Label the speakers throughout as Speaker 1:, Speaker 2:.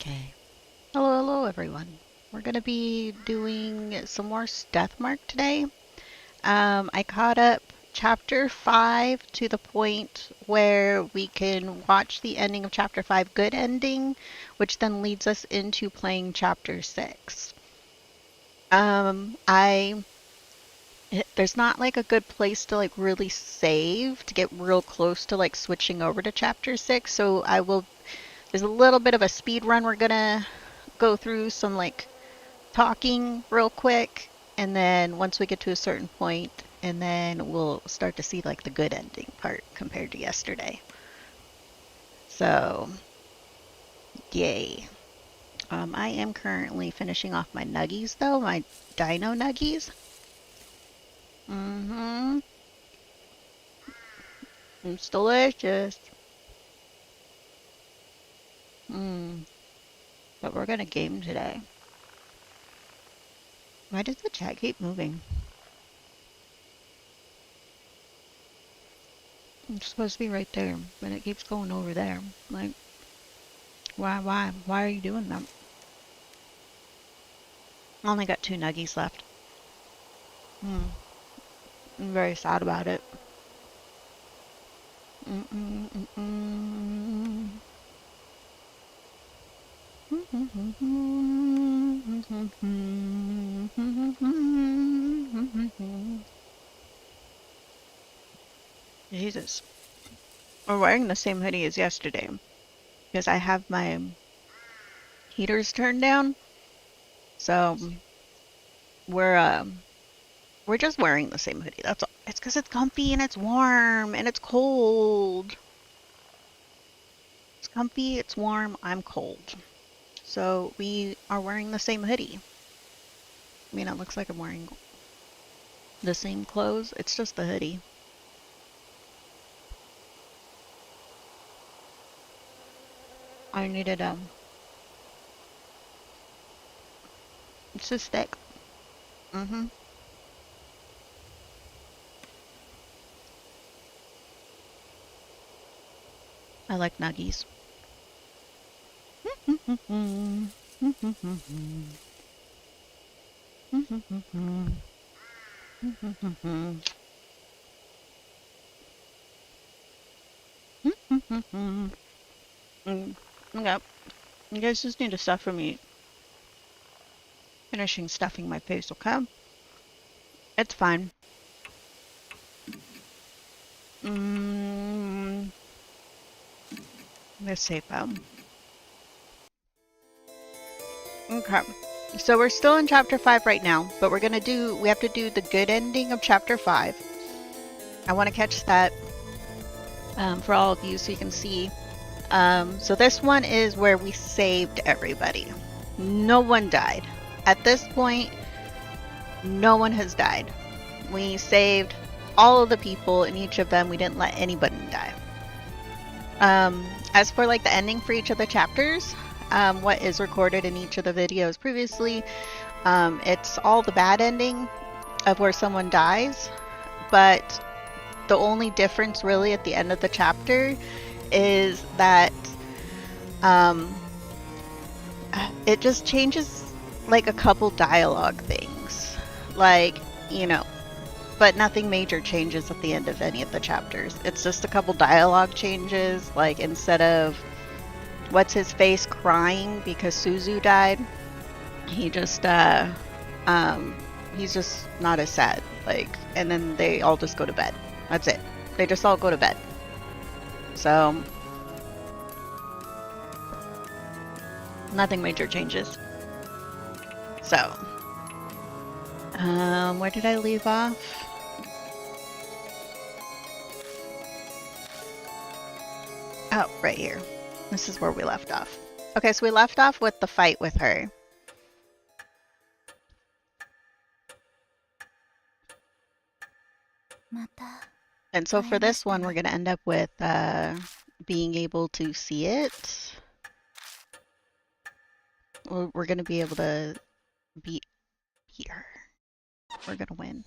Speaker 1: Okay. Hello, hello, everyone. We're gonna be doing some more Deathmark today. I caught up chapter 5 to the point where we can watch the ending of chapter 5, good ending, which then leads us into playing chapter 6. I there's not like a good place to like really save to get real close to like switching over to chapter 6, so there's a little bit of a speed run. We're gonna go through some like talking real quick, and then once we get to a certain point, and then we'll start to see like the good ending part compared to yesterday. So, yay. I am currently finishing off my nuggies though, my dino nuggies. Mm-hmm. It's delicious. Mm. But we're gonna game today. Why does the chat keep moving? It's supposed to be right there, but it keeps going over there. Like, why? Why are you doing that? I only got 2 nuggies left. Hmm. I'm very sad about it. Jesus. We're wearing the same hoodie as yesterday because I have my heaters turned down. So we're just wearing the same hoodie. That's all. It's because it's comfy and it's warm and it's cold. It's comfy, it's warm, I'm cold. So we are wearing the same hoodie. I mean, it looks like I'm wearing the same clothes. It's just the hoodie. I needed it's a stick. Mm-hmm. I like nuggies. Okay. You guys just need to suffer me finishing stuffing my face, okay? It's fine. Mm, let's see, okay. So we're still in chapter 5 right now, but we have to do the good ending of chapter 5. I want to catch that for all of you so you can see. So this one is where we saved everybody. No one died. At this point, no one has died. We saved all of the people in each of them. We didn't let anybody die. As for like the ending for each of the chapters, what is recorded in each of the videos previously, it's all the bad ending of where someone dies, but the only difference really at the end of the chapter is that it just changes like a couple dialogue things. Like, you know, but nothing major changes at the end of any of the chapters. It's just a couple dialogue changes, like instead of what's his face crying because Suzu died, he just he's just not as sad. Like, and then they all just go to bed. That's it. They just all go to bed. So nothing major changes. So, where did I leave off? Oh, right here. This is where we left off. Okay, so we left off with the fight with her. And so for this one, we're going to end up with being able to see it. We're going to be able to beat her. We're going to win.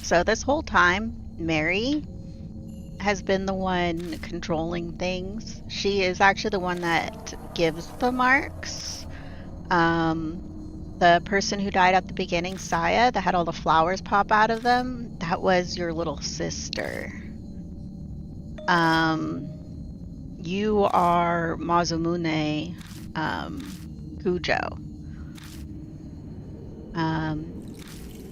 Speaker 1: So this whole time, Mary has been the one controlling things. She is actually the one that gives the marks. Um, the person who died at the beginning, Saya, that had all the flowers pop out of them, that was your little sister. You are Mazumune Kujo.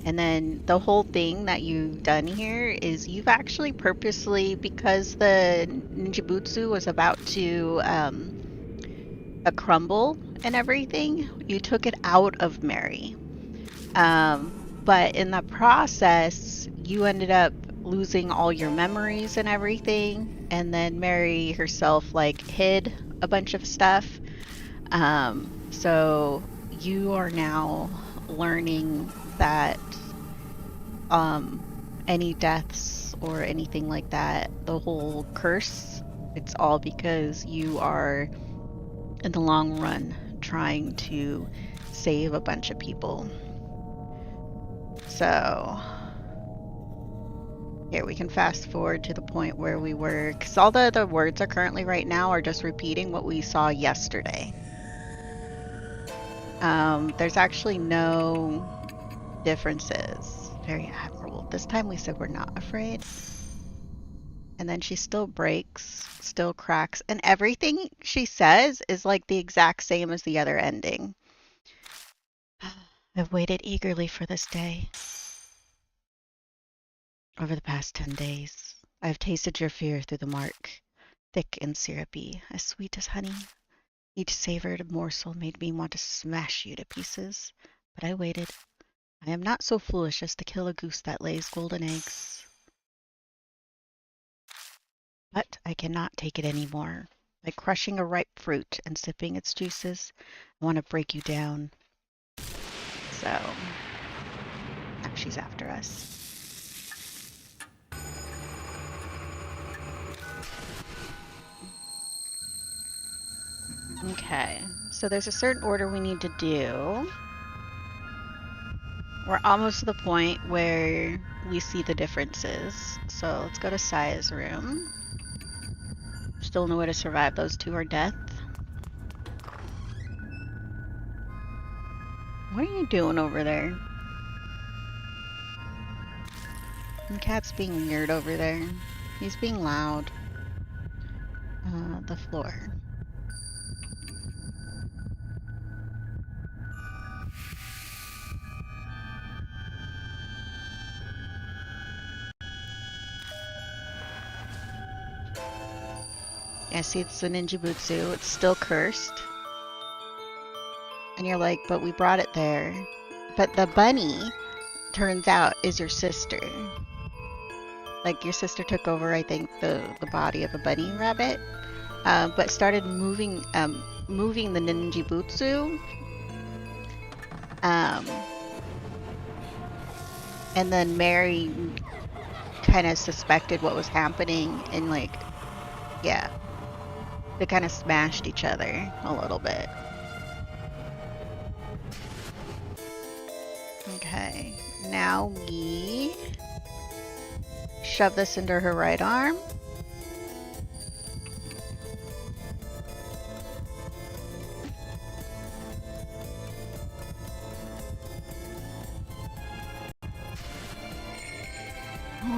Speaker 1: And then the whole thing that you've done here is you've actually purposely, because the ninjutsu was about to crumble and everything, you took it out of Mary. But in the process, you ended up losing all your memories and everything. And then Mary herself like hid a bunch of stuff. So you are now learning that any deaths or anything like that, the whole curse, it's all because you are in the long run trying to save a bunch of people. So here we can fast forward to the point where we were, because all the words are currently right now are just repeating what we saw yesterday. There's actually no differences. Very admirable. This time we said we're not afraid. And then she still breaks, still cracks, and everything she says is like the exact same as the other ending. I've waited eagerly for this day. Over the past 10 days, I have tasted your fear through the mark, thick and syrupy, as sweet as honey. Each savored morsel made me want to smash you to pieces, but I waited. I am not so foolish as to kill a goose that lays golden eggs. But I cannot take it anymore. By crushing a ripe fruit and sipping its juices, I want to break you down. So, now she's after us. Okay, so there's a certain order we need to do. We're almost to the point where we see the differences. So let's go to Saya's room. Still no way to survive those two are death. What are you doing over there? The cat's being weird over there. He's being loud. The floor. Yeah, see, it's the ninjutsu. It's still cursed. And you're like, but we brought it there. But the bunny, turns out, is your sister. Like, your sister took over, I think, the body of a bunny rabbit. But started moving the ninjutsu. And then Mary kind of suspected what was happening, and like, yeah, they kind of smashed each other a little bit. Okay, now we shove this into her right arm.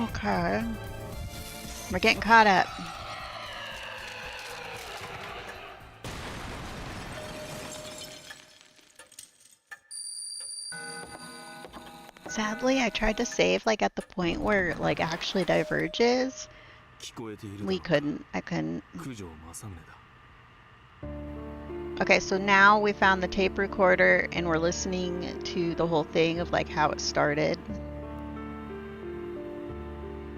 Speaker 1: Okay. We're getting caught up. Sadly, I tried to save like at the point where it like actually diverges. We couldn't. I couldn't. Okay, so now we found the tape recorder and we're listening to the whole thing of like how it started.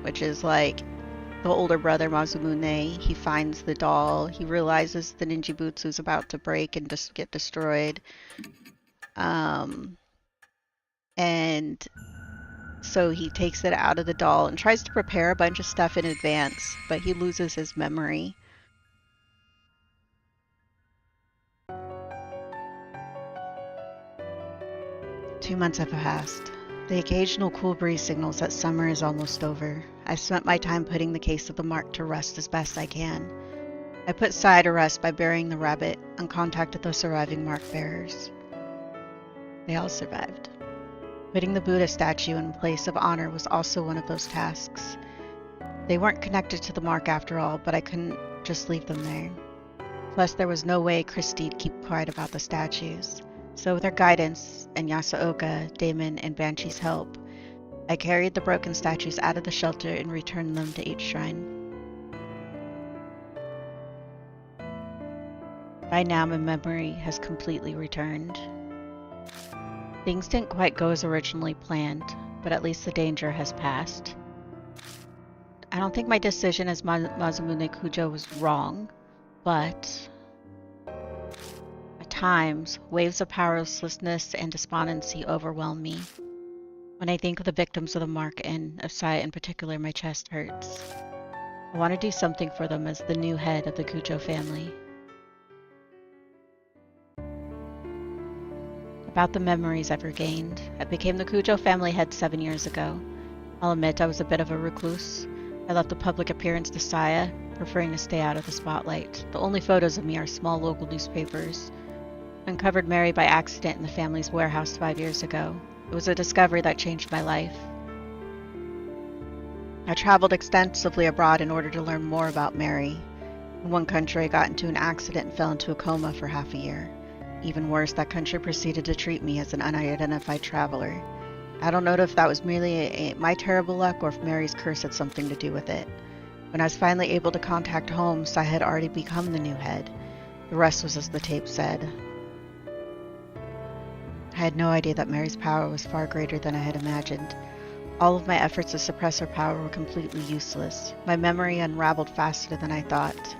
Speaker 1: Which is like the older brother Mazumune, he finds the doll, he realizes the ninjutsu is about to break and just get destroyed. And so he takes it out of the doll and tries to prepare a bunch of stuff in advance, but he loses his memory. Two months have passed. The occasional cool breeze signals that summer is almost over. I've spent my time putting the case of the mark to rest as best I can. I put Sai to rest by burying the rabbit and contacted the surviving mark bearers. They all survived. Putting the Buddha statue in place of honor was also one of those tasks. They weren't connected to the mark after all, but I couldn't just leave them there. Plus, there was no way Christie'd keep quiet about the statues. So with her guidance, and Yasuoka, Damon, and Banshee's help, I carried the broken statues out of the shelter and returned them to each shrine. By now, my memory has completely returned. Things didn't quite go as originally planned, but at least the danger has passed. I don't think my decision as Masamune Kujo was wrong, but at times, waves of powerlessness and despondency overwhelm me. When I think of the victims of the mark and of Sai in particular, my chest hurts. I want to do something for them as the new head of the Kujo family. About the memories I've regained. I became the Kujo family head 7 years ago. I'll admit I was a bit of a recluse. I left the public appearance to Saya, preferring to stay out of the spotlight. The only photos of me are small local newspapers. Uncovered Mary by accident in the family's warehouse 5 years ago. It was a discovery that changed my life. I traveled extensively abroad in order to learn more about Mary. In one country, I got into an accident and fell into a coma for half a year. Even worse, that country proceeded to treat me as an unidentified traveler. I don't know if that was merely my terrible luck or if Mary's curse had something to do with it. When I was finally able to contact home, Sai had already become the new head. The rest was as the tape said. I had no idea that Mary's power was far greater than I had imagined. All of my efforts to suppress her power were completely useless. My memory unraveled faster than I thought.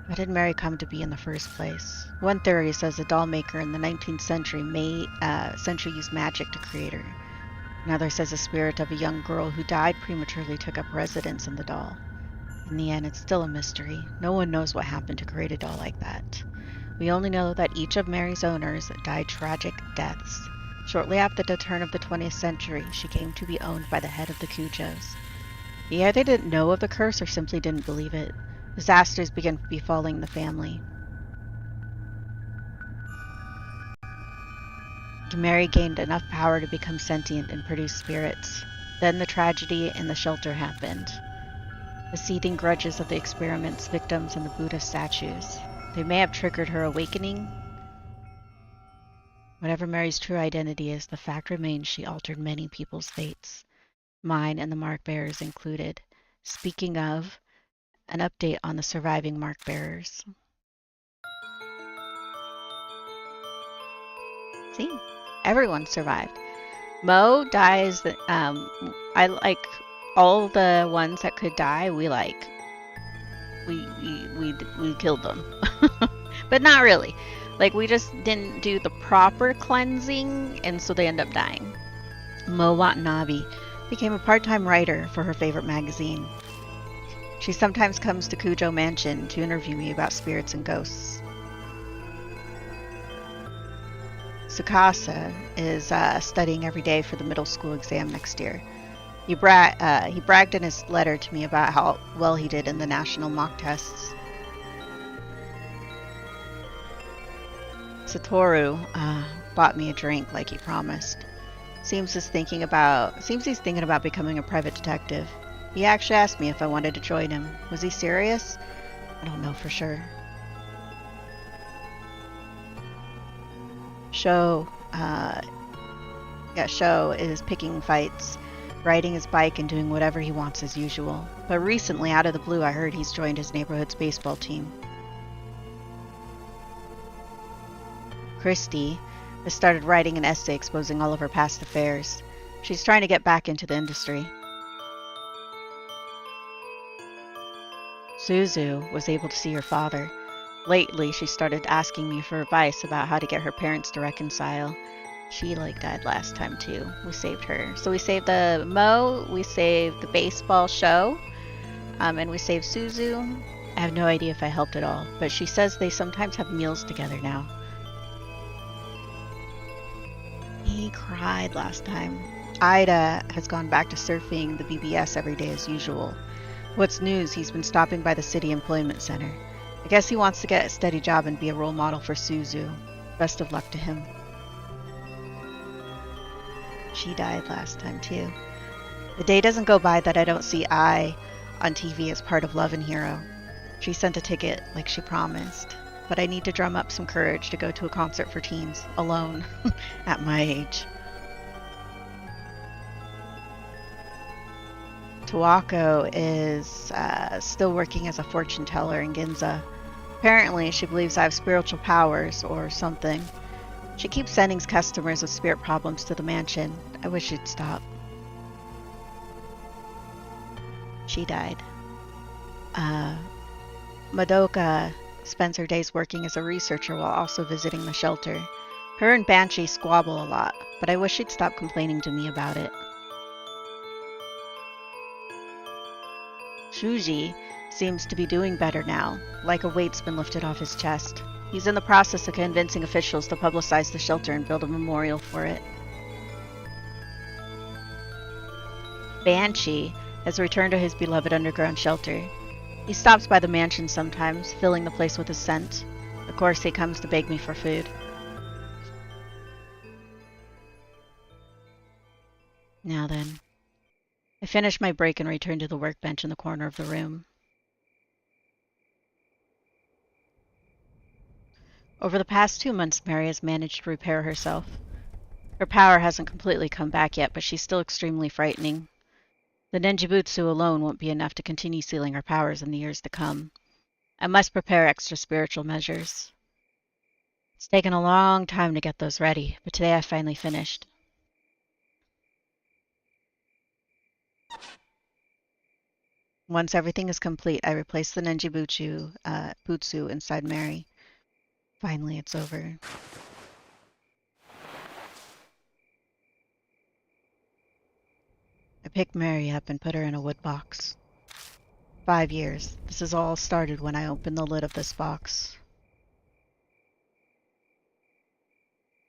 Speaker 1: How did Mary come to be in the first place? One theory says a doll maker in the 19th century used magic to create her. Another says the spirit of a young girl who died prematurely took up residence in the doll. In the end, it's still a mystery. No one knows what happened to create a doll like that. We only know that each of Mary's owners died tragic deaths. Shortly after the turn of the 20th century, she came to be owned by the head of the Kujos. He either didn't know of the curse or simply didn't believe it. Disasters began befalling the family. Mary gained enough power to become sentient and produce spirits. Then the tragedy in the shelter happened. The seething grudges of the experiment's victims and the Buddha statues. They may have triggered her awakening. Whatever Mary's true identity is, the fact remains she altered many people's fates. Mine and the mark bearers included. Speaking of, an update on the surviving mark bearers. See? Everyone survived. Mo dies. I like all the ones that could die. We killed them, but not really. Like we just didn't do the proper cleansing, and so they end up dying. Mo Watanabe became a part-time writer for her favorite magazine. She sometimes comes to Kujo Mansion to interview me about spirits and ghosts. Tsukasa is studying every day for the middle school exam next year. He bragged in his letter to me about how well he did in the national mock tests. Satoru bought me a drink like he promised. Seems he's thinking about becoming a private detective. He actually asked me if I wanted to join him. Was he serious? I don't know for sure. Sho is picking fights, riding his bike and doing whatever he wants as usual. But recently, out of the blue, I heard he's joined his neighborhood's baseball team. Christy has started writing an essay exposing all of her past affairs. She's trying to get back into the industry. Suzu was able to see her father. Lately, she started asking me for advice about how to get her parents to reconcile. She died last time too. We saved her. So we saved the Mo, we saved the baseball show, and we saved Suzu. I have no idea if I helped at all, but she says they sometimes have meals together now. He cried last time. Ida has gone back to surfing the BBS every day as usual. What's news, he's been stopping by the city employment center. I guess he wants to get a steady job and be a role model for Suzu. Best of luck to him. She died last time too. The day doesn't go by that I don't see Ai on TV as part of Love and Hero. She sent a ticket like she promised, but I need to drum up some courage to go to a concert for teens, alone, at my age. Tawako is still working as a fortune teller in Ginza. Apparently, she believes I have spiritual powers or something. She keeps sending customers with spirit problems to the mansion. I wish she'd stop. She died. Madoka spends her days working as a researcher while also visiting the shelter. Her and Banshee squabble a lot, but I wish she'd stop complaining to me about it. Shuji seems to be doing better now, like a weight's been lifted off his chest. He's in the process of convincing officials to publicize the shelter and build a memorial for it. Banshee has returned to his beloved underground shelter. He stops by the mansion sometimes, filling the place with his scent. Of course, he comes to beg me for food. Now then. I finish my break and return to the workbench in the corner of the room. Over the past 2 months, Mary has managed to repair herself. Her power hasn't completely come back yet, but she's still extremely frightening. The ninjutsu alone won't be enough to continue sealing her powers in the years to come. I must prepare extra spiritual measures. It's taken a long time to get those ready, but today I finally finished. Once everything is complete, I replace the butsu inside Mary. Finally, it's over. I picked Mary up and put her in a wood box. 5 years. This has all started when I opened the lid of this box.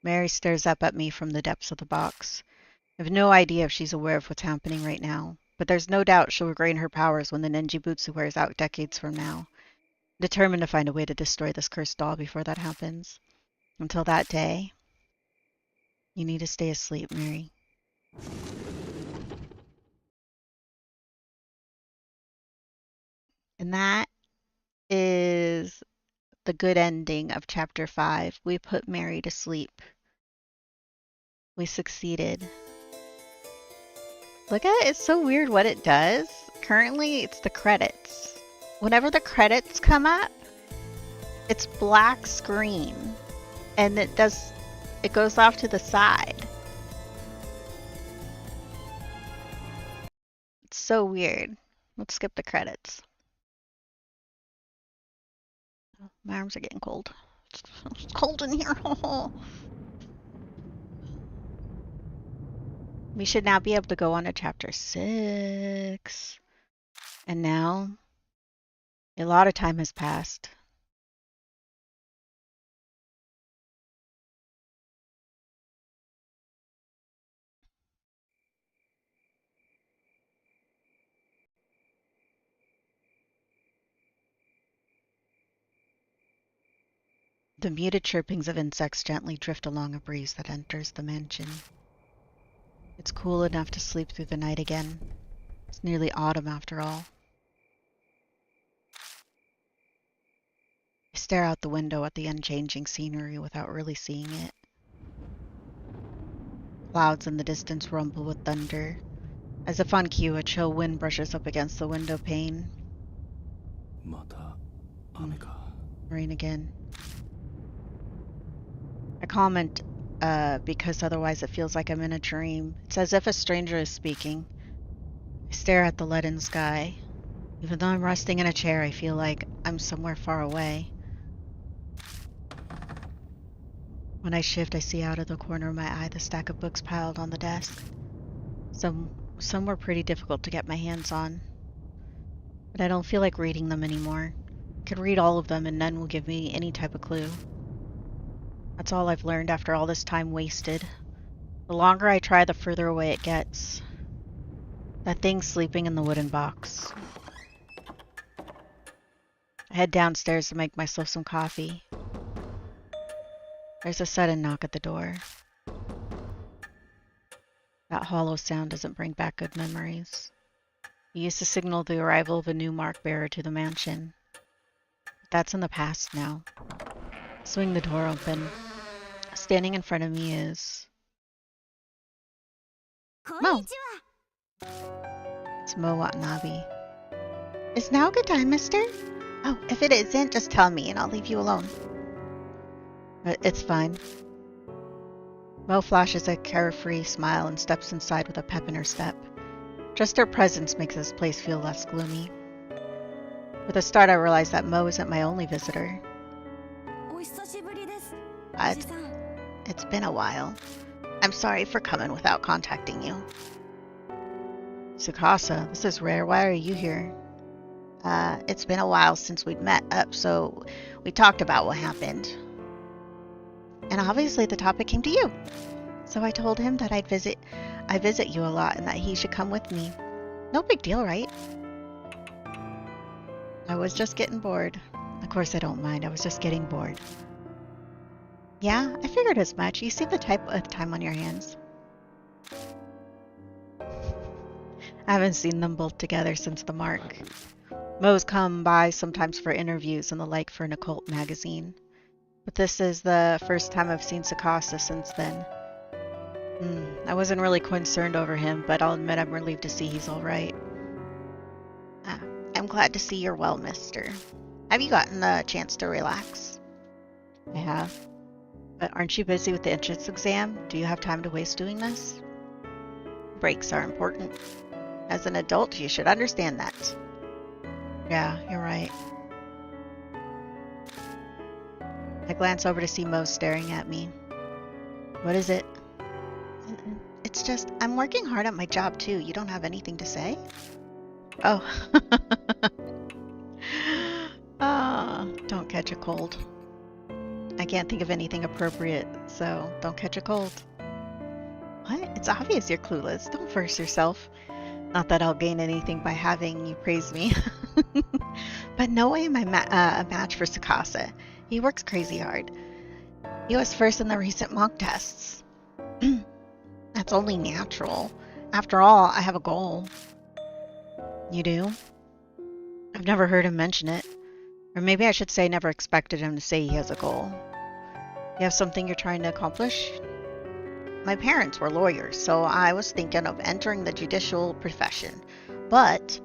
Speaker 1: Mary stares up at me from the depths of the box. I have no idea if she's aware of what's happening right now, but there's no doubt she'll regain her powers when the ninjutsu wears out decades from now. I'm determined to find a way to destroy this cursed doll before that happens. Until that day, you need to stay asleep, Mary. And that is the good ending of chapter 5. We put Mary to sleep. We succeeded. Look at it, it's so weird what it does. Currently, it's the credits. Whenever the credits come up, it's black screen. And it goes off to the side. It's so weird. Let's skip the credits. My arms are getting cold. It's cold in here. We should now be able to go on to chapter 6. And now, a lot of time has passed. The muted chirpings of insects gently drift along a breeze that enters the mansion. It's cool enough to sleep through the night again. It's nearly autumn after all. I stare out the window at the unchanging scenery without really seeing it. Clouds in the distance rumble with thunder. As if on cue, a chill wind brushes up against the window pane. Rain again. I comment because otherwise it feels like I'm in a dream. It's as if a stranger is speaking. I stare at the leaden sky. Even though I'm resting in a chair, I feel like I'm somewhere far away. When I shift, I see out of the corner of my eye the stack of books piled on the desk. Some were pretty difficult to get my hands on. But I don't feel like reading them anymore. I could read all of them and none will give me any type of clue. That's all I've learned after all this time wasted. The longer I try, the further away it gets. That thing's sleeping in the wooden box. I head downstairs to make myself some coffee. There's a sudden knock at the door. That hollow sound doesn't bring back good memories. It used to signal the arrival of a new mark bearer to the mansion. But that's in the past now. I swing the door open. Standing in front of me is... Mo! It's Mo Watanabe. Is now a good time, mister? Oh, if it isn't, just tell me and I'll leave you alone. It's fine. Mo flashes a carefree smile and steps inside with a pep in her step. Just her presence makes this place feel less gloomy. With a start, I realize that Mo isn't my only visitor. It's been a while. I'm sorry for coming without contacting you. Tsukasa, this is rare. Why are you here? It's been a while since we'd met up, so we talked about what happened. And obviously the topic came to you. So I told him that I visit you a lot and that he should come with me. No big deal, right? I was just getting bored. Of course I don't mind, I was just getting bored. Yeah, I figured as much. You seem the type with time on your hands. I haven't seen them both together since the mark. Mo's come by sometimes for interviews and the like for an occult magazine. But this is the first time I've seen Tsukasa since then. I wasn't really concerned over him, but I'll admit I'm relieved to see he's alright. I'm glad to see you're well, mister. Have you gotten the chance to relax? I have. But aren't you busy with the entrance exam? Do you have time to waste doing this? Breaks are important. As an adult, you should understand that. Yeah, you're right. I glance over to see Mo staring at me. What is it? It's just, I'm working hard at my job too. You don't have anything to say? Oh. Don't catch a cold. I can't think of anything appropriate, so don't catch a cold. What? It's obvious you're clueless. Don't force yourself. Not that I'll gain anything by having you praise me. But no way am I a match for Tsukasa. He works crazy hard. He was first in the recent mock tests. That's only natural. After all, I have a goal. You do? I've never heard him mention it. Or maybe I should say never expected him to say he has a goal. You have something you're trying to accomplish? My parents were lawyers, so I was thinking of entering the judicial profession. But,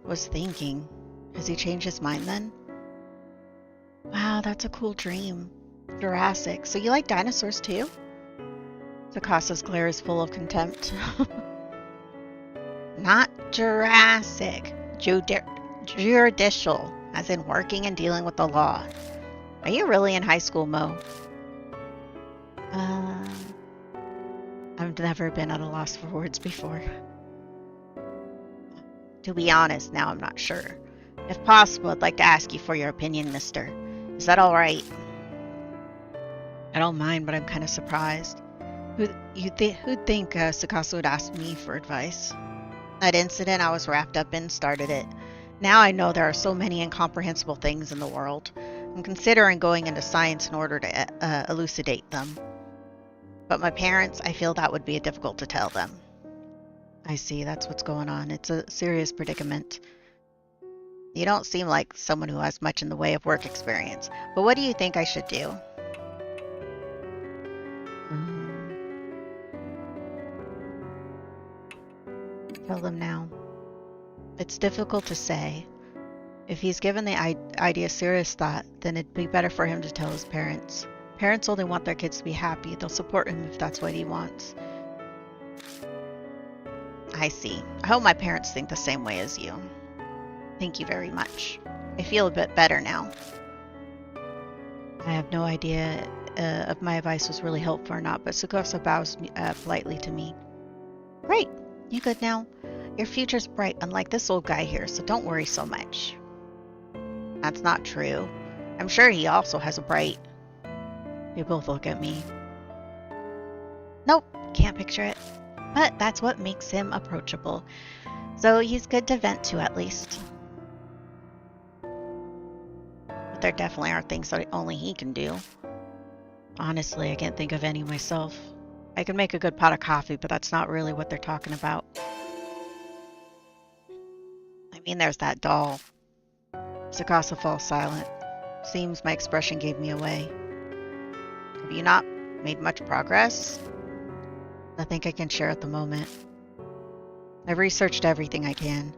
Speaker 1: was thinking, has he changed his mind then? Wow, that's a cool dream. Jurassic. So you like dinosaurs too? Tsukas's glare is full of contempt. Not Jurassic. Judicial, as in working and dealing with the law. Are you really in high school, Mo? I've never been at a loss for words before. To be honest, now I'm not sure. If possible, I'd like to ask you for your opinion, mister. Is that alright? I don't mind, but I'm kind of surprised. Who'd think Tsukasa would ask me for advice? That incident I was wrapped up in started it. Now I know there are so many incomprehensible things in the world. I'm considering going into science in order to elucidate them. But my parents, I feel that would be difficult to tell them. I see, that's what's going on. It's a serious predicament. You don't seem like someone who has much in the way of work experience. But what do you think I should do? Tell them now. It's difficult to say. If he's given the idea serious thought, then it'd be better for him to tell his parents. Parents only want their kids to be happy. They'll support him if that's what he wants. I see. I hope my parents think the same way as you. Thank you very much. I feel a bit better now. I have no idea if my advice was really helpful or not, but Tsukasa bows politely to me. Great. You good now? Your future's bright, unlike this old guy here, so don't worry so much. That's not true. I'm sure he also has a bright... They both look at me. Nope, Can't picture it. But that's what makes him approachable. So he's good to vent to, at least. But there definitely are things that only he can do. Honestly, I can't think of any myself. I can make a good pot of coffee, but that's not really what they're talking about. I mean, there's that doll. Sakasa falls silent. Seems my expression gave me away. Have you not made much progress? Nothing I can share at the moment. I've researched everything I can.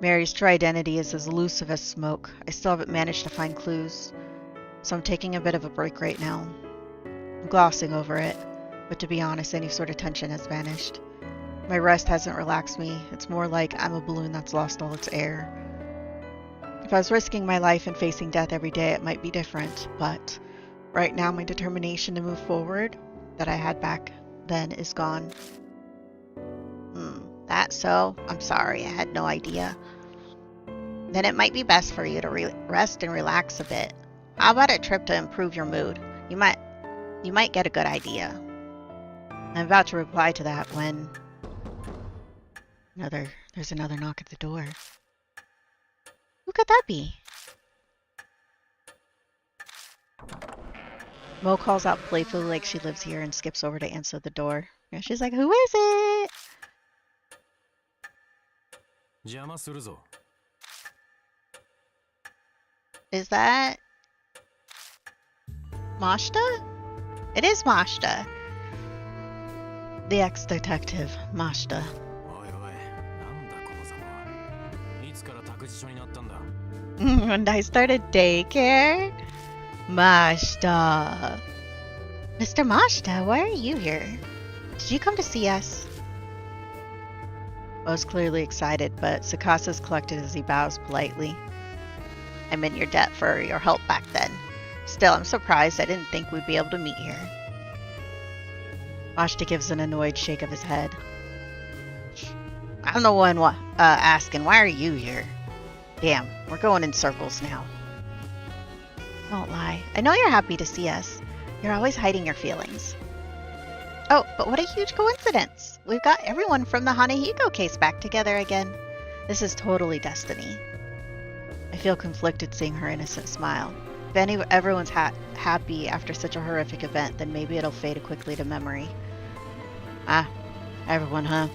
Speaker 1: Mary's true identity is as elusive as smoke. I still haven't managed to find clues. So I'm taking a bit of a break right now. I'm glossing over it, but to be honest, any sort of tension has vanished. My rest hasn't relaxed me. It's more like I'm a balloon that's lost all its air. If I was risking my life and facing death every day, it might be different, but right now my determination to move forward that I had back then is gone. That so? I'm sorry, I had no idea. Then it might be best for you to rest and relax a bit. How about a trip to improve your mood? You might get a good idea. I'm about to reply to that when there's another knock at the door. Who could that be? Mo calls out playfully like she lives here and skips over to answer the door. And she's like, who is it? Is that Mashta? It is Mashta. The ex-detective, Mashta. When I started daycare? Mashta. Mr. Mashta, why are you here? Did you come to see us? I was clearly excited, but Sakasa's collected as he bows politely. I'm in your debt for your help back then. Still, I'm surprised. I didn't think we'd be able to meet here. Mashta gives an annoyed shake of his head. I'm the one asking, why are you here? Damn, we're going in circles now. Don't lie. I know you're happy to see us. You're always hiding your feelings. Oh, but what a huge coincidence. We've got everyone from the Hanahiko case back together again. This is totally destiny. I feel conflicted seeing her innocent smile. If everyone's happy after such a horrific event, then maybe it'll fade quickly to memory. Ah, everyone, huh?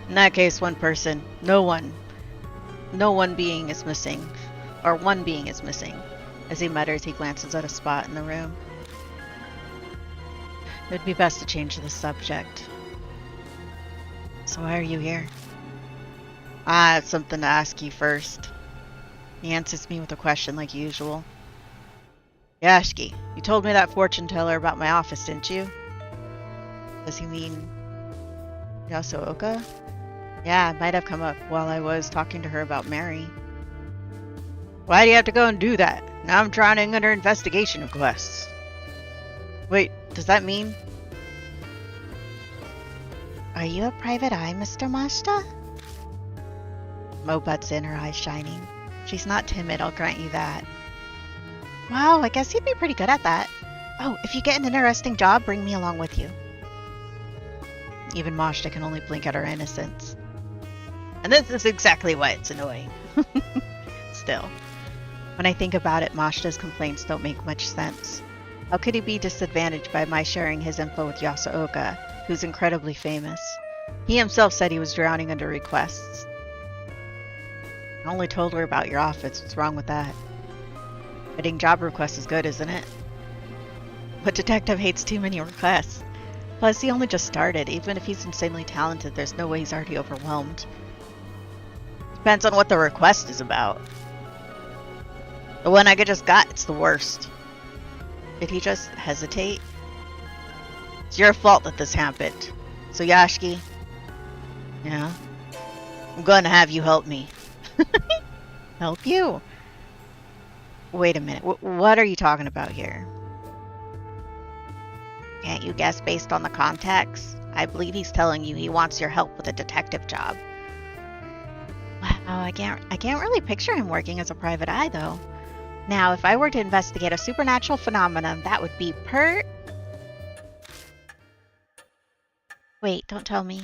Speaker 1: In that case, one person. No one being is missing. Or one being is missing. As he mutters, he glances at a spot in the room. It would be best to change the subject. So why are you here? I have something to ask you first. He answers me with a question like usual. Yashiki, you told me that fortune teller about my office, didn't you? Does he mean Yasuoka? Yeah, it might have come up while I was talking to her about Mary. Why do you have to go and do that? Now I'm drowning under investigation requests. Wait, does that mean? Are you a private eye, Mr. Mashta? Mo butts in, her eyes shining. She's not timid, I'll grant you that. Wow, I guess you'd be pretty good at that. Oh, if you get an interesting job, bring me along with you. Even Mashta can only blink at her innocence. And this is exactly why it's annoying. Still, when I think about it, Mashta's complaints don't make much sense. How could he be disadvantaged by my sharing his info with Yasuoka, who's incredibly famous? He himself said he was drowning under requests. I only told her about your office. What's wrong with that? Getting job requests is good, isn't it? But detective hates too many requests. Plus, he only just started. Even if he's insanely talented, there's no way he's already overwhelmed. Depends on what the request is about. The one I just got, it's the worst. Did he just hesitate? It's your fault that this happened. So Yashiki, yeah, I'm gonna have you help me. Help you? Wait a minute, what are you talking about here? Can't you guess based on the context? I believe he's telling you he wants your help with a detective job. Wow, I can't really picture him working as a private eye though. Now, if I were to investigate a supernatural phenomenon, that would be Wait, don't tell me.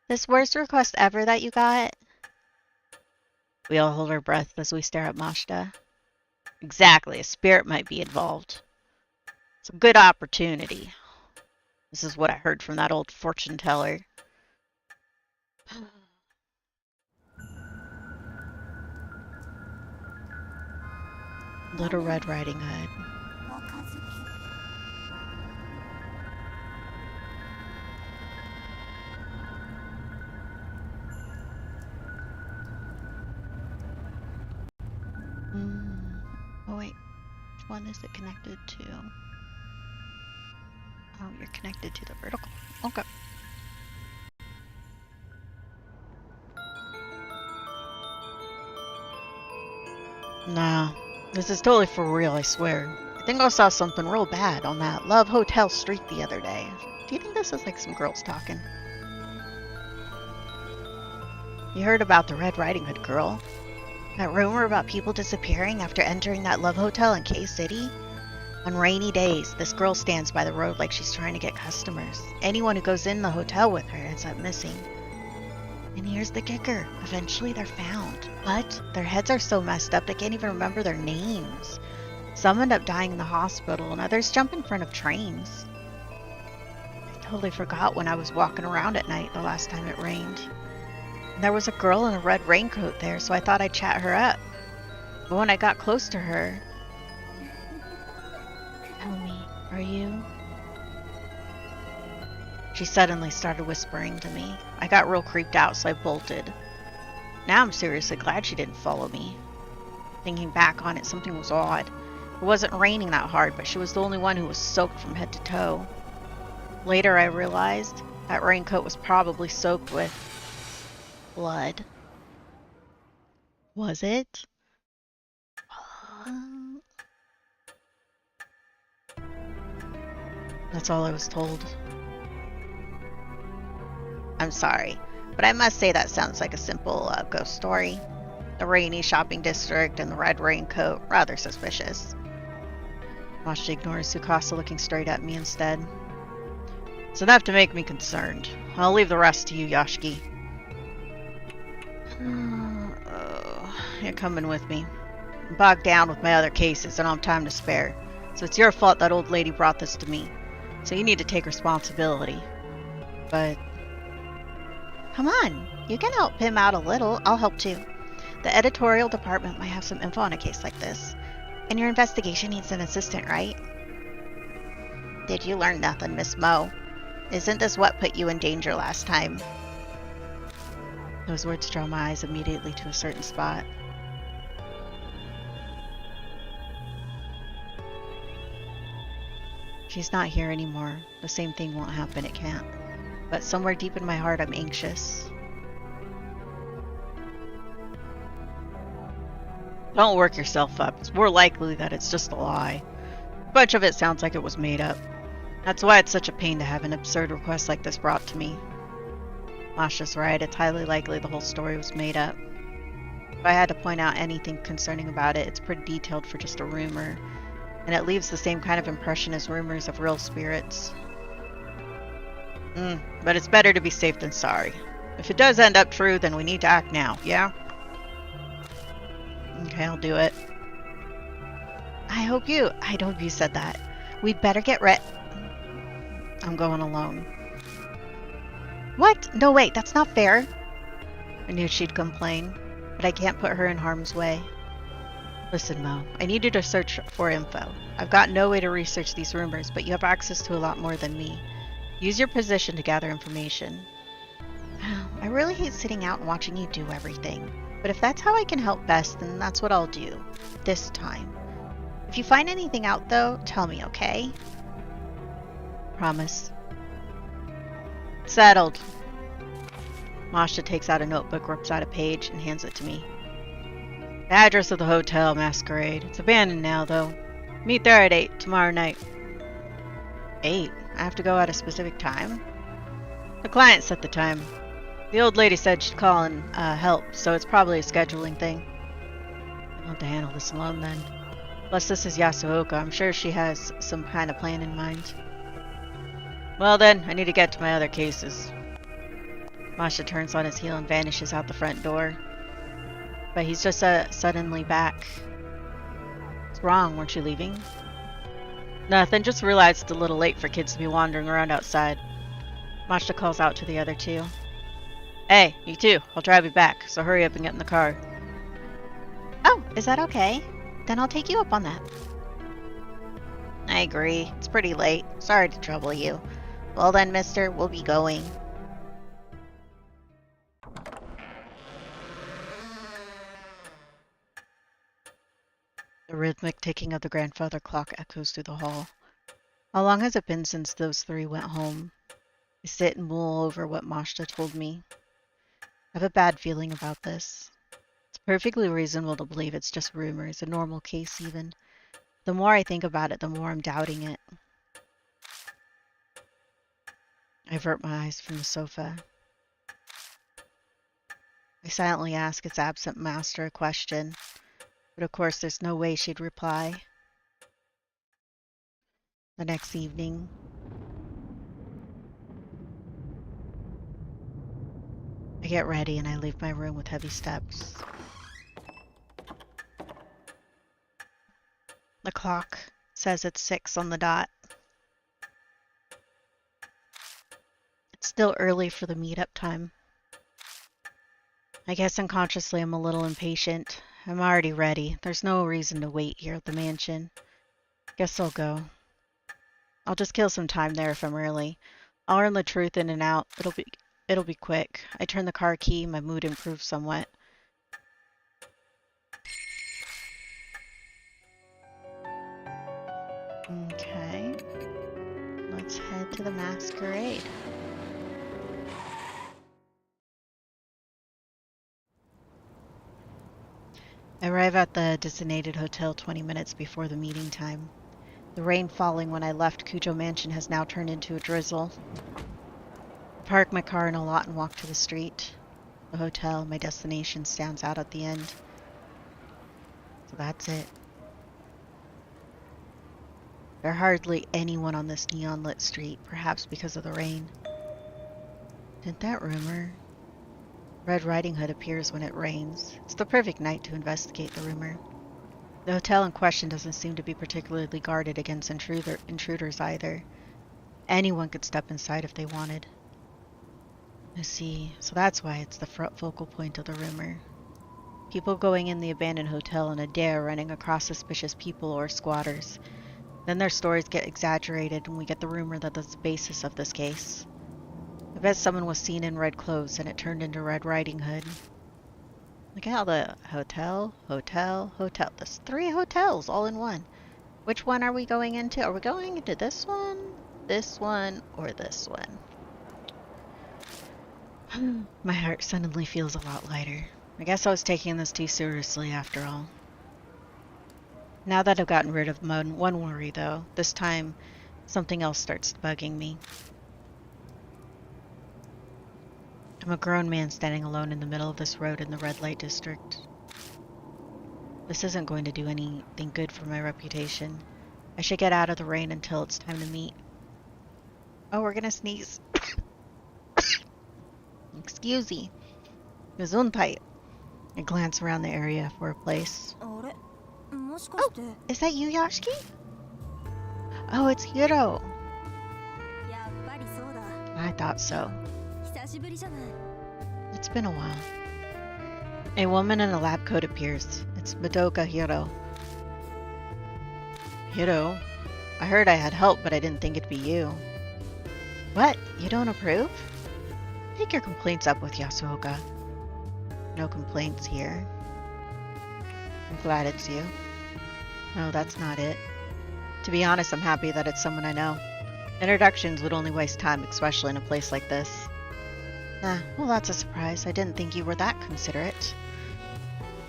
Speaker 1: This worst request ever that you got? We all hold our breath as we stare at Mashta. Exactly, a spirit might be involved. It's a good opportunity. This is what I heard from that old fortune teller. Little Red Riding Hood. Oh wait, which one is it connected to? Oh, you're connected to the vertical. Okay. Nah, this is totally for real, I swear. I think I saw something real bad on that Love Hotel street the other day. Do you think this is like some girls talking? You heard about the Red Riding Hood girl? That rumor about people disappearing after entering that Love Hotel in K-City? On rainy days, this girl stands by the road like she's trying to get customers. Anyone who goes in the hotel with her ends up missing. And here's the kicker. Eventually they're found. But their heads are so messed up they can't even remember their names. Some end up dying in the hospital and others jump in front of trains. I totally forgot when I was walking around at night the last time it rained. And there was a girl in a red raincoat there, so I thought I'd chat her up. But when I got close to her... Tell me, are you? She suddenly started whispering to me. I got real creeped out, so I bolted. Now I'm seriously glad she didn't follow me. Thinking back on it, something was odd. It wasn't raining that hard, but she was the only one who was soaked from head to toe. Later I realized that raincoat was probably soaked with blood. Was it? That's all I was told. I'm sorry, but I must say that sounds like a simple ghost story. The rainy shopping district and the red raincoat, rather suspicious. Masha ignores Sukasa, looking straight at me instead. It's enough to make me concerned. I'll leave the rest to you, Yashiki. You're coming with me. I'm bogged down with my other cases and I don't have time to spare. So it's your fault that old lady brought this to me. So you need to take responsibility. But... Come on, you can help him out a little. I'll help too. The editorial department might have some info on a case like this. And your investigation needs an assistant, right? Did you learn nothing, Miss Mo? Isn't this what put you in danger last time? Those words draw my eyes immediately to a certain spot. She's not here anymore. The same thing won't happen, it can't. But somewhere deep in my heart, I'm anxious. Don't work yourself up. It's more likely that it's just a lie. Much of it sounds like it was made up. That's why it's such a pain to have an absurd request like this brought to me. Masha's right. It's highly likely the whole story was made up. If I had to point out anything concerning about it, it's pretty detailed for just a rumor. And it leaves the same kind of impression as rumors of real spirits. But it's better to be safe than sorry. If it does end up true, then we need to act now, yeah? Okay, I'll do it. I hope you said that. We'd better get I'm going alone. What? No, wait, that's not fair. I knew she'd complain, but I can't put her in harm's way. Listen, Mo, I need you to search for info. I've got no way to research these rumors, but you have access to a lot more than me. Use your position to gather information. I really hate sitting out and watching you do everything. But if that's how I can help best, then that's what I'll do. This time. If you find anything out, though, tell me, okay? Promise. Settled. Masha takes out a notebook, rips out a page, and hands it to me. The address of the hotel, Masquerade. It's abandoned now, though. Meet there at 8 tomorrow night. 8? I have to go at a specific time? The client set the time. The old lady said she'd call and help, so it's probably a scheduling thing. I'll have to handle this alone then. Plus this is Yasuoka. I'm sure she has some kind of plan in mind. Well then, I need to get to my other cases. Masha turns on his heel and vanishes out the front door. But he's just suddenly back. What's wrong? Weren't you leaving? Nothing, just realized it's a little late for kids to be wandering around outside. Masha calls out to the other two. Hey, you two, I'll drive you back, so hurry up and get in the car.
Speaker 2: Oh, is that okay? Then I'll take you up on that.
Speaker 3: I agree. It's pretty late. Sorry to trouble you. Well then, mister, we'll be going.
Speaker 1: The rhythmic ticking of the grandfather clock echoes through the hall. How long has it been since those three went home? I sit and mull over what Mashta told me. I have a bad feeling about this. It's perfectly reasonable to believe it's just rumors, a normal case even. The more I think about it, the more I'm doubting it. I avert my eyes from the sofa. I silently ask its absent master a question, but of course there's no way she'd reply. The next evening, I get ready and I leave my room with heavy steps. The clock says it's 6 on the dot. It's still early for the meetup time. I guess unconsciously I'm a little impatient. I'm already ready. There's no reason to wait here at the mansion. Guess I'll go. I'll just kill some time there if I'm early. I'll earn the truth in and out. It'll be quick. I turn the car key, my mood improves somewhat. Okay. Let's head to the masquerade. I arrive at the designated hotel 20 minutes before the meeting time. The rain falling when I left Cujo Mansion has now turned into a drizzle. I park my car in a lot and walk to the street. The hotel, my destination, stands out at the end. So that's it. There's hardly anyone on this neon-lit street, perhaps because of the rain. Didn't that rumor? Red Riding Hood appears when it rains. It's the perfect night to investigate the rumor. The hotel in question doesn't seem to be particularly guarded against intruders either. Anyone could step inside if they wanted. I see. So that's why it's the focal point of the rumor. People going in the abandoned hotel and a dare running across suspicious people or squatters. Then their stories get exaggerated and we get the rumor that that's the basis of this case. I bet someone was seen in red clothes and it turned into Red Riding Hood. Look at all the hotel. There's 3 hotels all in one. Which one are we going into? Are we going into this one, or this one? My heart suddenly feels a lot lighter. I guess I was taking this too seriously after all. Now that I've gotten rid of one worry though, this time something else starts bugging me. I'm a grown man standing alone in the middle of this road in the red light district. This isn't going to do anything good for my reputation. I should get out of the rain until it's time to meet. Oh, we're gonna sneeze. Excuse me. Gesundheit. I glance around the area for a place. Oh, is that you, Yashiki? Oh, it's Hiro. I thought so. It's been a while. A woman in a lab coat appears. It's Madoka Hiro. Hiro? I heard I had help, but I didn't think it'd be you. What? You don't approve? Take your complaints up with Yasuoka. No complaints here. I'm glad it's you. No, that's not it. To be honest, I'm happy that it's someone I know. Introductions would only waste time, especially in a place like this. Well, that's a surprise. I didn't think you were that considerate.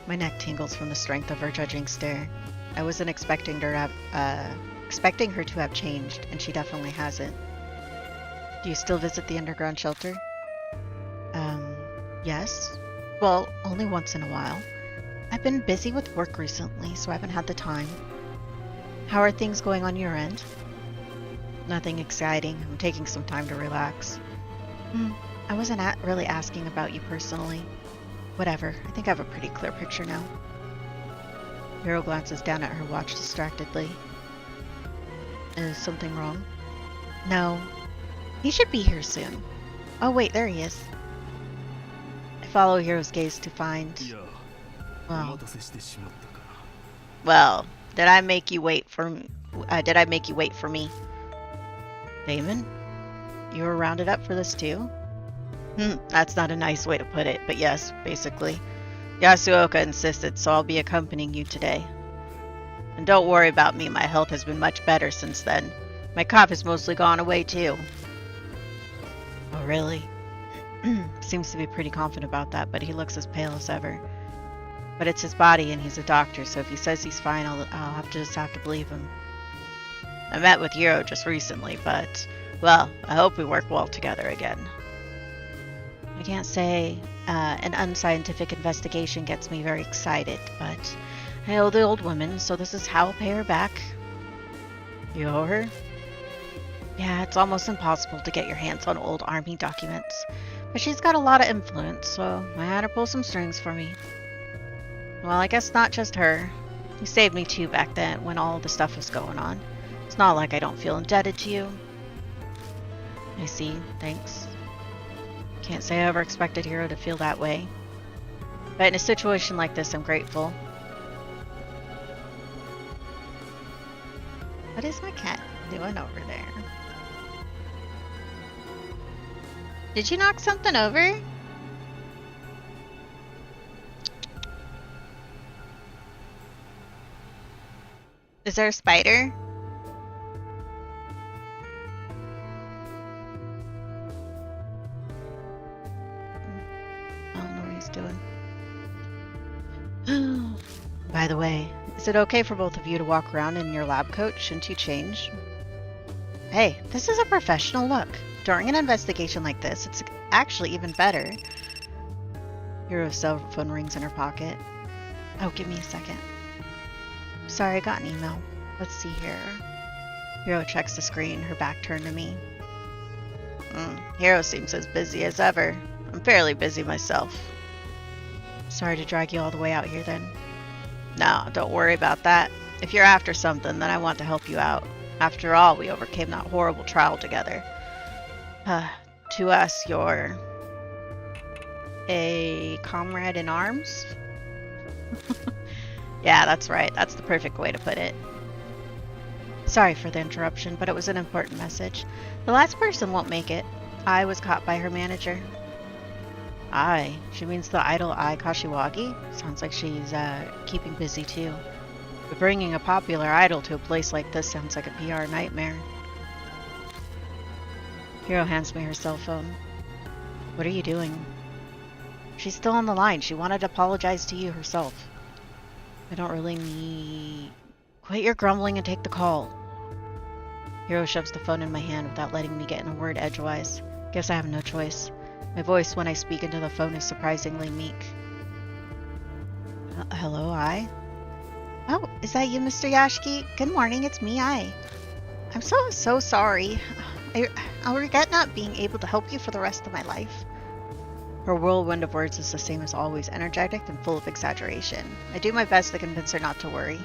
Speaker 1: My neck tingles from the strength of her judging stare. I wasn't expecting her to have changed, and she definitely hasn't. Do you still visit the underground shelter? Yes. Well, only once in a while. I've been busy with work recently, so I haven't had the time. How are things going on your end?
Speaker 3: Nothing exciting. I'm taking some time to relax. I wasn't really asking about you personally. Whatever. I think I have a pretty clear picture now. Hiro glances down at her watch distractedly. Is something wrong? No. He should be here soon. Oh wait, there he is. I follow Hiro's gaze to find... Well, did I make you wait for me? Damon? You were rounded up for this too? That's not a nice way to put it, but yes, basically. Yasuoka insisted, so I'll be accompanying you today. And don't worry about me, my health has been much better since then. My cough has mostly gone away too. Oh, really? Seems to be pretty confident about that, but he looks as pale as ever. But it's his body and he's a doctor, so if he says he's fine, I'll just have to believe him. I met with Hiro just recently, but, well, I hope we work well together again. I can't say an unscientific investigation gets me very excited, but I owe the old woman, so this is how I'll pay her back. You owe her? Yeah, it's almost impossible to get your hands on old army documents, but she's got a lot of influence, so I had her pull some strings for me. Well, I guess not just her. You saved me too back then when all the stuff was going on. It's not like I don't feel indebted to you. I see, thanks. Can't say I ever expected Hiro to feel that way. But in a situation like this, I'm grateful. What is my cat doing over there? Did you knock something over? Is there a spider? I don't know what he's doing. By the way, is it okay for both of you to walk around in your lab coat? Shouldn't you change? Hey, this is a professional look. During an investigation like this, it's actually even better. Hiro's cell phone rings in her pocket. Oh, give me a second. Sorry, I got an email. Let's see here. Hiro checks the screen, her back turned to me. Hiro seems as busy as ever. I'm fairly busy myself. Sorry to drag you all the way out here then. No, don't worry about that. If you're after something, then I want to help you out. After all, we overcame that horrible trial together. To us, you're a comrade in arms? Yeah, that's right. That's the perfect way to put it. Sorry for the interruption, but it was an important message. The last person won't make it. I was caught by her manager. Ai? She means the idol Ai Kashiwagi? Sounds like she's keeping busy too. But bringing a popular idol to a place like this sounds like a PR nightmare. Hiro hands me her cell phone. What are you doing? She's still on the line. She wanted to apologize to you herself. I don't really need... Quit your grumbling and take the call. Hiro shoves the phone in my hand without letting me get in a word edgewise. Guess I have no choice. My voice when I speak into the phone is surprisingly meek. Hello, Ai? Oh, is that you, Mr. Yashiki? Good morning, it's me, Ai. I'm so sorry. I'll regret not being able to help you for the rest of my life. Her whirlwind of words is the same as always, energetic and full of exaggeration. I do my best to convince her not to worry.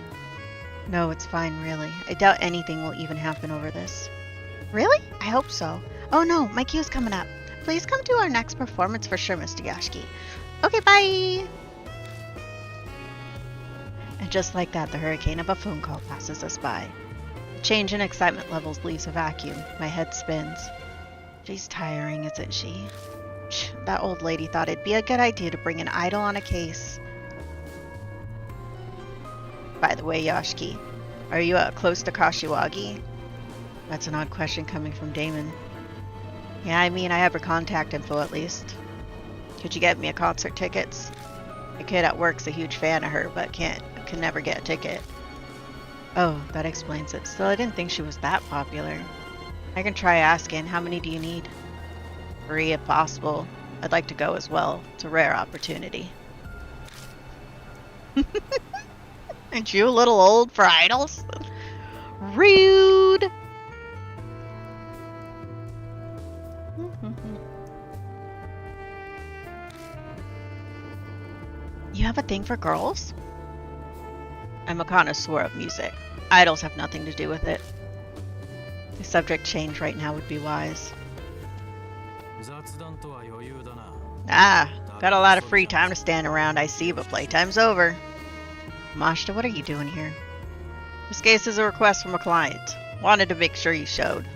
Speaker 3: No, it's fine, really. I doubt anything will even happen over this. Really? I hope so. Oh no, my cue's coming up. Please come to our next performance for sure, Mr. Yashiki. Okay, bye! And just like that, the hurricane of a phone call passes us by. The change in excitement levels leaves a vacuum. My head spins. She's tiring, isn't she? That old lady thought it'd be a good idea to bring an idol on a case. By the way, Yashiki, are you close to Kashiwagi? That's an odd question coming from Damon. Yeah, I mean, I have her contact info at least. Could you get me a concert tickets? My kid at work's a huge fan of her, but can never get a ticket. Oh, that explains it. Still, I didn't think she was that popular. I can try asking. How many do you need? 3 if possible. I'd like to go as well. It's a rare opportunity. Aren't you a little old for idols? Rude! You have a thing for girls? I'm a connoisseur of music. Idols have nothing to do with it. The subject change right now would be wise. Ah, got a lot of free time to stand around, I see, but playtime's over. Mashta, what are you doing here? This case is a request from a client. Wanted to make sure you showed.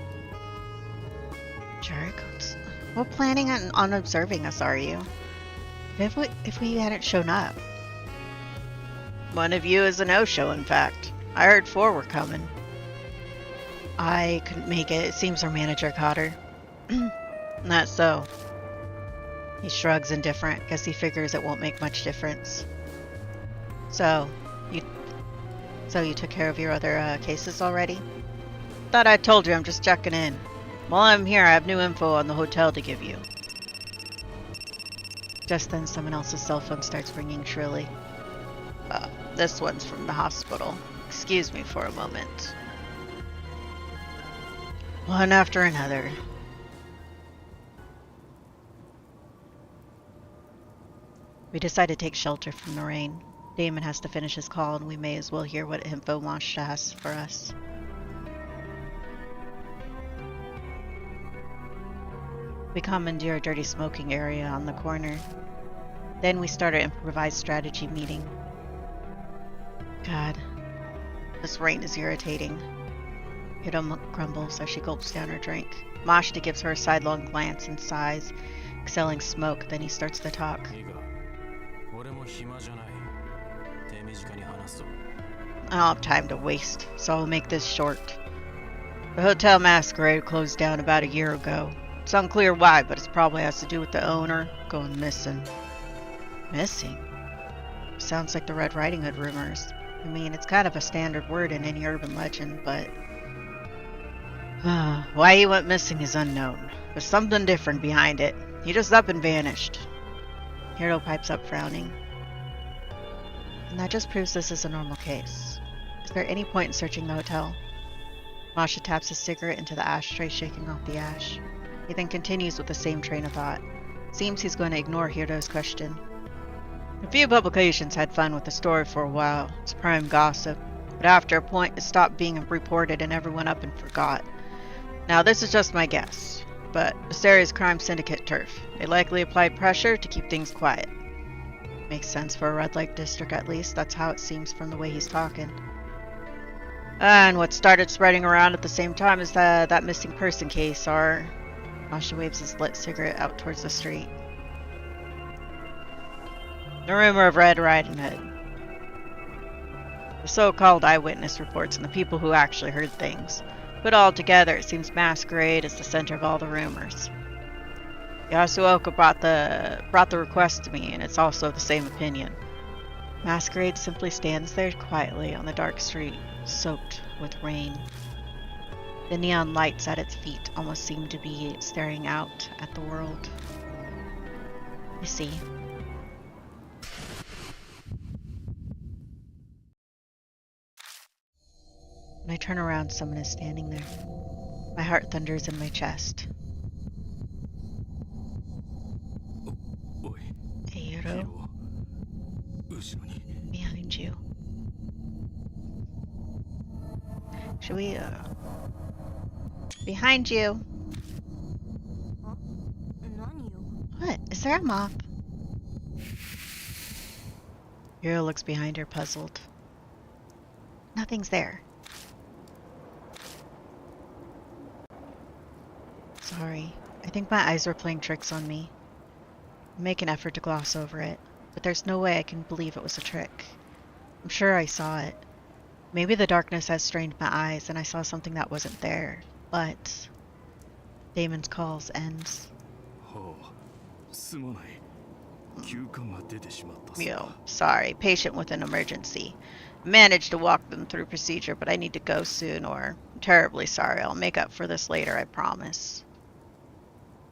Speaker 3: Jerk. What planning on observing us are you? If we hadn't shown up? One of you is a no-show, in fact. I heard 4 were coming. I couldn't make it. It seems our manager caught her. Not so. He shrugs indifferent. Guess he figures it won't make much difference. So you took care of your other cases already? Thought I told you. I'm just checking in. While I'm here, I have new info on the hotel to give you. Just then, someone else's cell phone starts ringing shrilly. This one's from the hospital. Excuse me for a moment. One after another. We decide to take shelter from the rain. Damon has to finish his call, and we may as well hear what info Mashta has for us. We commandeer a dirty smoking area on the corner. Then we start our improvised strategy meeting. God, this rain is irritating. Hiro grumbles as she gulps down her drink. Mashta gives her a sidelong glance and sighs, exhaling smoke. Then he starts to talk. I don't have time to waste, so I'll make this short. The Hotel Masquerade closed down about a year ago. It's unclear why, but it probably has to do with the owner going missing. Missing? Sounds like the Red Riding Hood rumors. I mean, it's kind of a standard word in any urban legend, but... why he went missing is unknown. There's something different behind it. He just up and vanished. Hiro pipes up, frowning. And that just proves this is a normal case. Is there any point in searching the hotel? Masha taps his cigarette into the ashtray, shaking off the ash. He then continues with the same train of thought. Seems he's going to ignore Hiro's question. A few publications had fun with the story for a while. It's prime gossip. But after a point, it stopped being reported and everyone up and forgot. Now, this is just my guess. But Asteria's crime syndicate turf. They likely applied pressure to keep things quiet. Makes sense for a red light district, at least. That's how it seems from the way he's talking. And what started spreading around at the same time as that missing person case are... Masha waves his lit cigarette out towards the street. The rumor of Red Riding Hood. The so-called eyewitness reports and the people who actually heard things. Put all together, it seems Masquerade is the center of all the rumors. Yasuoka brought the request to me, and it's also the same opinion. Masquerade simply stands there quietly on the dark street, soaked with rain. The neon lights at its feet almost seem to be staring out at the world. You see. When I turn around, someone is standing there. My heart thunders in my chest. Hiro? Behind you. Should we, Behind you. What? Is there a moth? Hiro looks behind her, puzzled. Nothing's there. Sorry. I think my eyes were playing tricks on me. I make an effort to gloss over it, but there's no way I can believe it was a trick. I'm sure I saw it. Maybe the darkness has strained my eyes and I saw something that wasn't there, but... Damon's calls ends. Sorry, patient with an emergency. Managed to walk them through procedure, but I need to go soon, or I'm terribly sorry. I'll make up for this later, I promise.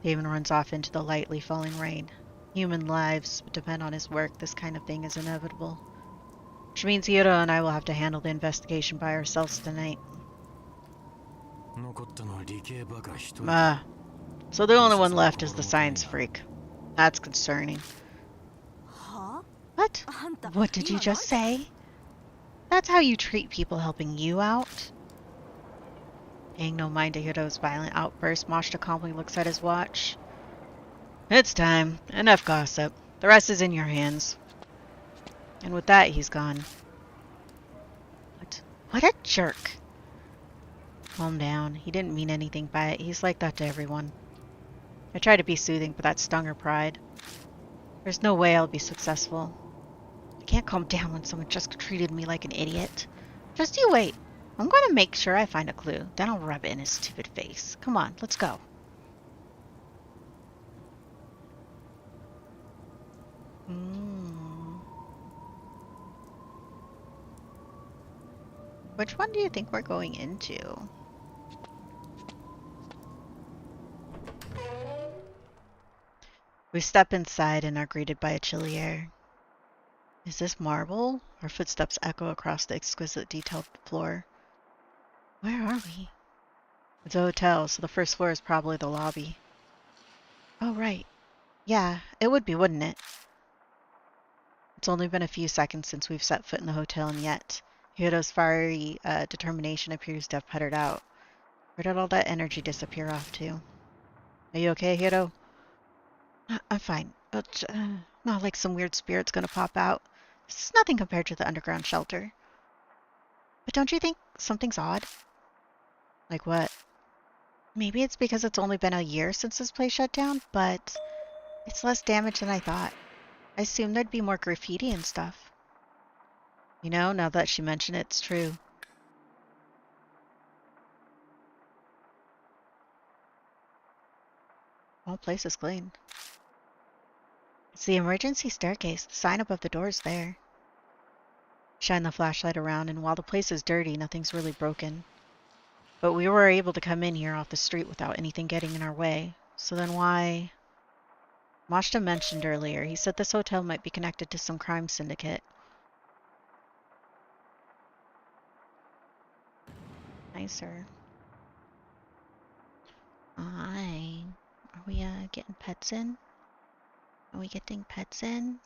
Speaker 3: Damon runs off into the lightly falling rain. Human lives depend on his work. This kind of thing is inevitable. Which means Hiro and I will have to handle the investigation by ourselves tonight. So the only one left is the science freak. That's concerning. What? What did you just say? That's how you treat people helping you out? Paying no mind to Hiro's violent outburst, Mashita calmly looks at his watch. It's time. Enough gossip. The rest is in your hands. And with that, he's gone. What a jerk. Calm down. He didn't mean anything by it. He's like that to everyone. I tried to be soothing, but that stung her pride. There's no way I'll be successful. I can't calm down when someone just treated me like an idiot. Just you wait. I'm going to make sure I find a clue. Then I'll rub it in his stupid face. Come on, let's go. Which one do you think we're going into? We step inside and are greeted by a chilly air. Is this marble? Our footsteps echo across the exquisite detailed floor. Where are we? It's a hotel, so the first floor is probably the lobby. Oh, right. Yeah, it would be, wouldn't it? It's only been a few seconds since we've set foot in the hotel, and yet Hiro's fiery determination appears to have puttered out. Where did all that energy disappear off to? Are you okay, Hiro? I'm fine. Not like some weird spirit's gonna pop out. This is nothing compared to the underground shelter. But don't you think something's odd? Like what? Maybe it's because it's only been a year since this place shut down, but it's less damage than I thought. I assumed there'd be more graffiti and stuff. You know, now that she mentioned it, it's true. Whole place is clean. It's the emergency staircase. The sign above the door is there. Shine the flashlight around, and while the place is dirty, nothing's really broken. But we were able to come in here off the street without anything getting in our way. So then why... Mashita mentioned earlier, he said this hotel might be connected to some crime syndicate. Nicer. Hi. Are we getting pets in? Are we getting pets in?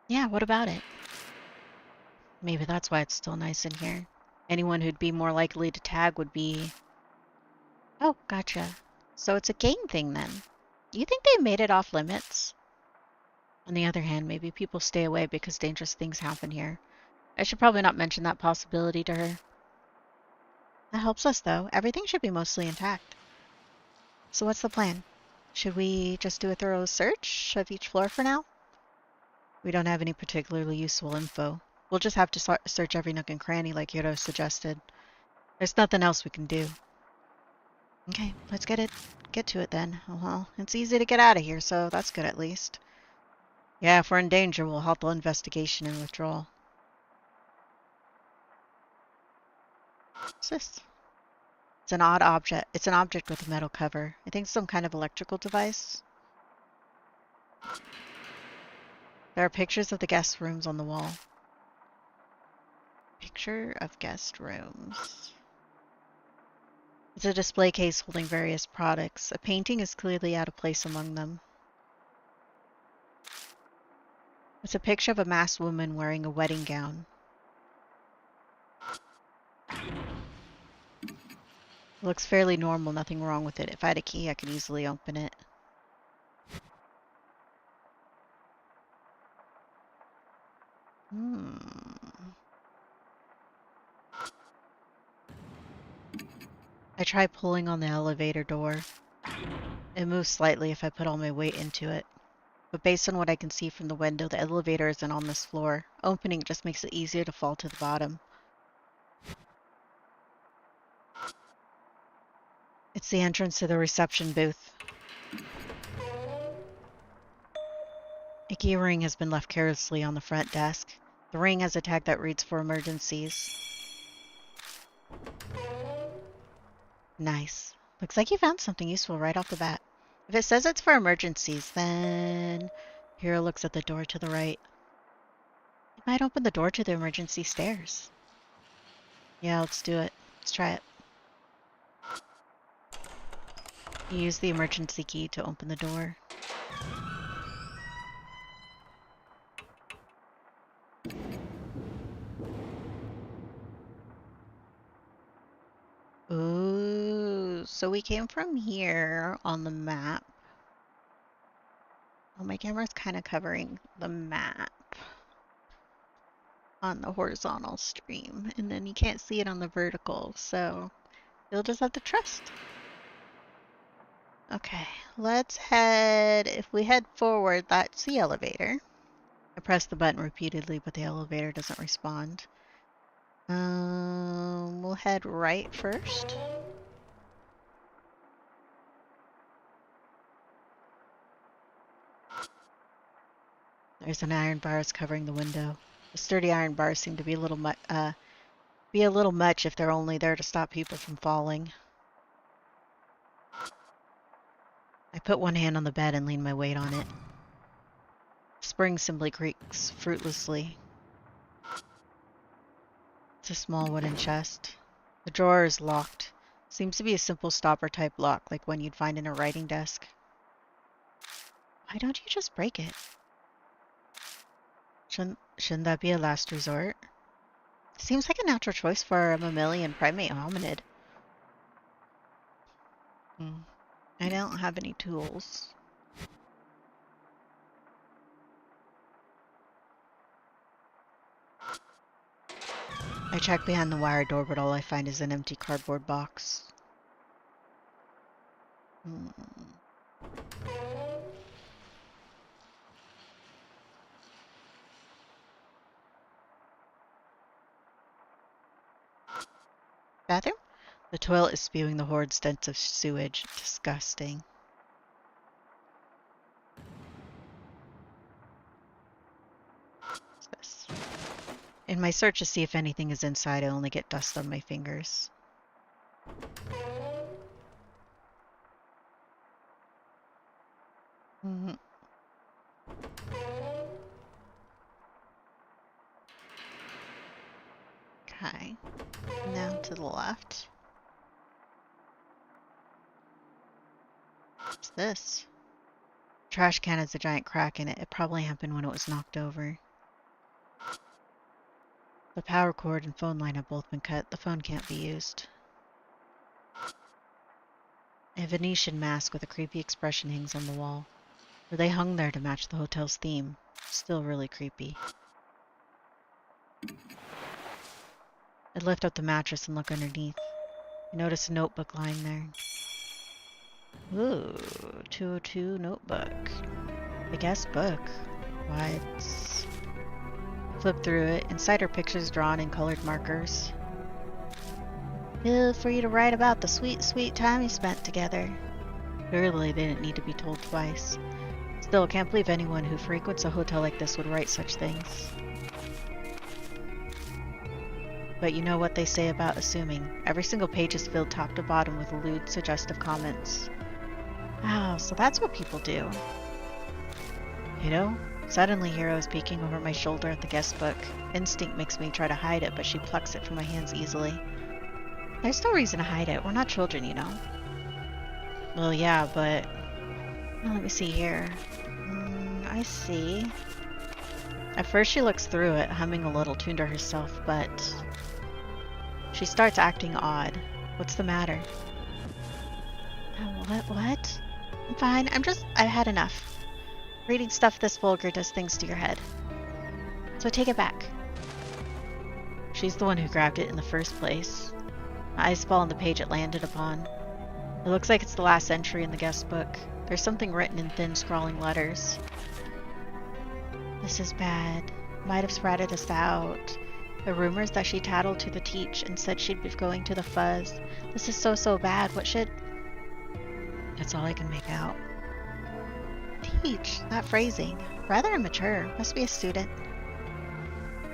Speaker 3: Yeah, what about it? Maybe that's why it's still nice in here. Anyone who'd be more likely to tag would be... Oh, gotcha. So it's a gang thing then. You think they made it off limits? On the other hand, maybe people stay away because dangerous things happen here. I should probably not mention that possibility to her. That helps us, though. Everything should be mostly intact. So what's the plan? Should we just do a thorough search of each floor for now? We don't have any particularly useful info. We'll just have to search every nook and cranny like Hiro suggested. There's nothing else we can do. Okay, let's get to it then. Well, it's easy to get out of here, so that's good at least. Yeah, if we're in danger, we'll halt the investigation and withdraw. What's this? It's an odd object. It's an object with a metal cover. I think some kind of electrical device. There are pictures of the guest rooms on the wall. Picture of guest rooms. It's a display case holding various products. A painting is clearly out of place among them. It's a picture of a masked woman wearing a wedding gown. It looks fairly normal, nothing wrong with it. If I had a key, I could easily open it. I try pulling on the elevator door. It moves slightly if I put all my weight into it. But based on what I can see from the window, the elevator isn't on this floor. Opening just makes it easier to fall to the bottom. It's the entrance to the reception booth. A key ring has been left carelessly on the front desk. The ring has a tag that reads for emergencies. Nice. Looks like you found something useful right off the bat. If it says it's for emergencies, then... Hiro looks at the door to the right. It might open the door to the emergency stairs. Yeah, let's do it. Let's try it. Use the emergency key to open the door. Ooh, so we came from here on the map. Oh, my camera's kind of covering the map on the horizontal stream, and then you can't see it on the vertical, so you'll just have to trust. Okay, let's head, if we head forward, that's the elevator. I press the button repeatedly, but the elevator doesn't respond. We'll head right first. There's an iron bars covering the window. The sturdy iron bars seem to be a little much if they're only there to stop people from falling. I put one hand on the bed and lean my weight on it. The spring simply creaks fruitlessly. It's a small wooden chest. The drawer is locked. Seems to be a simple stopper type lock, like one you'd find in a writing desk. Why don't you just break it? Shouldn't that be a last resort? Seems like a natural choice for a mammalian primate hominid. I don't have any tools. I check behind the wire door, but all I find is an empty cardboard box. Bathroom? The toilet is spewing the horrid stench of sewage. Disgusting. What's this? In my search to see if anything is inside, I only get dust on my fingers. Okay. Now to the left. What's this? Trash can has a giant crack in it. It probably happened when it was knocked over. The power cord and phone line have both been cut. The phone can't be used. A Venetian mask with a creepy expression hangs on the wall. Or they hung there to match the hotel's theme. Still really creepy. I lift up the mattress and look underneath. I notice a notebook lying there. Ooh, 202 notebook. The guest book. What? Flip through it. Inside are pictures drawn in colored markers. Feel free to write about the sweet, sweet time you spent together. Clearly, they didn't need to be told twice. Still, I can't believe anyone who frequents a hotel like this would write such things. But you know what they say about assuming. Every single page is filled top to bottom with lewd, suggestive comments. Wow, so that's what people do. You know? Suddenly, Hero is peeking over my shoulder at the guest book. Instinct makes me try to hide it, but she plucks it from my hands easily. There's no reason to hide it. We're not children, you know. Well, yeah, but... Oh, let me see here. I see. At first she looks through it, humming a little tune to herself, but... She starts acting odd. What's the matter? What? I'm fine. I've had enough. Reading stuff this vulgar does things to your head. So take it back. She's the one who grabbed it in the first place. My eyes fall on the page it landed upon. It looks like it's the last entry in the guest book. There's something written in thin, scrawling letters. This is bad. Might have spratted us out. The rumors that she tattled to the teach and said she'd be going to the fuzz. This is so bad. What should... That's all I can make out. Teach? That phrasing. Rather immature. Must be a student.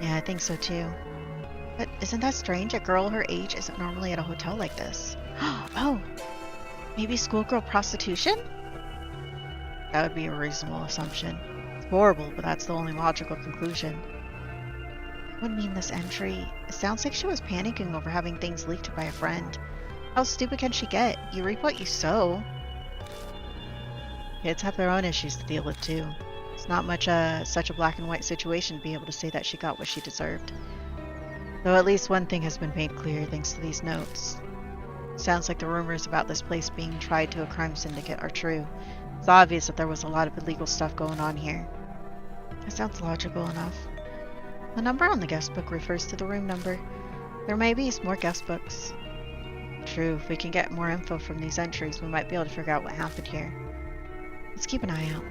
Speaker 3: Yeah, I think so too. But isn't that strange? A girl her age isn't normally at a hotel like this. Oh! Maybe schoolgirl prostitution? That would be a reasonable assumption. It's horrible, but that's the only logical conclusion. What would mean this entry? It sounds like she was panicking over having things leaked by a friend. How stupid can she get? You reap what you sow. Kids have their own issues to deal with too. It's not much such a black and white situation to be able to say that she got what she deserved. Though at least one thing has been made clear thanks to these notes. Sounds like the rumors about this place being tried to a crime syndicate are true. It's obvious that there was a lot of illegal stuff going on here. That sounds logical enough. The number on the guest book refers to the room number. There may be more guest books. True, if we can get more info from these entries, we might be able to figure out what happened here. Let's keep an eye out.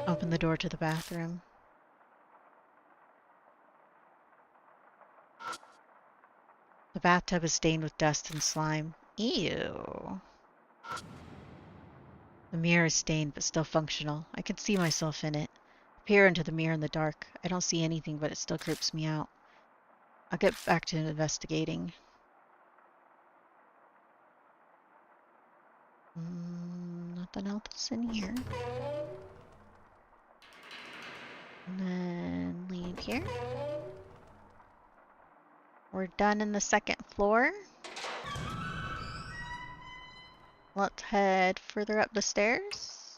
Speaker 3: Open the door to the bathroom. The bathtub is stained with dust and slime. Ew. The mirror is stained but still functional. I can see myself in it. I peer into the mirror in the dark. I don't see anything, but it still creeps me out. I'll get back to investigating. Nothing else in here. And then leave here. We're done in the second floor. Let's head further up the stairs.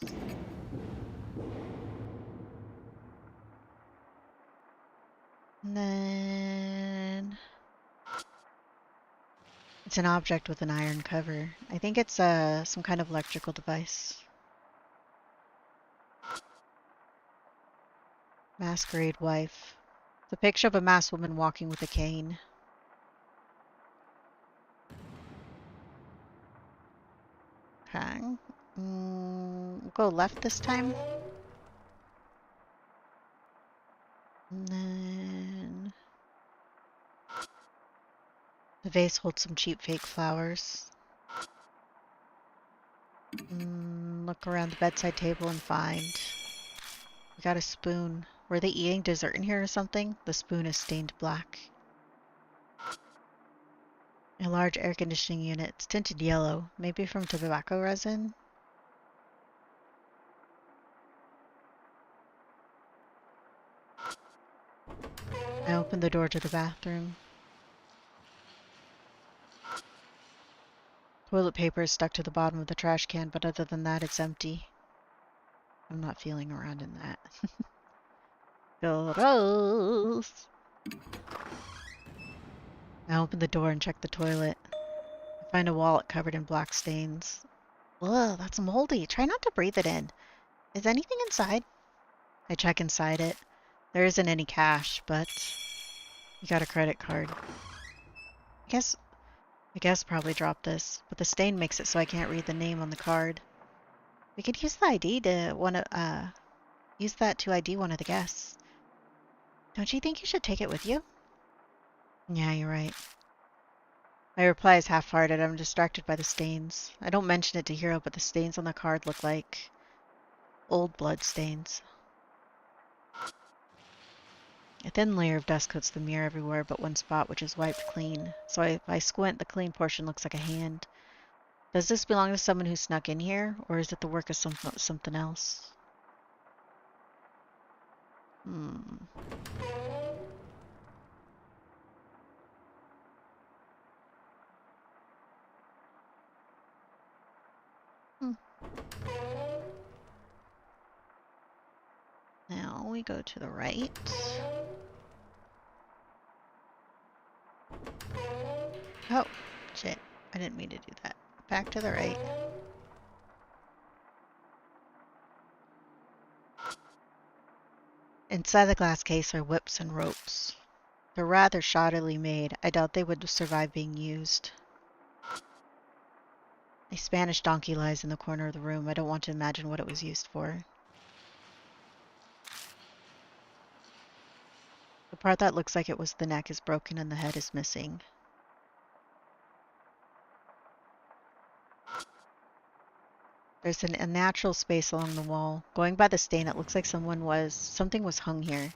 Speaker 3: And then it's an object with an iron cover. I think it's some kind of electrical device. Masquerade wife. It's a picture of a masked woman walking with a cane. Okay. We'll go left this time. And then the vase holds some cheap fake flowers. Look around the bedside table and find... We got a spoon. Were they eating dessert in here or something? The spoon is stained black. A large air conditioning unit. It's tinted yellow. Maybe from tobacco resin? I opened the door to the bathroom. Toilet paper is stuck to the bottom of the trash can, but other than that, it's empty. I'm not feeling around in that. Gross! I open the door and check the toilet. I find a wallet covered in black stains. Ugh, that's moldy. Try not to breathe it in. Is anything inside? I check inside it. There isn't any cash, but you got a credit card. I guess probably dropped this, but the stain makes it so I can't read the name on the card. We could use the ID to use that to ID one of the guests. Don't you think you should take it with you? Yeah, you're right. My reply is half-hearted. I'm distracted by the stains. I don't mention it to Hero, but the stains on the card look like old blood stains. A thin layer of dust coats the mirror everywhere but one spot, which is wiped clean. So if I squint, the clean portion looks like a hand. Does this belong to someone who snuck in here, or is it the work of something else? Now we go to the right. Oh, shit. I didn't mean to do that. Back to the right. Inside the glass case are whips and ropes. They're rather shoddily made. I doubt they would survive being used. A Spanish donkey lies in the corner of the room. I don't want to imagine what it was used for. The part that looks like it was the neck is broken and the head is missing. There's a natural space along the wall. Going by the stain, it looks like something was hung here.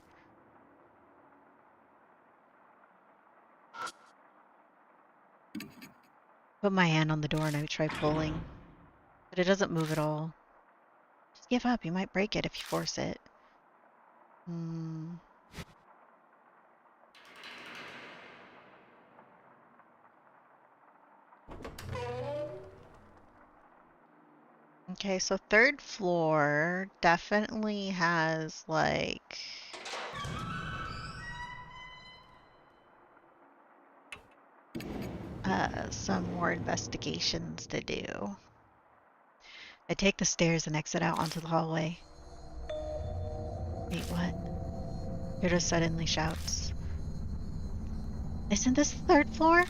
Speaker 3: Put my hand on the door and I try pulling, but it doesn't move at all. Just give up, you might break it if you force it. Okay, so third floor definitely has like some more investigations to do. I take the stairs and exit out onto the hallway. Wait, what? Yoda suddenly shouts. Isn't this the third floor?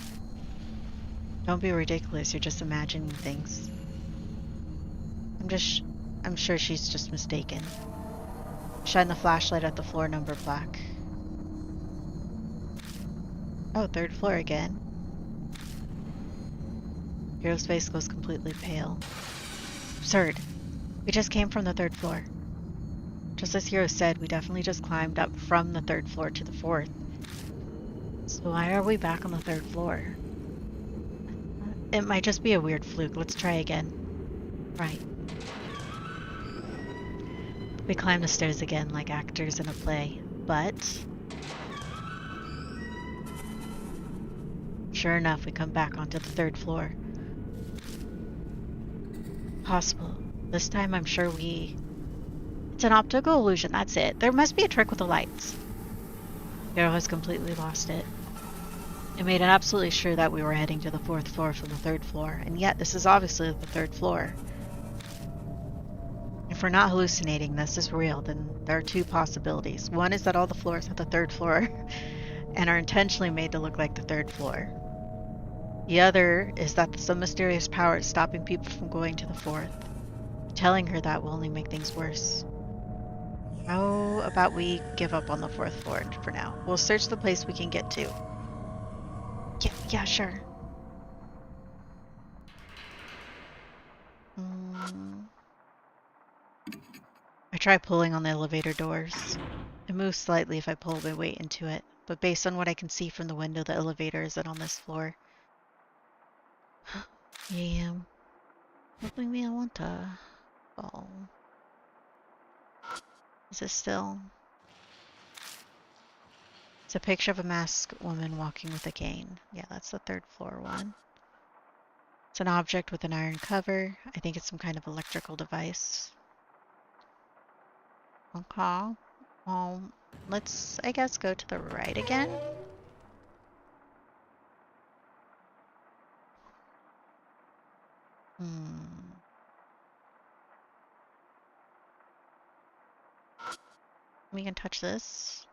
Speaker 3: Don't be ridiculous, you're just imagining things. I'm sure she's just mistaken. Shine the flashlight at the floor number plaque. Oh, third floor again. Hero's face goes completely pale. Absurd. We just came from the third floor. Just as Hero said, we definitely just climbed up from the third floor to the fourth. So why are we back on the third floor? It might just be a weird fluke. Let's try again. Right. We climb the stairs again like actors in a play. But sure enough, we come back onto the third floor. Possible. This time I'm sure It's an optical illusion, that's it. There must be a trick with the lights. Hero has completely lost it. It made it absolutely sure that we were heading to the fourth floor from the third floor, and yet this is obviously the third floor. If we're not hallucinating, this is real, then there are two possibilities. One is that all the floors at the third floor and are intentionally made to look like the third floor. The other is that some mysterious power is stopping people from going to the fourth. Telling her that will only make things worse. How about we give up on the fourth floor for now? We'll search the place we can get to. Yeah, sure. I try pulling on the elevator doors. It moves slightly if I pull my weight into it, but based on what I can see from the window, the elevator isn't on this floor. Yeah, helping me, I want to fall. Is it still? It's a picture of a masked woman walking with a cane. Yeah, that's the third floor one. It's an object with an iron cover. I think it's some kind of electrical device. Okay. Let's, I guess, go to the right again. We can touch this.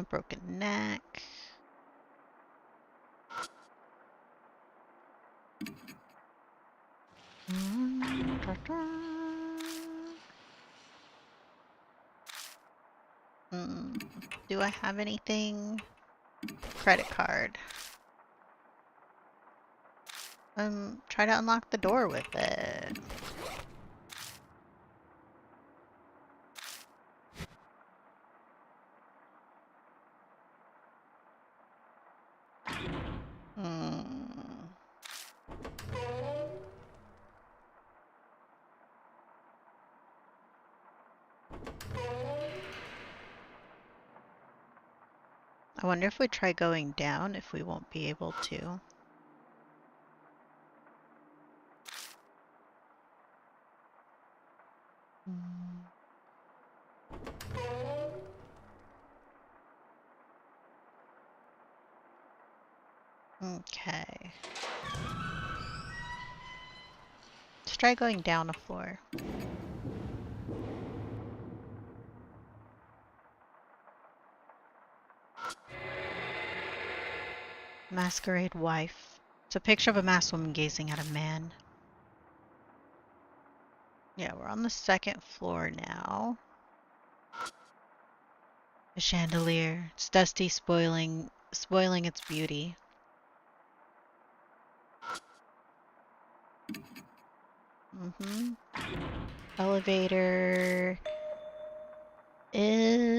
Speaker 3: Broken neck. Do I have anything? Credit card. Try to unlock the door with it. I wonder if we try going down, if we won't be able to. Okay. Let's try going down a floor. Masquerade wife. It's a picture of a masked woman gazing at a man. Yeah, we're on the second floor now. A chandelier. It's dusty, spoiling its beauty. Elevator is...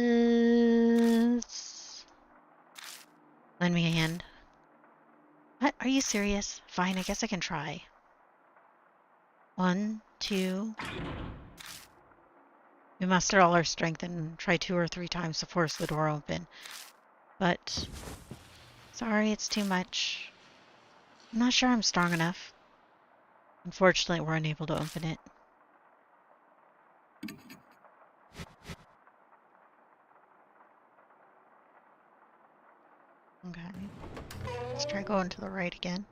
Speaker 3: Lend me a hand. What? Are you serious? Fine, I guess I can try. 1, 2. We muster all our strength and try 2 or 3 times to force the door open. But sorry, it's too much. I'm not sure I'm strong enough. Unfortunately, we're unable to open it. Okay. Let's try going to the right again.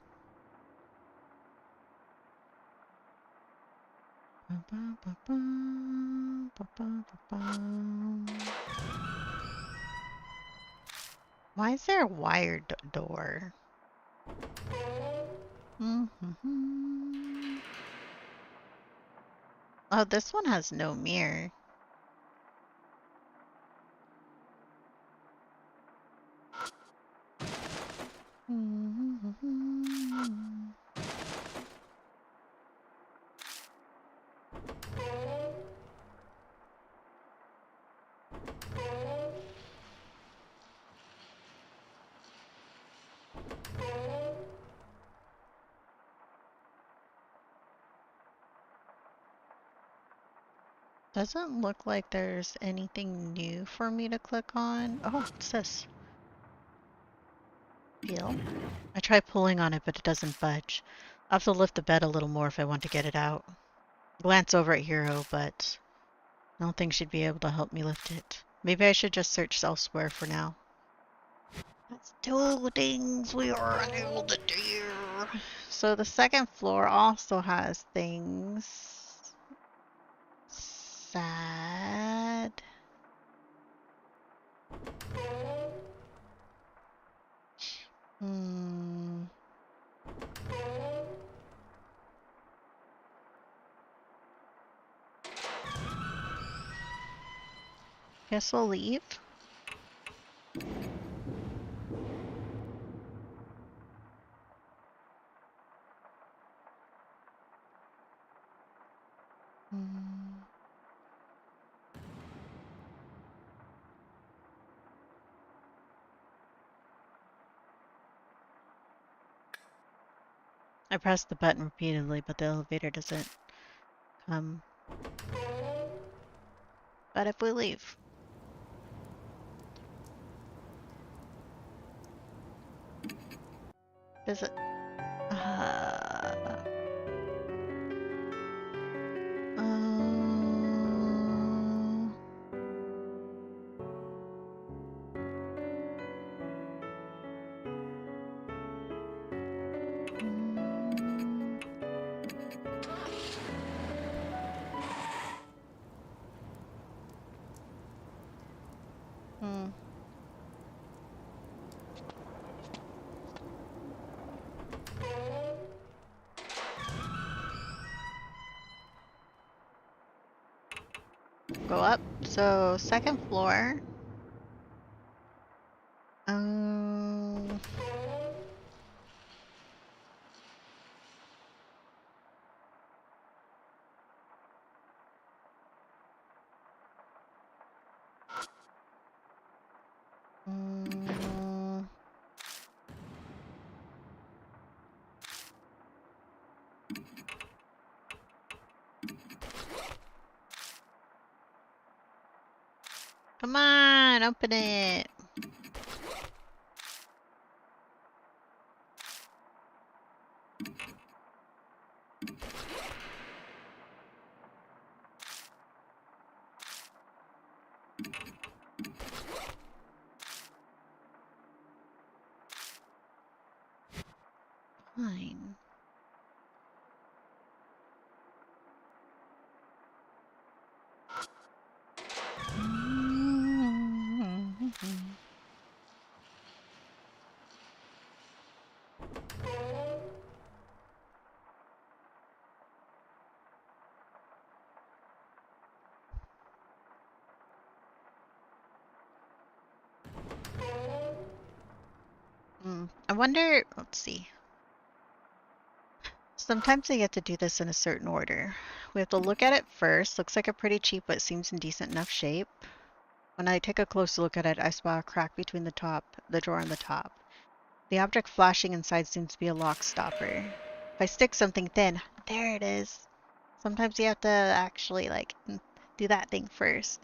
Speaker 3: Why is there a wired door? Oh, this one has no mirror. Doesn't look like there's anything new for me to click on. Oh, what's this? Feel. I try pulling on it, but it doesn't budge. I'll have to lift the bed a little more if I want to get it out. Glance over at Hero, but I don't think she'd be able to help me lift it. Maybe I should just search elsewhere for now. That's 2 things we are unable to do. So the second floor also has things. Sad. Guess we'll leave. I pressed the button repeatedly, but the elevator doesn't come. But if we leave. Is it? Go up. So second floor. Come on, open it. Fine. I wonder, let's see. Sometimes I get to do this in a certain order. We have to look at it first. Looks like a pretty cheap, but seems in decent enough shape. When I take a closer look at it, I spot a crack between the drawer and the top.
Speaker 1: The object flashing inside seems to be a lock stopper. If I stick something thin, there it is. Sometimes you have to actually like do that thing first.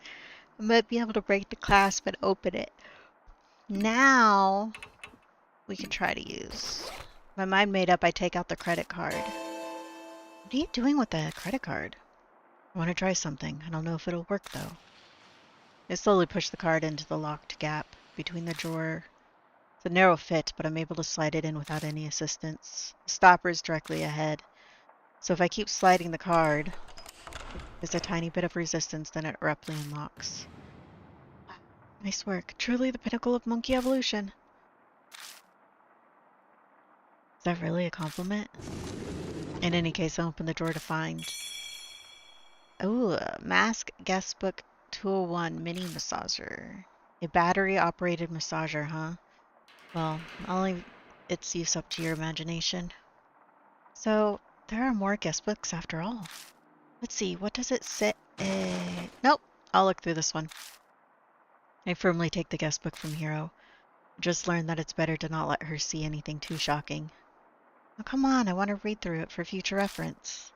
Speaker 1: I might be able to break the clasp and open it. Now we can try to use. My mind made up, I take out the credit card. What are you doing with the credit card? I want to try something. I don't know if it'll work though. I slowly push the card into the locked gap between the drawer. It's a narrow fit, but I'm able to slide it in without any assistance. The stopper is directly ahead. So if I keep sliding the card, there's a tiny bit of resistance, then it abruptly unlocks. Nice work. Truly the pinnacle of monkey evolution. Is that really a compliment? In any case, I open the drawer to find... Ooh, Mask Guestbook 201 Mini Massager. A battery-operated massager, huh? Well, I'll leave its use up to your imagination. So, there are more guest books after all. Let's see, what does it say? Nope, I'll look through this one. I firmly take the guest book from Hero. Just learned that it's better to not let her see anything too shocking. Oh, come on, I want to read through it for future reference.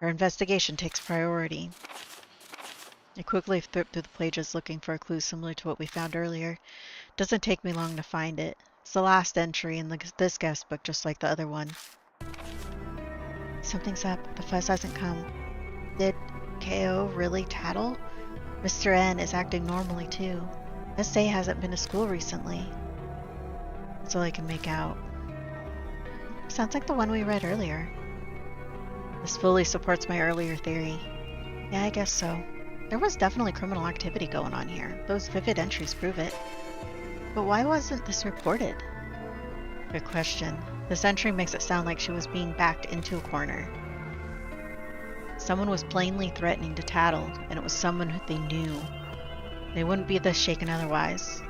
Speaker 1: Our investigation takes priority. I quickly flip through the pages looking for a clue similar to what we found earlier. It doesn't take me long to find it. It's the last entry in this guest book, just like the other one. Something's up. The fuzz hasn't come. Did KO really tattle? Mr. N is acting normally too. SA hasn't been to school recently. That's all I can make out. Sounds like the one we read earlier. This fully supports my earlier theory. Yeah, I guess so. There was definitely criminal activity going on here. Those vivid entries prove it. But why wasn't this reported? Good question. This entry makes it sound like she was being backed into a corner. Someone was plainly threatening to tattle, and it was someone who they knew. They wouldn't be this shaken otherwise.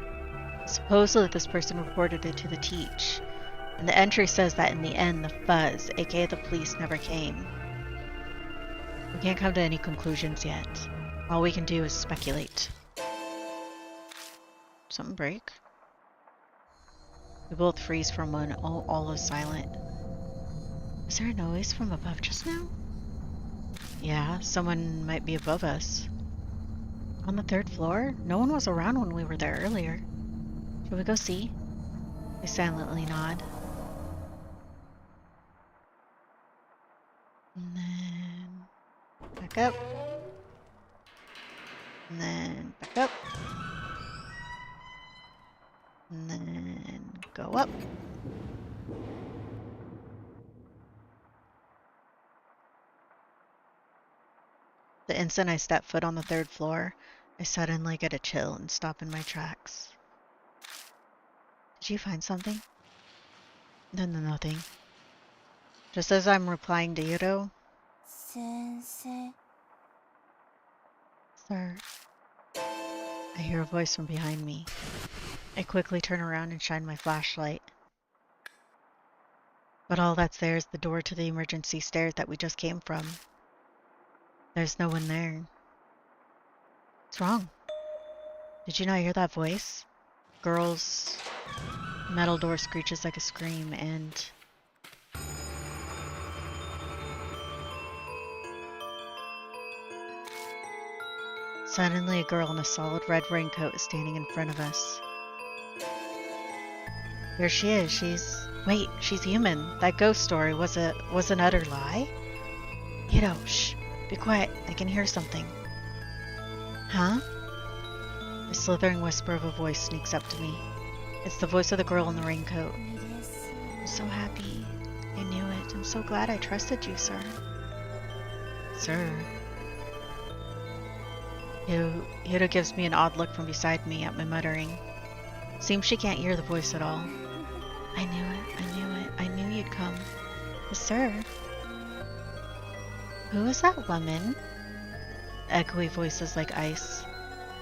Speaker 1: Supposedly this person reported it to the teach, and the entry says that in the end the fuzz, aka the police, never came. We can't come to any conclusions yet. All we can do is speculate. Something break? We both freeze for a moment, all is silent. Was there a noise from above just now? Yeah, someone might be above us. On the 3rd floor? No one was around when we were there earlier. Shall we go see? I silently nod. And then... back up. And then back up. And then go up. The instant I step foot on the 3rd floor, I suddenly get a chill and stop in my tracks. Did you find something? No, nothing. Just as I'm replying to Hiro,
Speaker 4: Sensei.
Speaker 1: Sir, I hear a voice from behind me. I quickly turn around and shine my flashlight. But all that's there is the door to the emergency stairs that we just came from. There's no one there. What's wrong? Did you not hear that voice? Girl's metal door screeches like a scream, and... suddenly a girl in a solid red raincoat is standing in front of us. There she is. Wait, she's human. That ghost story was an utter lie? Hiro, shh. Be quiet. I can hear something. Huh? A slithering whisper of a voice sneaks up to me. It's the voice of the girl in the raincoat. I'm so happy. I knew it. I'm so glad I trusted you, sir. Sir? Hiro gives me an odd look from beside me at my muttering. Seems she can't hear the voice at all. I knew it. I knew you'd come. Yes, sir. Who is that woman? Echoey voices like ice.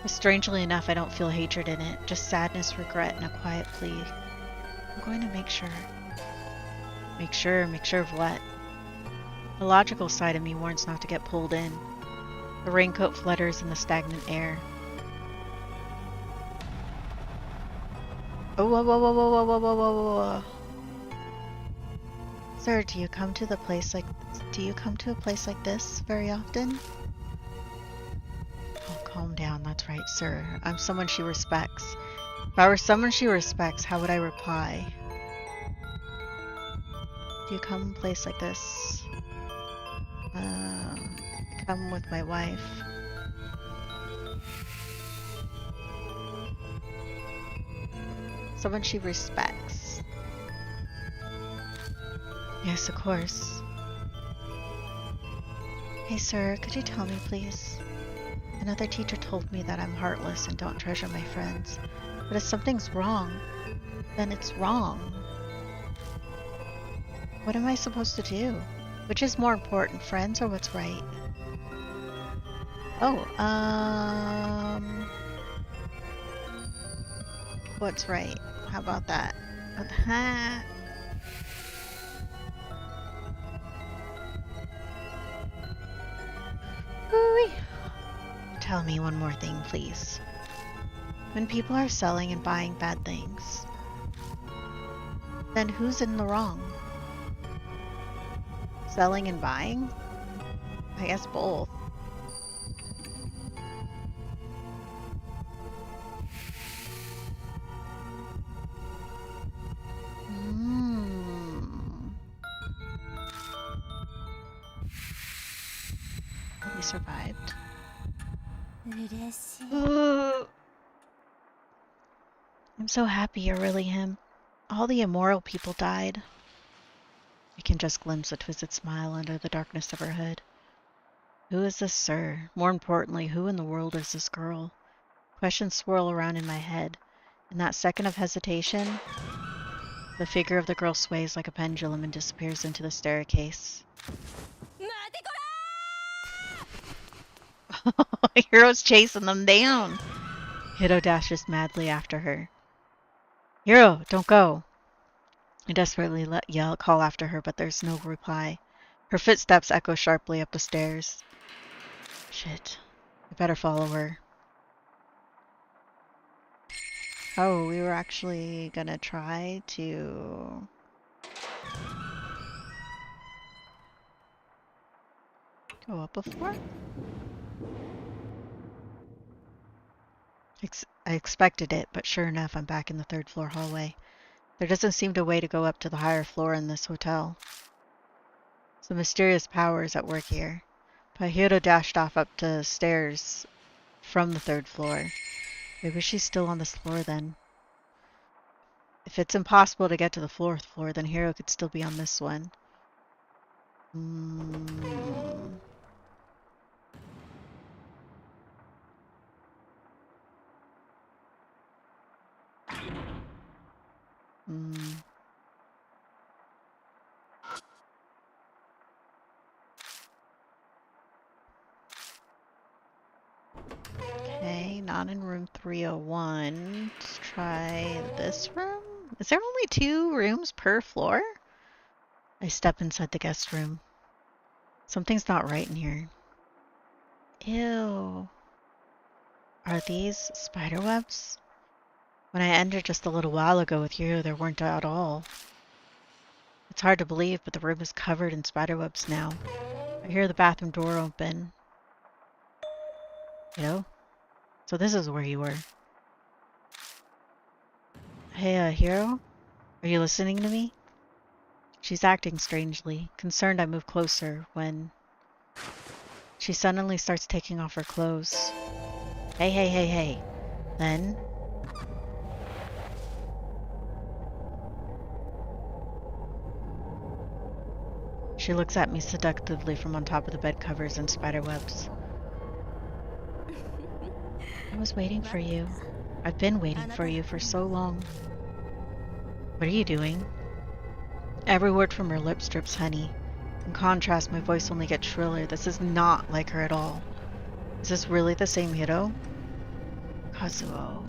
Speaker 1: But strangely enough, I don't feel hatred in it, just sadness, regret, and a quiet plea. I'm going to make sure. Make sure of what? The logical side of me warns not to get pulled in. The raincoat flutters in the stagnant air.
Speaker 3: Oh, whoa, whoa, whoa, whoa, whoa, whoa, whoa, whoa, whoa. Sir, do you come to a place like this very often? Oh, calm down. That's right, sir. I'm someone she respects. If I were someone she respects, how would I reply? Do you come to a place like this? I come with my wife. Someone she respects. Yes, of course. Hey, sir, could you tell me, please? Another teacher told me that I'm heartless and don't treasure my friends. But if something's wrong, then it's wrong. What am I supposed to do? Which is more important, friends or what's right? Oh, what's right? How about that? Ooh-wee. Tell me one more thing, please. When people are selling and buying bad things, then who's in the wrong? Selling and buying? I guess both. We survived.
Speaker 4: 嬉しい。
Speaker 3: I'm so happy you're really him. All the immoral people died. I can just glimpse a twisted smile under the darkness of her hood. Who is this sir? More importantly, who in the world is this girl? Questions swirl around in my head. In that second of hesitation, the figure of the girl sways like a pendulum and disappears into the staircase. Hero's chasing them down. Hiro dashes madly after her. Hiro, don't go. I desperately call after her, but there's no reply. Her footsteps echo sharply up the stairs. Shit. I better follow her. Oh, we were actually gonna try to... go up a floor? I expected it, but sure enough, I'm back in the third floor hallway. There doesn't seem to be a way to go up to the higher floor in this hotel. Some mysterious power is at work here. Hiro dashed off up the stairs from the third floor. Maybe she's still on this floor then. If it's impossible to get to the fourth floor, then Hiro could still be on this one. Okay, not in room 301. Let's try this room. Is there only 2 rooms per floor? I step inside the guest room. Something's not right in here. Ew. Are these spider webs? When I entered just a little while ago with you, there weren't at all. It's hard to believe, but the room is covered in spider webs now. I hear the bathroom door open. You know? So this is where you were. Hey, Hiro? Are you listening to me? She's acting strangely. Concerned, I move closer when she suddenly starts taking off her clothes. Hey, hey, hey, hey. Then... she looks at me seductively from on top of the bed covers and spider webs. I was waiting for you. I've been waiting for you for so long. What are you doing? Every word from her lips drips honey. In contrast, my voice only gets shriller. This is not like her at all. Is this really the same Hiro? Kazuo.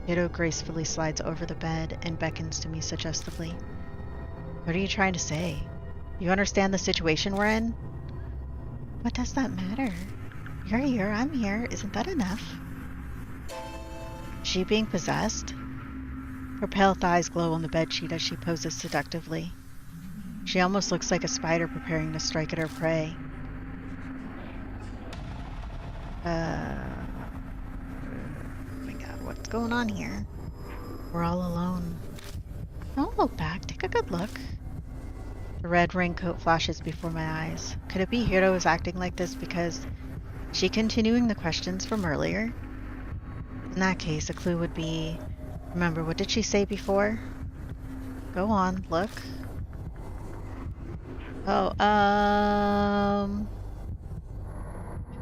Speaker 3: Hiro gracefully slides over the bed and beckons to me suggestively. What are you trying to say? You understand the situation we're in? What does that matter? You're here, I'm here. Isn't that enough? Is she being possessed? Her pale thighs glow on the bedsheet as she poses seductively. She almost looks like a spider preparing to strike at her prey. Oh my god, what's going on here? We're all alone. Don't look back, take a good look. The red raincoat flashes before my eyes. Could it be Hiro is acting like this because she continuing the questions from earlier? In that case, a clue would be... Remember, what did she say before? Go on, look. Oh,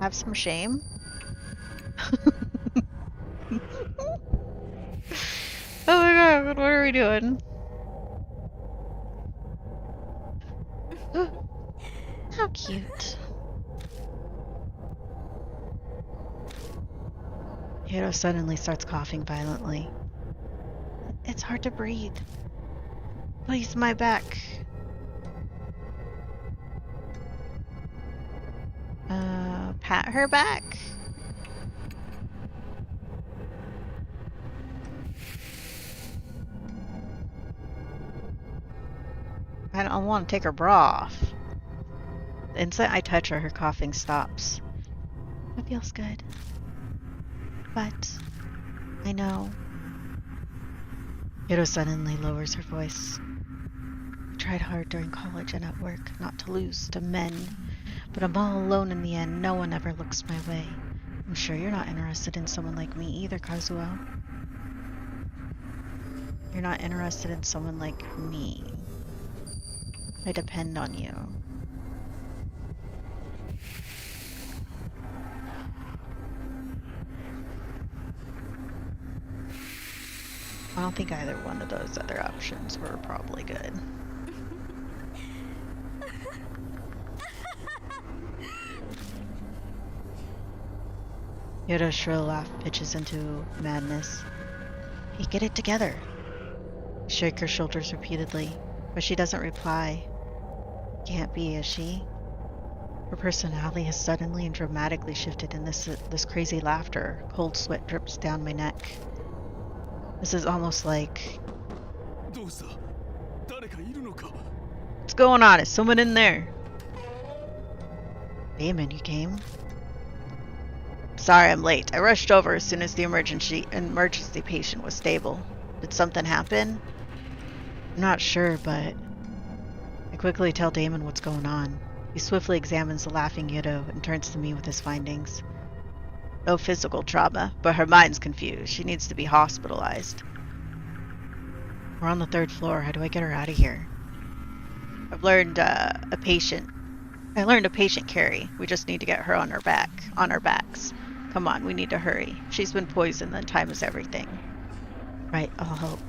Speaker 3: have some shame? Oh my god, what are we doing? How cute. Hiro suddenly starts coughing violently. It's hard to breathe. Please, my back. Pat her back? I don't want to take her bra off. The instant I touch her, her coughing stops. It feels good. But I know. Hiro suddenly lowers her voice. I tried hard during college and at work not to lose to men, but I'm all alone in the end. No one ever looks my way. I'm sure you're not interested in someone like me either, Kazuo. You're not interested in someone like me. I depend on you. I don't think either one of those other options were probably good. Yoda's shrill laugh pitches into madness. Hey, get it together. I shake her shoulders repeatedly, but she doesn't reply. Can't be, is she? Her personality has suddenly and dramatically shifted in this crazy laughter. Cold sweat drips down my neck. This is almost like... What's going on? Is someone in there? Damon, you came? Sorry I'm late. I rushed over as soon as the emergency patient was stable. Did something happen? I'm not sure, but... I quickly tell Damon what's going on. He swiftly examines the laughing Yudo and turns to me with his findings. No physical trauma, but her mind's confused. She needs to be hospitalized. We're on the 3rd floor. How do I get her out of here? I've learned a patient carry. We just need to get her on our backs. Come on, we need to hurry. If she's been poisoned, then time is everything. Right, I'll help.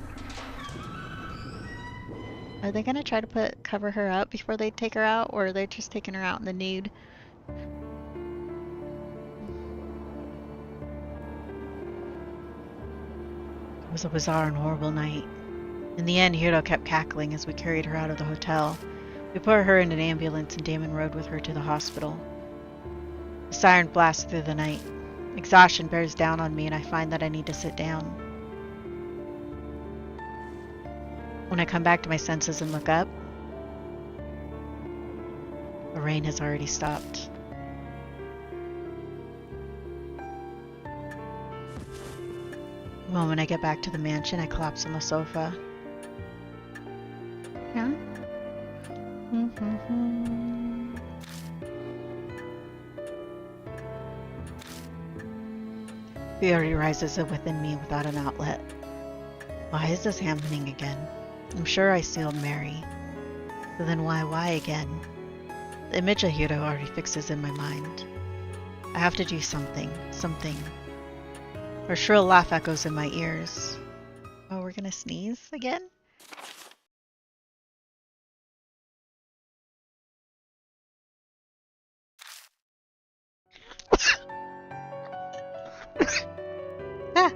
Speaker 1: Are they gonna try to cover her up before they take her out, or are they just taking her out in the nude?
Speaker 3: It was a bizarre and horrible night. In the end, Hiro kept cackling as we carried her out of the hotel. We put her in an ambulance and Damon rode with her to the hospital. The siren blasts through the night. Exhaustion bears down on me and I find that I need to sit down. When I come back to my senses and look up, the rain has already stopped. The moment I get back to the mansion, I collapse on the sofa.
Speaker 1: Yeah?
Speaker 3: Fury rises up within me without an outlet. Why is this happening again? I'm sure I sealed Mary. So then why again? The image of Hiro already fixes in my mind. I have to do something. Her shrill laugh echoes in my ears. Oh, we're gonna sneeze again? Ah.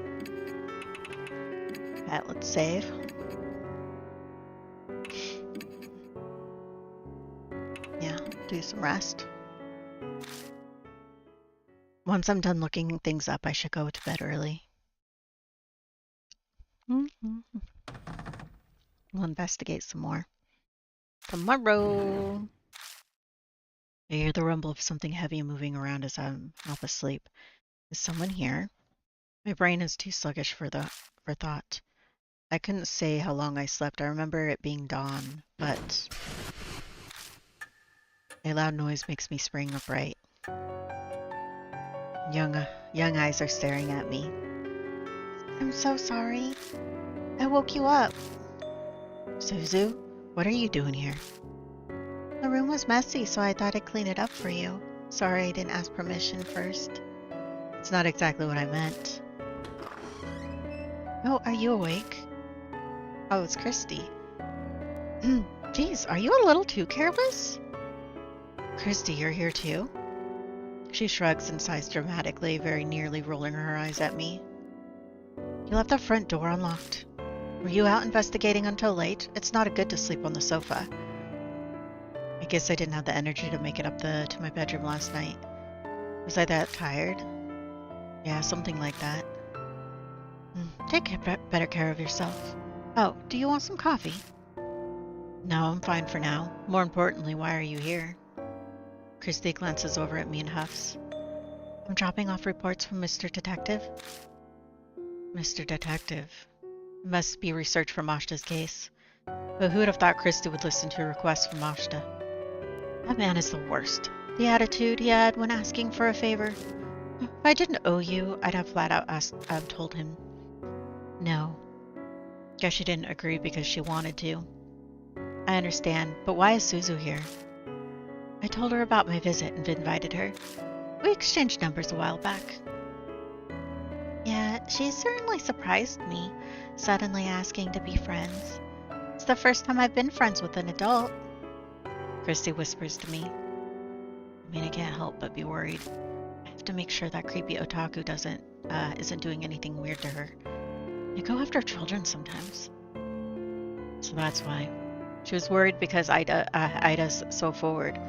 Speaker 3: Alright, let's save. Yeah, do some rest. Once I'm done looking things up, I should go to bed early. We'll investigate some more.
Speaker 1: Tomorrow.
Speaker 3: I hear the rumble of something heavy moving around as I'm half asleep. Is someone here? My brain is too sluggish for thought. I couldn't say how long I slept. I remember it being dawn, but a loud noise makes me spring upright. Young eyes are staring at me.
Speaker 2: I'm so sorry. I woke you up.
Speaker 3: Suzu, what are you doing here?
Speaker 2: The room was messy, so I thought I'd clean it up for you. Sorry I didn't ask permission first.
Speaker 3: It's not exactly what I meant. Oh, are you awake? Oh, it's Christy. Geez, are you a little too careless? Christy, you're here too? She shrugs and sighs dramatically, very nearly rolling her eyes at me. You left the front door unlocked. Were you out investigating until late? It's not good to sleep on the sofa. I guess I didn't have the energy to make it up to my bedroom last night. Was I that tired? Yeah, something like that. Take better care of yourself. Oh, do you want some coffee? No, I'm fine for now. More importantly, why are you here? Christy glances over at me and huffs. I'm dropping off reports from Mr. Detective. Mr. Detective. It must be research for Mashta's case. But who would have thought Christy would listen to a request from Mashta? That man is the worst. The attitude he had when asking for a favor. If I didn't owe you, I'd have flat out told him. No. Guess she didn't agree because she wanted to. I understand, but why is Suzu here? I told her about my visit and invited her. We exchanged numbers a while back.
Speaker 2: Yeah, she certainly surprised me, suddenly asking to be friends. It's the first time I've been friends with an adult.
Speaker 3: Christy whispers to me. I mean, I can't help but be worried. I have to make sure that creepy otaku isn't doing anything weird to her. They go after children sometimes. So that's why. She was worried because Ida's so forward.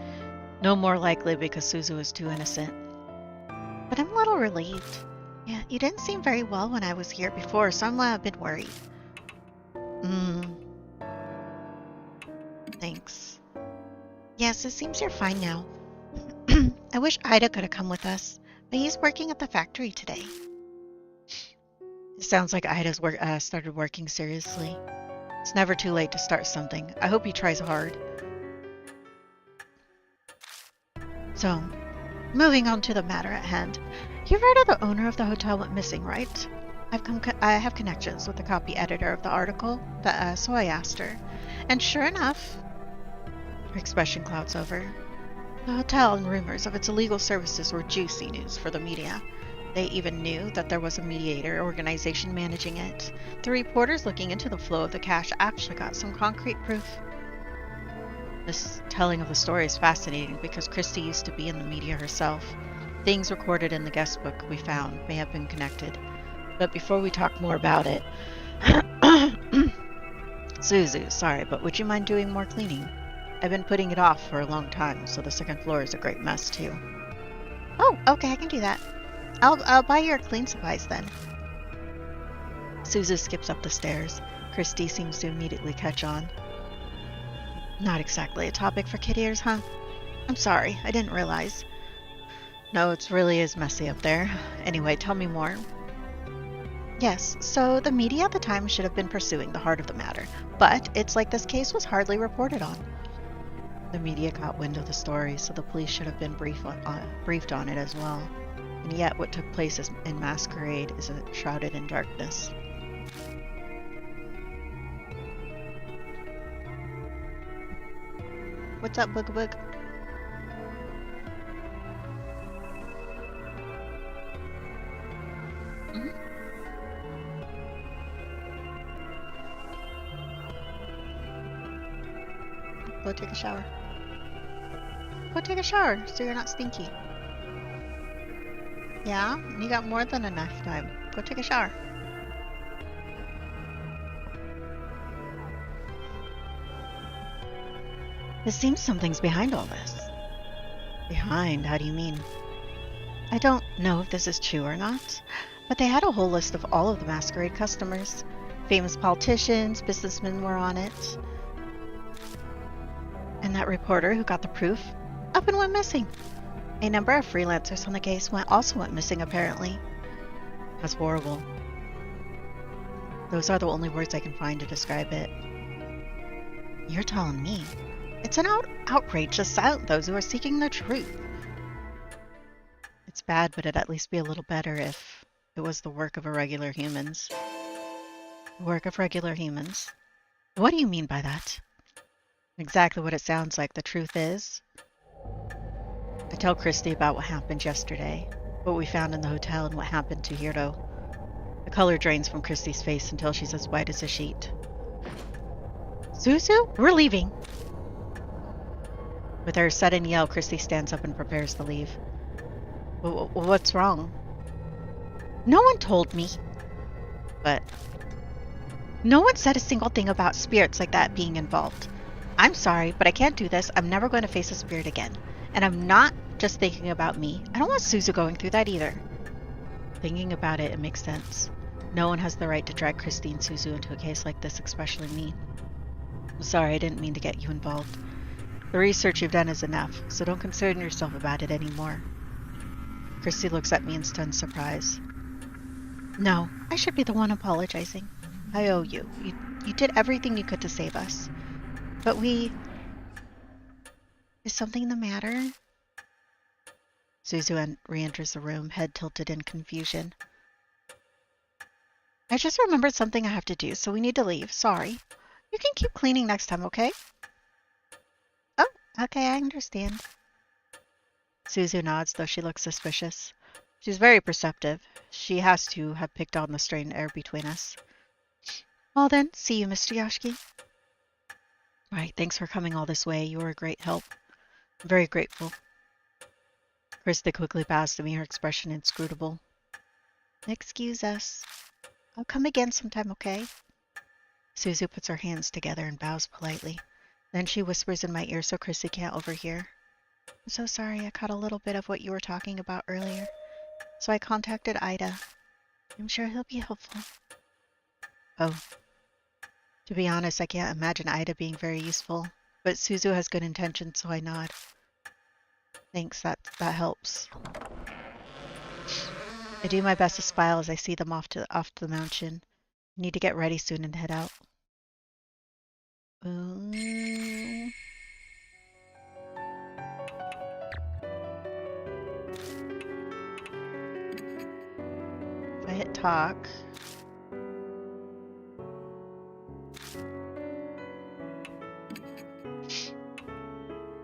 Speaker 3: No more likely because Suzu is too innocent.
Speaker 2: But I'm a little relieved. Yeah, you didn't seem very well when I was here before, so I'm a bit worried.
Speaker 3: Thanks.
Speaker 2: Yes, it seems you're fine now. I wish Ida could have come with us, but he's working at the factory today.
Speaker 3: It sounds like Ida's started working seriously. It's never too late to start something. I hope he tries hard.
Speaker 2: So, moving on to the matter at hand. You've heard of the owner of the hotel went missing, right? I have connections with the copy editor of the article, so I asked her. And sure enough,
Speaker 3: her expression clouds over.
Speaker 2: The hotel and rumors of its illegal services were juicy news for the media. They even knew that there was a mediator organization managing it. The reporters looking into the flow of the cash actually got some concrete proof.
Speaker 3: This telling of the story is fascinating because Christy used to be in the media herself. Things recorded in the guest book we found may have been connected. But before we talk more about it... Suzu, sorry, but would you mind doing more cleaning? I've been putting it off for a long time, so the second floor is a great mess too.
Speaker 2: Oh, okay, I can do that. I'll buy your clean supplies then.
Speaker 3: Suzu skips up the stairs. Christy seems to immediately catch on. Not exactly a topic for kid ears, huh? I'm sorry, I didn't realize. No, it really is messy up there. Anyway, tell me more.
Speaker 2: Yes, so the media at the time should have been pursuing the heart of the matter, but it's like this case was hardly reported on.
Speaker 3: The media caught wind of the story, so the police should have been briefed on it as well. And yet what took place in Masquerade is shrouded in darkness.
Speaker 2: What's up, Boog Boog? Go take a shower. Go take a shower so you're not stinky. Yeah, you got more than enough time. Go take a shower.
Speaker 3: It seems something's behind all this. Behind? How do you mean?
Speaker 2: I don't know if this is true or not, but they had a whole list of all of the Masquerade customers. Famous politicians, businessmen were on it. And that reporter who got the proof up and went missing. A number of freelancers on the case also went missing, apparently. That's horrible. Those are the only words I can find to describe it. You're telling me. It's an outrage to silence those who are seeking the truth. It's bad, but it'd at least be a little better if it was the work of irregular humans. The work of regular humans. What do you mean by that? Exactly what it sounds like. The truth is, I tell Christy about what happened yesterday, what we found in the hotel, and what happened to Hiro. The color drains from Christy's face until she's as white as a sheet. Suzu, we're leaving. With her sudden yell, Christy stands up and prepares to leave. What's wrong? No one told me. But no one said a single thing about spirits like that being involved. I'm sorry, but I can't do this. I'm never going to face a spirit again. And I'm not just thinking about me. I don't want Suzu going through that either. Thinking about it, it makes sense. No one has the right to drag Christy and Suzu into a case like this, especially me. I'm sorry, I didn't mean to get you involved. The research you've done is enough, so don't concern yourself about it anymore. Christy looks at me in stunned surprise. No, I should be the one apologizing. I owe you. You did everything you could to save us. But Is something the matter? Suzu re-enters the room, head tilted in confusion. I just remembered something I have to do, so we need to leave. Sorry. You can keep cleaning next time, okay? Oh, okay, I understand. Suzu nods, though she looks suspicious. She's very perceptive. She has to have picked on the strained air between us. Well then, see you, Mr. Yashiki. Right, thanks for coming all this way. You were a great help. I'm very grateful. Krista quickly bows to me, her expression inscrutable. Excuse us. I'll come again sometime, okay? Suzu puts her hands together and bows politely. Then she whispers in my ear so Chrissy can't overhear. I'm so sorry, I caught a little bit of what you were talking about earlier. So I contacted Ida. I'm sure he'll be helpful. Oh. To be honest, I can't imagine Ida being very useful, but Suzu has good intentions, so I nod. Thanks, that helps. I do my best to smile as I see them off to the mansion. Need to get ready soon and head out. If I hit talk.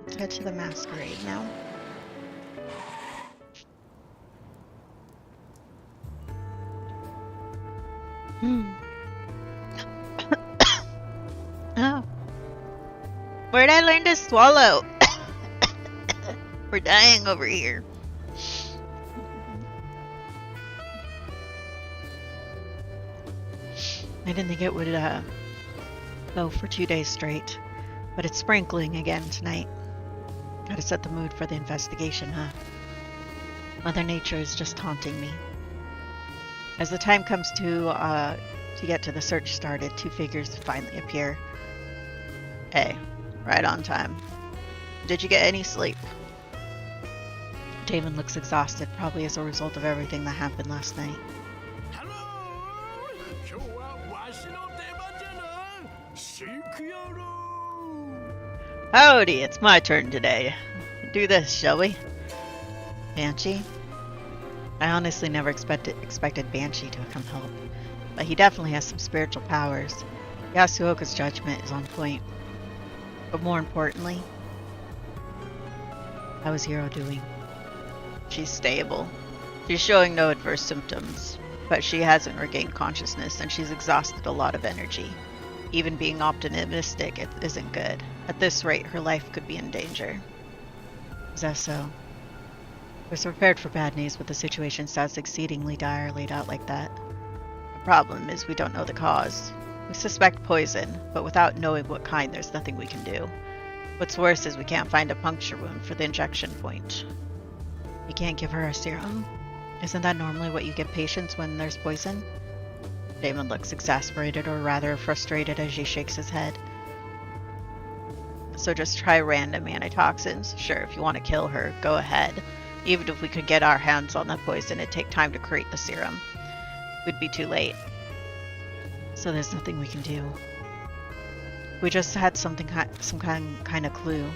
Speaker 2: Let's head to the masquerade now. Oh. Where'd I learn to swallow? We're dying over here. I didn't think it would go for 2 days straight, but it's sprinkling again tonight. Gotta set the mood for the investigation, huh? Mother Nature is just taunting me. As the time comes to get to the search started, 2 figures finally appear. Hey, right on time. Did you get any sleep? Damon looks exhausted, probably as a result of everything that happened last night. Howdy, it's my turn today. Do this, shall we? Banshee? I honestly never expected Banshee to come help, but he definitely has some spiritual powers. Yasuoka's judgment is on point. But more importantly, how is Hiro doing? She's stable. She's showing no adverse symptoms, but she hasn't regained consciousness and she's exhausted a lot of energy. Even being optimistic isn't good. At this rate, her life could be in danger. Is that so? I was prepared for bad news, but the situation sounds exceedingly dire laid out like that. The problem is we don't know the cause. We suspect poison, but without knowing what kind, there's nothing we can do. What's worse is we can't find a puncture wound for the injection point. You can't give her a serum? Isn't that normally what you give patients when there's poison?
Speaker 3: Damon looks exasperated, or rather frustrated, as he shakes his head. So just try random antitoxins. Sure, if you want to kill her, go ahead. Even if we could get our hands on the poison, it'd take time to create the serum. We'd be too late.
Speaker 2: So there's nothing we can do. We just had some kind of clue.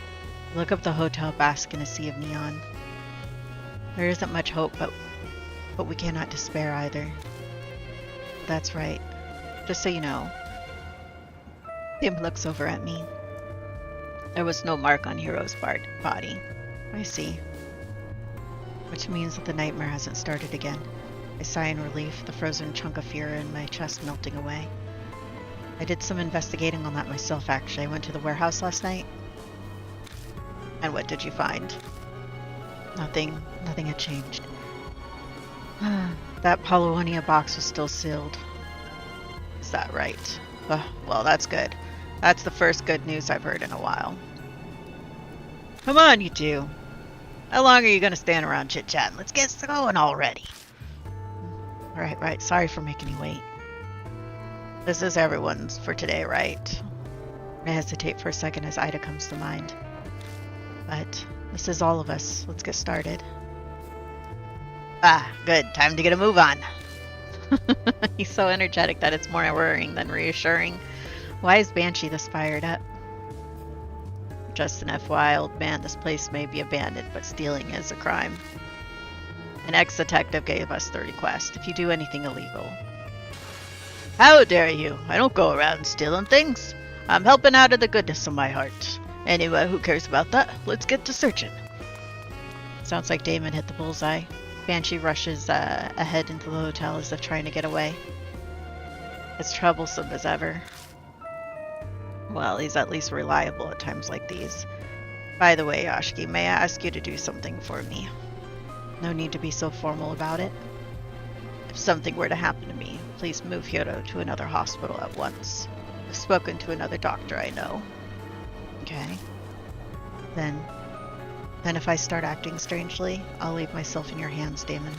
Speaker 2: Look up the hotel, bask in a sea of neon. There isn't much hope, but we cannot despair either. That's right. Just so you know. Tim looks over at me.
Speaker 3: There was no mark on Hero's body.
Speaker 2: I see. Which means that the nightmare hasn't started again. I sigh in relief, the frozen chunk of fear in my chest melting away. I did some investigating on that myself, actually. I went to the warehouse last night.
Speaker 3: And what did you find?
Speaker 2: Nothing had changed. That Paluonia box was still sealed.
Speaker 3: Is that right? Well, that's good. That's the first good news I've heard in a while. Come on, you two. How long are you going to stand around chit-chatting? Let's get going already.
Speaker 2: Right. Sorry for making you wait.
Speaker 3: This is everyone's for today, right?
Speaker 2: I hesitate for a second as Ida comes to mind. But this is all of us. Let's get started.
Speaker 3: Ah, good. Time to get a move on.
Speaker 2: He's so energetic that it's more worrying than reassuring. Why is Banshee this fired up?
Speaker 3: Just an FYI, old man, this place may be abandoned, but stealing is a crime. An ex-detective gave us the request, if you do anything illegal. How dare you? I don't go around stealing things. I'm helping out of the goodness of my heart. Anyway, who cares about that? Let's get to searching.
Speaker 2: Sounds like Damon hit the bullseye. Banshee rushes ahead into the hotel as if trying to get away.
Speaker 3: As troublesome as ever. Well, he's at least reliable at times like these. By the way, Yoshiki, may I ask you to do something for me?
Speaker 2: No need to be so formal about it.
Speaker 3: If something were to happen to me, please move Hiro to another hospital at once. I've spoken to another doctor I know.
Speaker 2: Okay. Then if I start acting strangely, I'll leave myself in your hands, Damon.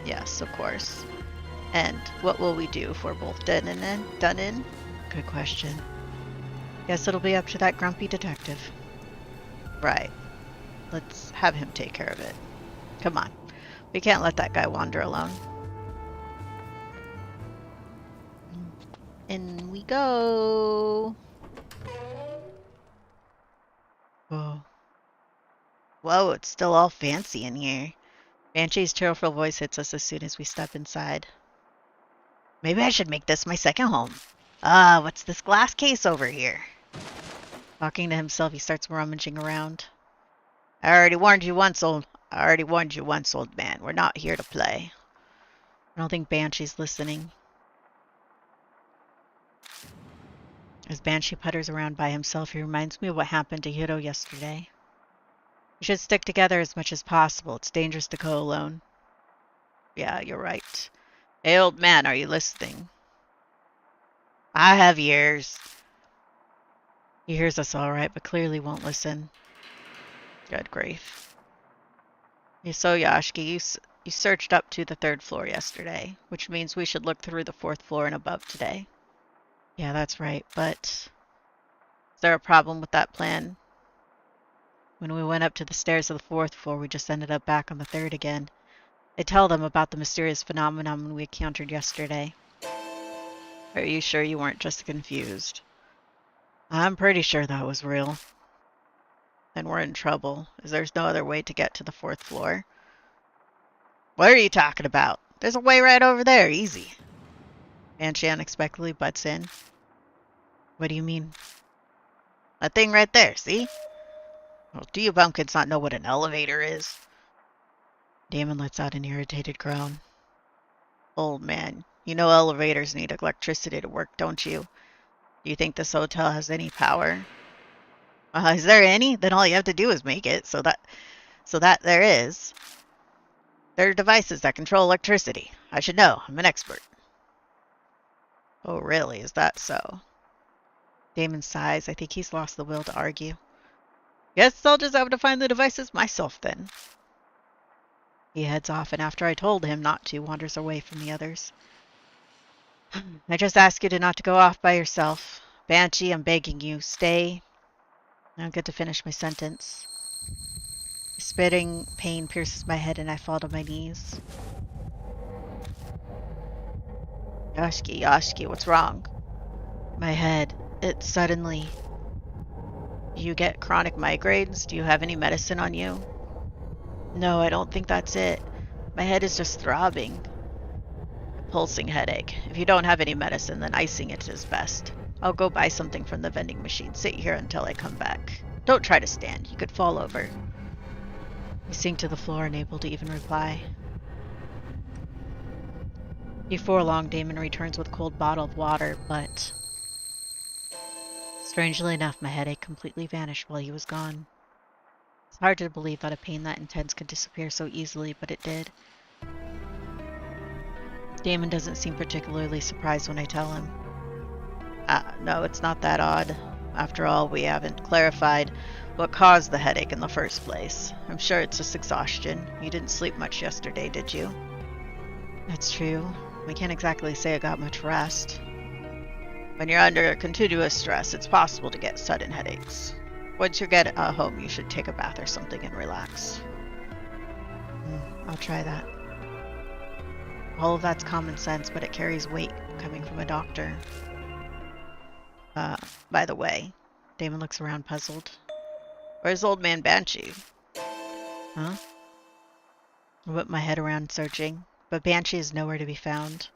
Speaker 3: Yes, of course. And what will we do if we're both done in?
Speaker 2: Good question. Guess it'll be up to that grumpy detective.
Speaker 3: Right. Let's have him take care of it. Come on. We can't let that guy wander alone. In we go. Whoa, it's still all fancy in here.
Speaker 2: Banshee's cheerful voice hits us as soon as we step inside.
Speaker 3: Maybe I should make this my second home. Ah, what's this glass case over here?
Speaker 2: Talking to himself, he starts rummaging around.
Speaker 3: I already warned you once, old man. We're not here to play.
Speaker 2: I don't think Banshee's listening. As Banshee putters around by himself, he reminds me of what happened to Hiro yesterday. We should stick together as much as possible. It's dangerous to go alone.
Speaker 3: Yeah, you're right. Hey, old man, are you listening? I have ears.
Speaker 2: He hears us all right, but clearly won't listen.
Speaker 3: Good grief. So, Yoshiki, you searched up to the 3rd floor yesterday, which means we should look through the 4th floor and above today.
Speaker 2: Yeah, that's right, but
Speaker 3: is there a problem with that plan?
Speaker 2: When we went up to the stairs of the 4th floor, we just ended up back on the 3rd again. I tell them about the mysterious phenomenon we encountered yesterday.
Speaker 3: Are you sure you weren't just confused?
Speaker 2: I'm pretty sure that was real.
Speaker 3: Then we're in trouble, as there's no other way to get to the 4th floor. What are you talking about? There's a way right over there, easy.
Speaker 2: Banshee unexpectedly butts in. What do you mean?
Speaker 3: That thing right there, see? Well, do you bumpkins not know what an elevator is?
Speaker 2: Damon lets out an irritated groan.
Speaker 3: Old man, you know elevators need electricity to work, don't you? Do you think this hotel has any power? Is there any? Then all you have to do is make it, so that there is. There are devices that control electricity. I should know. I'm an expert. Oh, really? Is that so?
Speaker 2: Damon sighs. I think he's lost the will to argue.
Speaker 3: Guess I'll just have to find the devices myself then.
Speaker 2: He heads off, and after I told him not to, wanders away from the others.
Speaker 3: I just ask you to not to go off by yourself. Banshee, I'm begging you, stay. I don't get to finish my sentence. Spitting pain pierces my head and I fall to my knees. Yoshiki, what's wrong? My head. It suddenly... You get chronic migraines? Do you have any medicine on you? No, I don't think that's it. My head is just throbbing. A pulsing headache. If you don't have any medicine, then icing it is best. I'll go buy something from the vending machine. Sit here until I come back. Don't try to stand. You could fall over. I sink to the floor, unable to even reply. Before long, Damon returns with a cold bottle of water, but... Strangely enough, my headache completely vanished while he was gone. It's hard to believe that a pain that intense could disappear so easily, but it did. Damon doesn't seem particularly surprised when I tell him. No, it's not that odd. After all, we haven't clarified what caused the headache in the first place. I'm sure it's just exhaustion. You didn't sleep much yesterday, did you? That's true. We can't exactly say I got much rest. When you're under continuous stress, it's possible to get sudden headaches. Once you get home, you should take a bath or something and relax. I'll try that. All of that's common sense, but it carries weight coming from a doctor. By the way, Damon looks around puzzled. Where's old man Banshee? Huh? I whip my head around searching, but Banshee is nowhere to be found.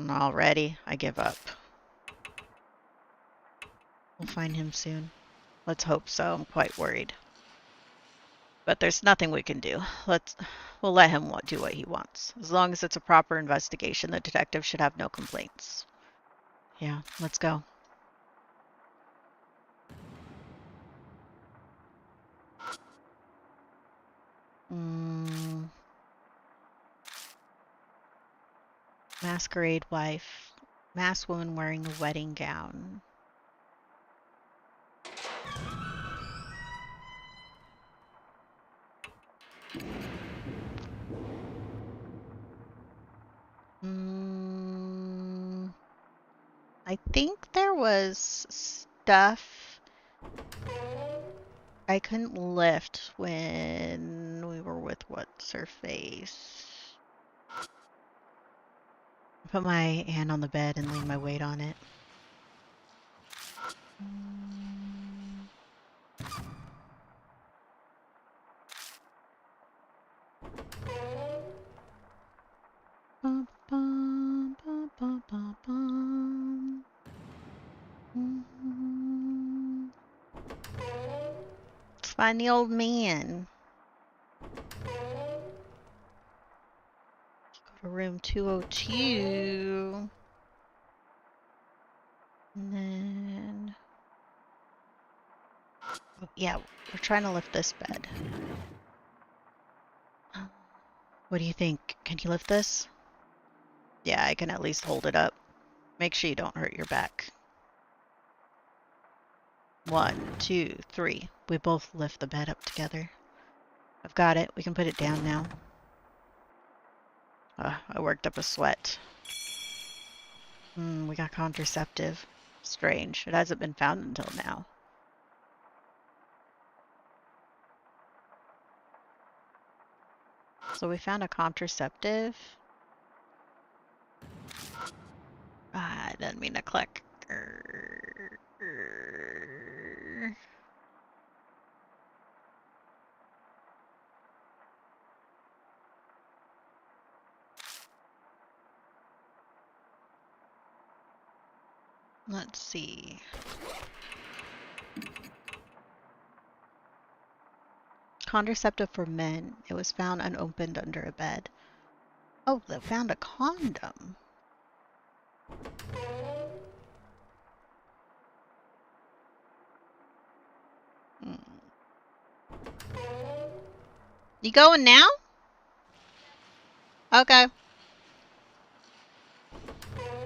Speaker 3: Already, I give up. We'll find him soon. Let's hope so. I'm quite worried. But there's nothing we can do. We'll let him do what he wants. As long as it's a proper investigation, the detective should have no complaints. Yeah, let's go. Masquerade wife. Masked woman wearing a wedding gown. I think there was stuff I couldn't lift when we were with what's her face. I put my hand on the bed and lean my weight on it. Let's find the old man. Go to room 202. And then... Oh, yeah, we're trying to lift this bed. What do you think? Can you lift this? Yeah, I can at least hold it up. Make sure you don't hurt your back. 1, 2, 3. We both lift the bed up together. I've got it. We can put it down now. I worked up a sweat. We got contraceptive. Strange. It hasn't been found until now. So we found a contraceptive. I didn't mean to click. Let's see. Contraceptive for men. It was found unopened under a bed. Oh, they found a condom. You going now? Okay.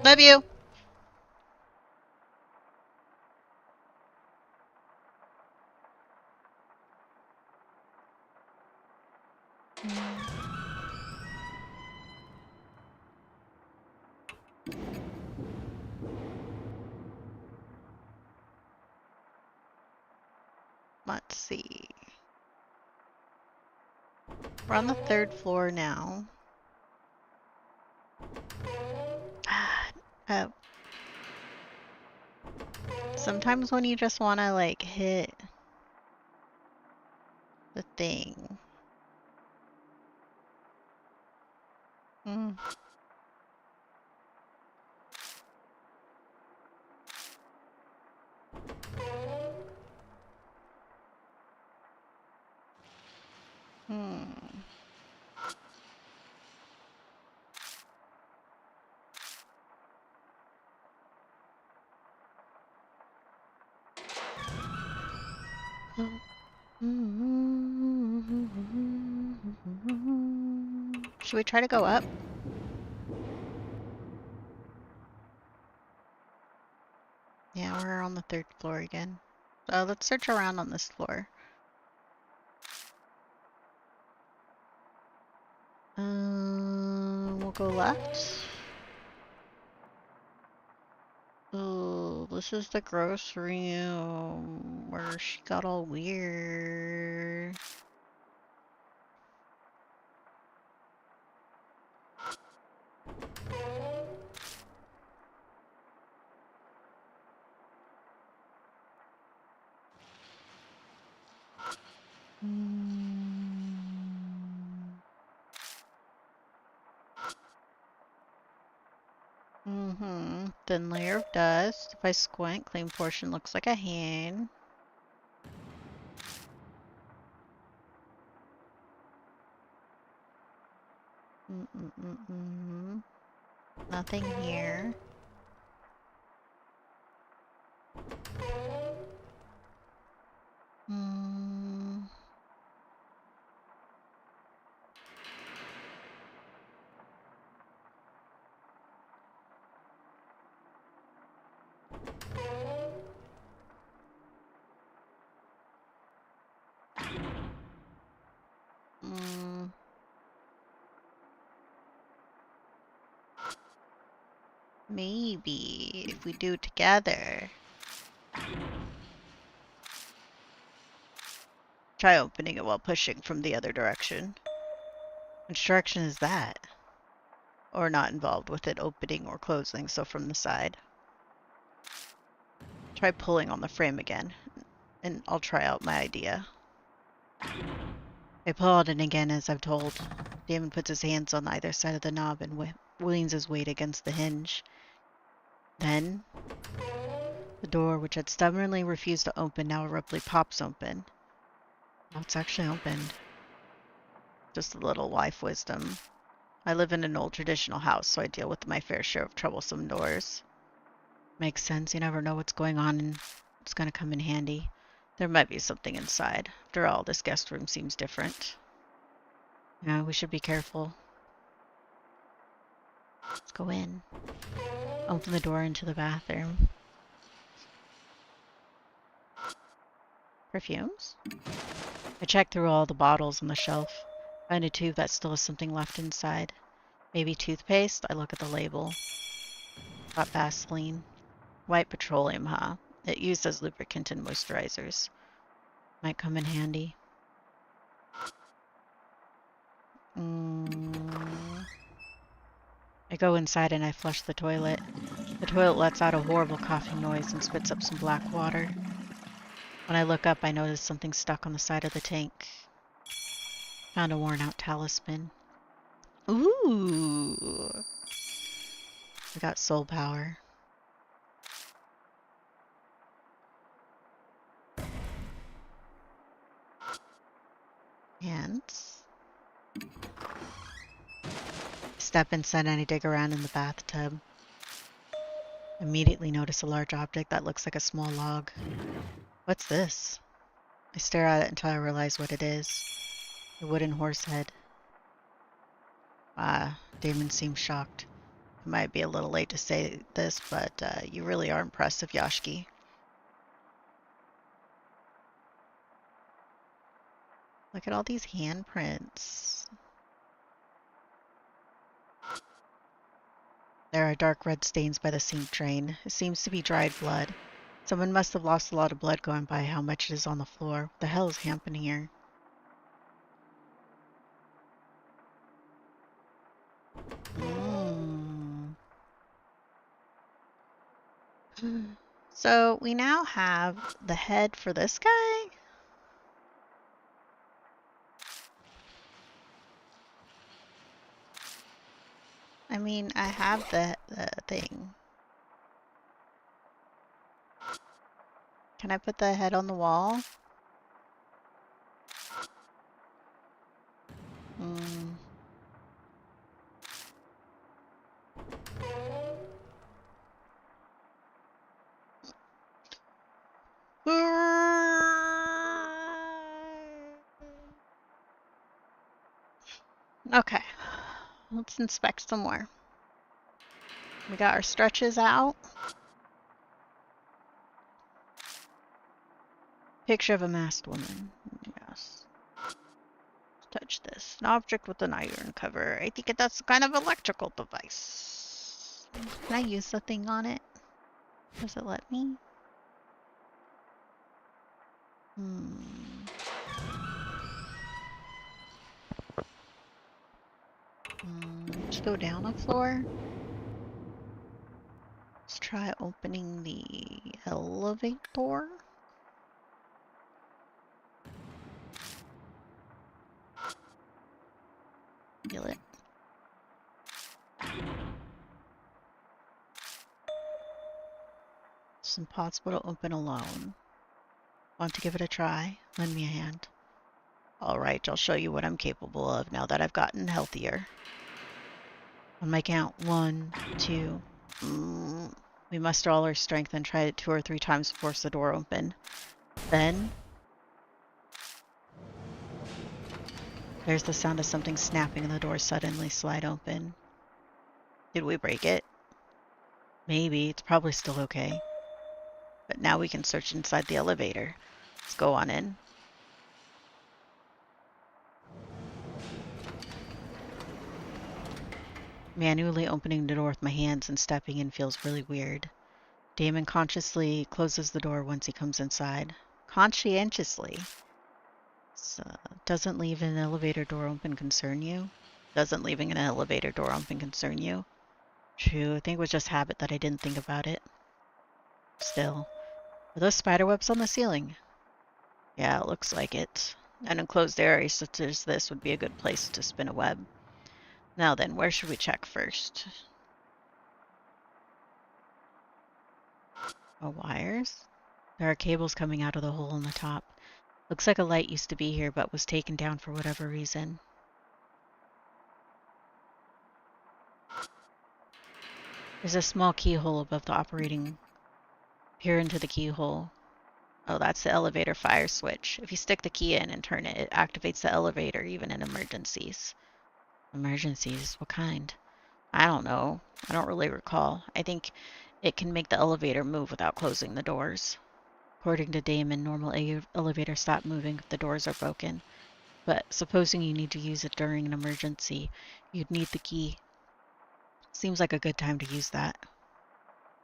Speaker 3: Love you. We're on the 3rd floor now. Uh, sometimes when you just want to like hit the thing. Mm. Hmm. Should we try to go up? Yeah, we're on the 3rd floor again. So let's search around on this floor. We'll go left. Oh, this is the grocery room where she got all weird. Thin layer of dust. If I squint, claim portion looks like a hand. Nothing here. Maybe if we do it together. Try opening it while pushing from the other direction. Which direction is that? Or not involved with it opening or closing, so from the side. Try pulling on the frame again, and I'll try out my idea. I pull on it again as I've told. Damon puts his hands on either side of the knob and leans his weight against the hinge. Then, the door, which had stubbornly refused to open, now abruptly pops open. Oh, it's actually opened. Just a little life wisdom. I live in an old traditional house, so I deal with my fair share of troublesome doors. Makes sense. You never know what's going on and it's going to come in handy. There might be something inside. After all, this guest room seems different. Yeah, we should be careful. Let's go in. Open the door into the bathroom. Perfumes? I check through all the bottles on the shelf. Find a tube that still has something left inside. Maybe toothpaste? I look at the label. Got Vaseline. White petroleum, huh? It used as lubricant and moisturizers. Might come in handy. I go inside and I flush the toilet. The toilet lets out a horrible coughing noise and spits up some black water. When I look up, I notice something stuck on the side of the tank. Found a worn-out talisman. Ooh! I got soul power. Hands. Step inside and I dig around in the bathtub. Immediately notice a large object that looks like a small log. What's this? I stare at it until I realize what it is. A wooden horse head. Damon seems shocked. It might be a little late to say this, but you really are impressive, Yashki. Look at all these handprints. There are dark red stains by the sink drain. It seems to be dried blood. Someone must have lost a lot of blood going by how much it is on the floor. What the hell is happening here?
Speaker 2: So we now have the head for this guy. I mean, I have the thing. Can I put the head on the wall? Mm. Okay, let's inspect some more. We got our stretches out. Picture of a masked woman. Yes. Touch this. An object with an iron cover. I think that's kind of electrical device. Can I use the thing on it? Does it let me? Let's go down a floor. Let's try opening the elevator. Feel it. It's impossible to open alone. Want to give it a try? Lend me a hand. Alright, I'll show you what I'm capable of now that I've gotten healthier. On my count, 1, 2. We muster all our strength and try it 2 or 3 times to force the door open. Then there's the sound of something snapping and the door suddenly slide open. Did we break it? Maybe. It's probably still okay. But now we can search inside the elevator. Let's go on in. Manually opening the door with my hands and stepping in feels really weird. Damon consciously closes the door once he comes inside. Conscientiously. So, doesn't leaving an elevator door open concern you? Doesn't leaving an elevator door open concern you? True, I think it was just habit that I didn't think about it. Still. Are those spider webs on the ceiling? Yeah, it looks like it. An enclosed area such as this would be a good place to spin a web. Now then, where should we check first? Oh, wires? There are cables coming out of the hole in the top. Looks like a light used to be here but was taken down for whatever reason. There's a small keyhole above the operating. Peer into the keyhole. Oh, that's the elevator fire switch. If you stick the key in and turn it, it activates the elevator even in emergencies. Emergencies? What kind? I don't know. I don't really recall. I think it can make the elevator move without closing the doors. According to Damon, normal elevators stop moving if the doors are broken. But supposing you need to use it during an emergency, you'd need the key. Seems like a good time to use that.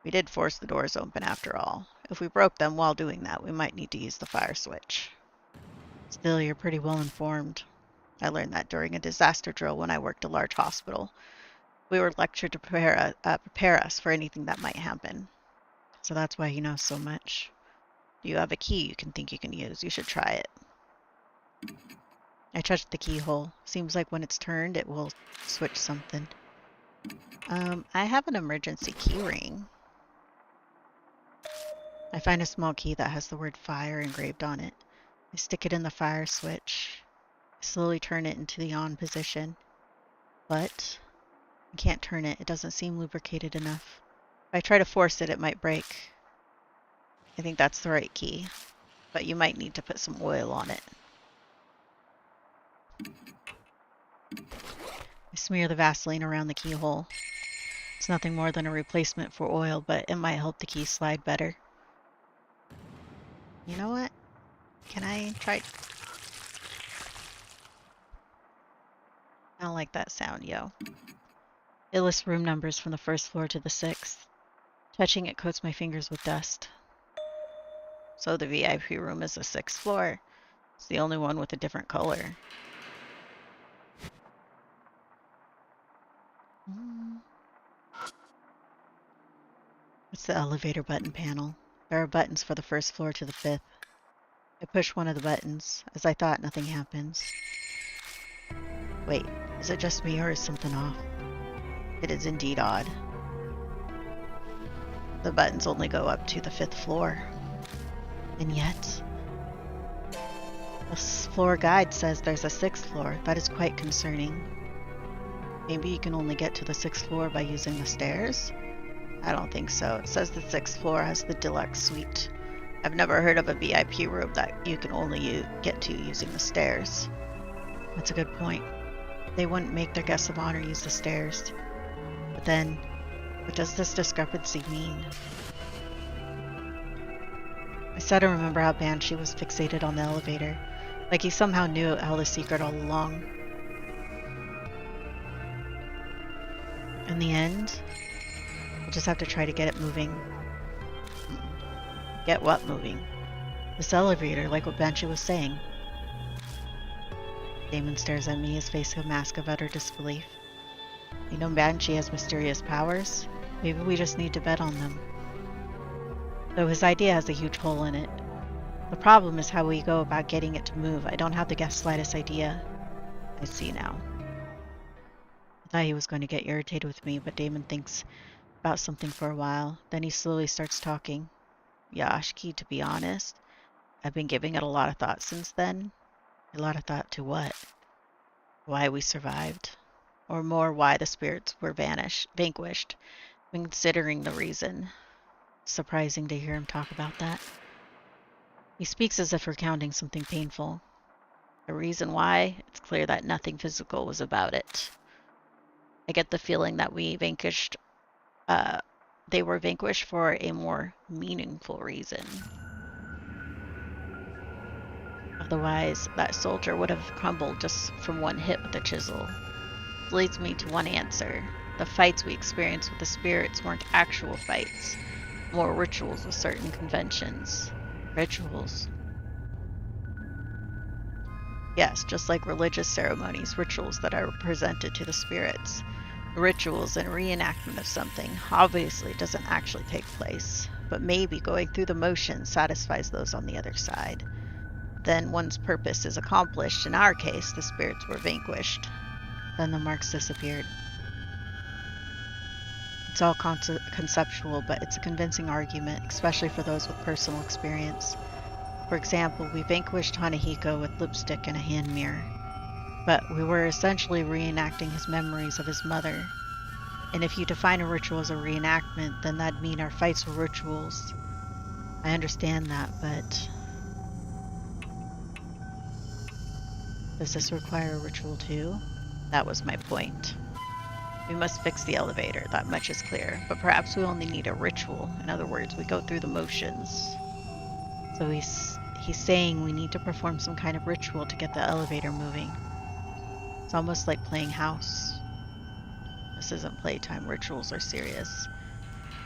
Speaker 2: We did force the doors open after all. If we broke them while doing that, we might need to use the fire switch. Still, you're pretty well informed. I learned that during a disaster drill when I worked a large hospital. We were lectured to prepare us for anything that might happen. So that's why he knows so much. Do you have a key you can use? You should try it. I touched the keyhole. Seems like when it's turned, it will switch something. I have an emergency key ring. I find a small key that has the word fire engraved on it. I stick it in the fire switch. I slowly turn it into the on position. But I can't turn it. It doesn't seem lubricated enough. If I try to force it, it might break. I think that's the right key. But you might need to put some oil on it. I smear the Vaseline around the keyhole. It's nothing more than a replacement for oil, but it might help the key slide better. You know what? Can I try? I don't like that sound, yo. It lists room numbers from the first floor to the 6th. Touching it coats my fingers with dust. So the VIP room is the 6th floor. It's the only one with a different color.
Speaker 3: It's the elevator button panel. There are buttons for the first floor to the 5th. I push one of the buttons. As I thought, nothing happens. Wait, is it just me or is something off? It is indeed odd. The buttons only go up to the 5th floor. And yet, the floor guide says there's a 6th floor. That is quite concerning. Maybe you can only get to the 6th floor by using the stairs? I don't think so. It says the 6th floor has the deluxe suite. I've never heard of a VIP room that you can only get to using the stairs. That's a good point. They wouldn't make their guests of honor use the stairs. But then, what does this discrepancy mean? I said I remember how Banshee was fixated on the elevator. Like he somehow knew all the secret all along. In the end, we'll just have to try to get it moving. Get what moving? This elevator, like what Banshee was saying. Damon stares at me, his face a mask of utter disbelief. You know Banshee has mysterious powers? Maybe we just need to bet on them. Though his idea has a huge hole in it. The problem is how we go about getting it to move. I don't have the slightest idea. I see now. I thought he was going to get irritated with me, but Damon thinks about something for a while. Then he slowly starts talking. Yashki, to be honest, I've been giving it a lot of thought since then. A lot of thought to what? Why we survived. Or more, why the spirits were vanquished. Been considering the reason. Surprising to hear him talk about that. He speaks as if recounting something painful. The reason why? It's clear that nothing physical was about it. I get the feeling that they were vanquished for a more meaningful reason. Otherwise, that soldier would have crumbled just from one hit with a chisel. This leads me to one answer. The fights we experienced with the spirits weren't actual fights, more rituals with certain conventions. Rituals. Yes, just like religious ceremonies, rituals that are presented to the spirits. Rituals and reenactment of something obviously doesn't actually take place, but maybe going through the motions satisfies those on the other side. Then one's purpose is accomplished. In our case, the spirits were vanquished. Then the marks disappeared. It's all conceptual, but it's a convincing argument, especially for those with personal experience. For example, we vanquished Hanahiko with lipstick and a hand mirror. But we were essentially reenacting his memories of his mother. And if you define a ritual as a reenactment, then that'd mean our fights were rituals. I understand that, but does this require a ritual too? That was my point. We must fix the elevator, that much is clear. But perhaps we only need a ritual. In other words, we go through the motions. So he's saying we need to perform some kind of ritual to get the elevator moving. It's almost like playing house. This isn't playtime. Rituals are serious.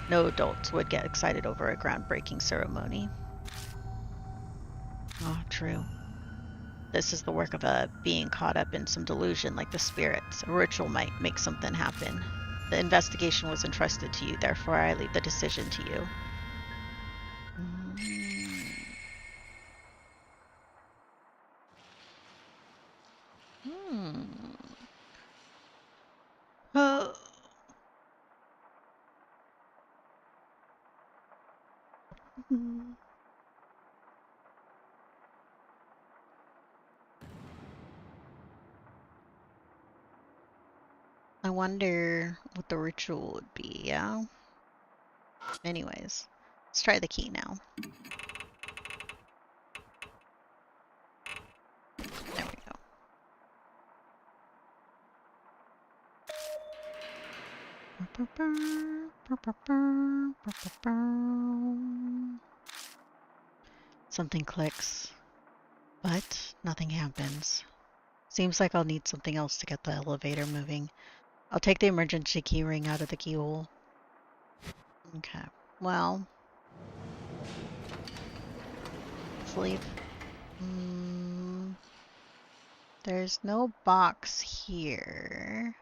Speaker 3: No adults would get excited over a groundbreaking ceremony. Oh, true. This is the work of a being caught up in some delusion like the spirits. A ritual might make something happen. The investigation was entrusted to you, therefore I leave the decision to you. I wonder what the ritual would be, yeah? Anyways, let's try the key now. There we go. Something clicks, but nothing happens. Seems like I'll need something else to get the elevator moving. I'll take the emergency key ring out of the keyhole. Okay, well, let's leave. There's no box here.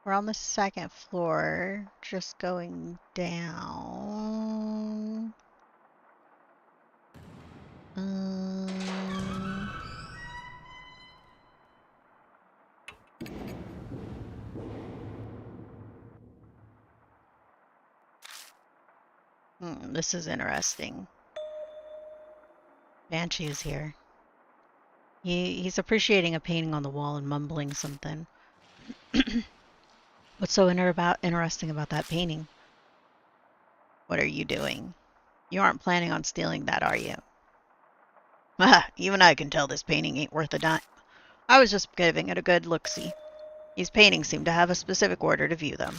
Speaker 2: We're on the second floor, just going down.
Speaker 3: This is interesting. Banshee is here. He's appreciating a painting on the wall and mumbling something. What's so interesting about that painting? What are you doing? You aren't planning on stealing that, are you? Even I can tell this painting ain't worth a dime. I was just giving it a good look-see. These paintings seem to have a specific order to view them.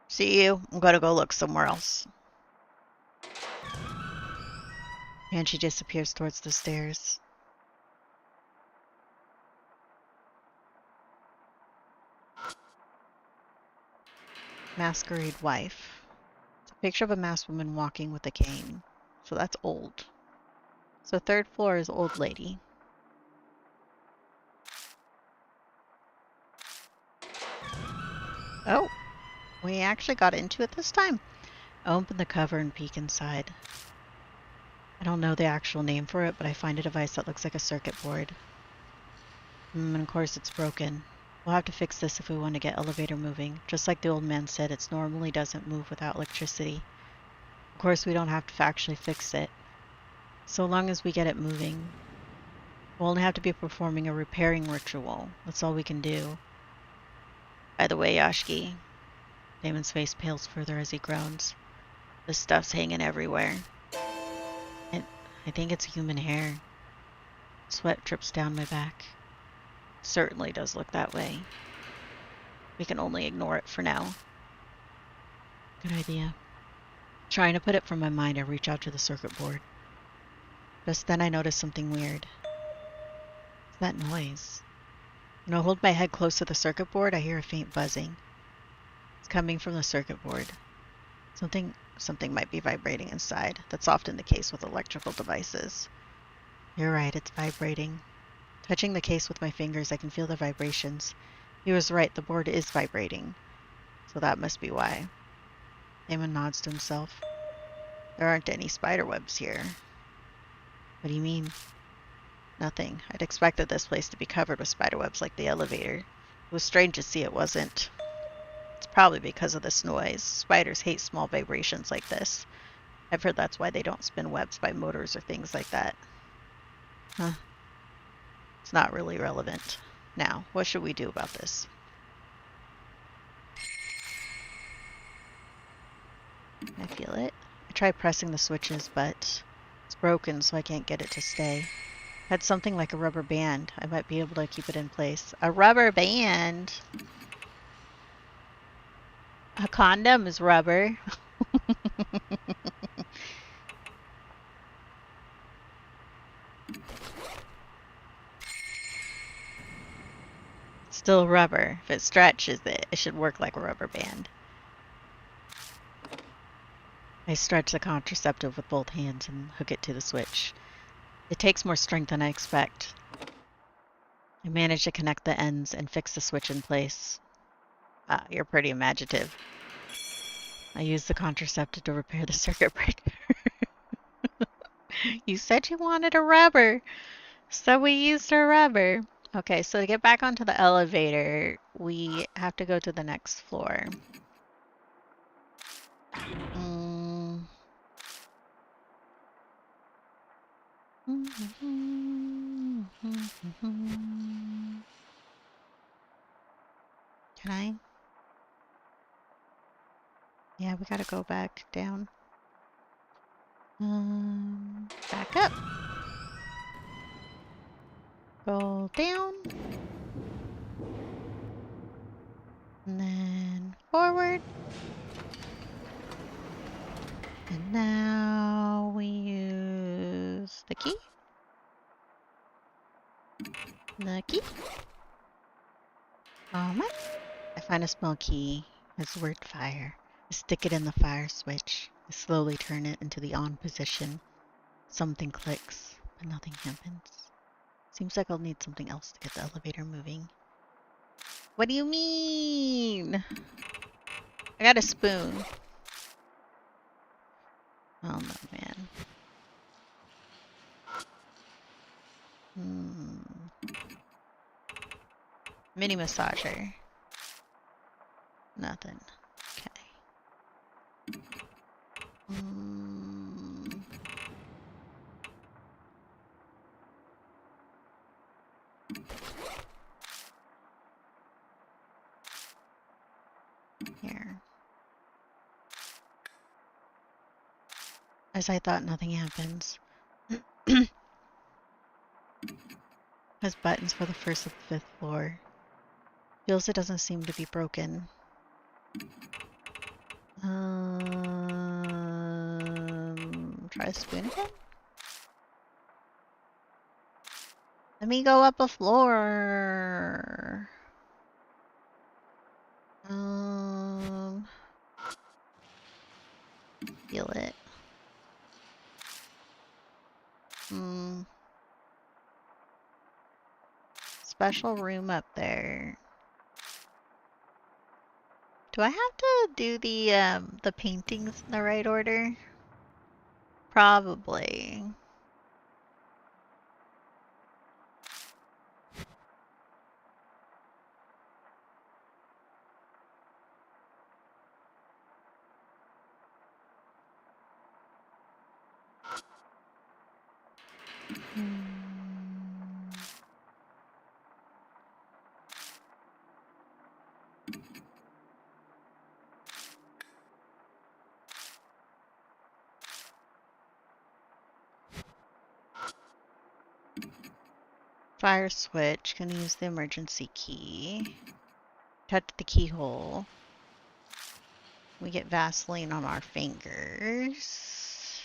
Speaker 3: See you. I'm gonna go look somewhere else. And she disappears towards the stairs. Masquerade wife. It's a picture of a masked woman walking with a cane. So that's old. So third floor is old lady. Oh, we actually got into it this time. I open the cover and peek inside. I don't know the actual name for it, but I find a device that looks like a circuit board. And of course it's broken. We'll have to fix this if we want to get elevator moving. Just like the old man said, it normally doesn't move without electricity. Of course, we don't have to actually fix it. So long as we get it moving. We'll only have to be performing a repairing ritual. That's all we can do. By the way, Yashki. Damon's face pales further as he groans. This stuff's hanging everywhere. I think it's human hair. Sweat drips down my back. It certainly does look that way. We can only ignore it for now. Good idea. Trying to put it from my mind, I reach out to the circuit board. Just then I notice something weird. It's that noise. When I hold my head close to the circuit board, I hear a faint buzzing. It's coming from the circuit board. Something might be vibrating inside. That's often the case with electrical devices. You're right, it's vibrating. Touching the case with my fingers, I can feel the vibrations. He was right, the board is vibrating. So that must be why. Damon nods to himself. There aren't any spider webs here. What do you mean? Nothing. I'd expected this place to be covered with spider webs like the elevator. It was strange to see it wasn't. It's probably because of this noise. Spiders hate small vibrations like this. I've heard that's why they don't spin webs by motors or things like that. Huh. It's not really relevant. Now, what should we do about this? I feel it. I try pressing the switches, but it's broken, so I can't get it to stay. Had something like a rubber band. I might be able to keep it in place. A rubber band? A condom is rubber. Still rubber. If it stretches it, it should work like a rubber band. I stretch the contraceptive with both hands and hook it to the switch. It takes more strength than I expect. I manage to connect the ends and fix the switch in place. Ah, you're pretty imaginative. I use the contraceptive to repair the circuit breaker. You said you wanted a rubber, so we used a rubber. Okay, so to get back onto the elevator, we have to go to the next floor. Can I? Yeah, we gotta go back down. Back up. Go down. And then forward. And now we use the key. The key. I find a small key. It's the word fire. I stick it in the fire switch. I slowly turn it into the on position. Something clicks, but nothing happens. Seems like I'll need something else to get the elevator moving.
Speaker 1: What do you mean? I got a spoon. Oh no, man. Mini massager. Nothing. Okay. Here. As I thought, nothing happens. Has buttons for the first and fifth floor. Feels it doesn't seem to be broken. Try a spoon again? Let me go up a floor. Feel it. Special room up there. Do I have to do the paintings in the right order? Probably. Fire switch. Gonna use the emergency key. Touch the keyhole. We get Vaseline on our fingers.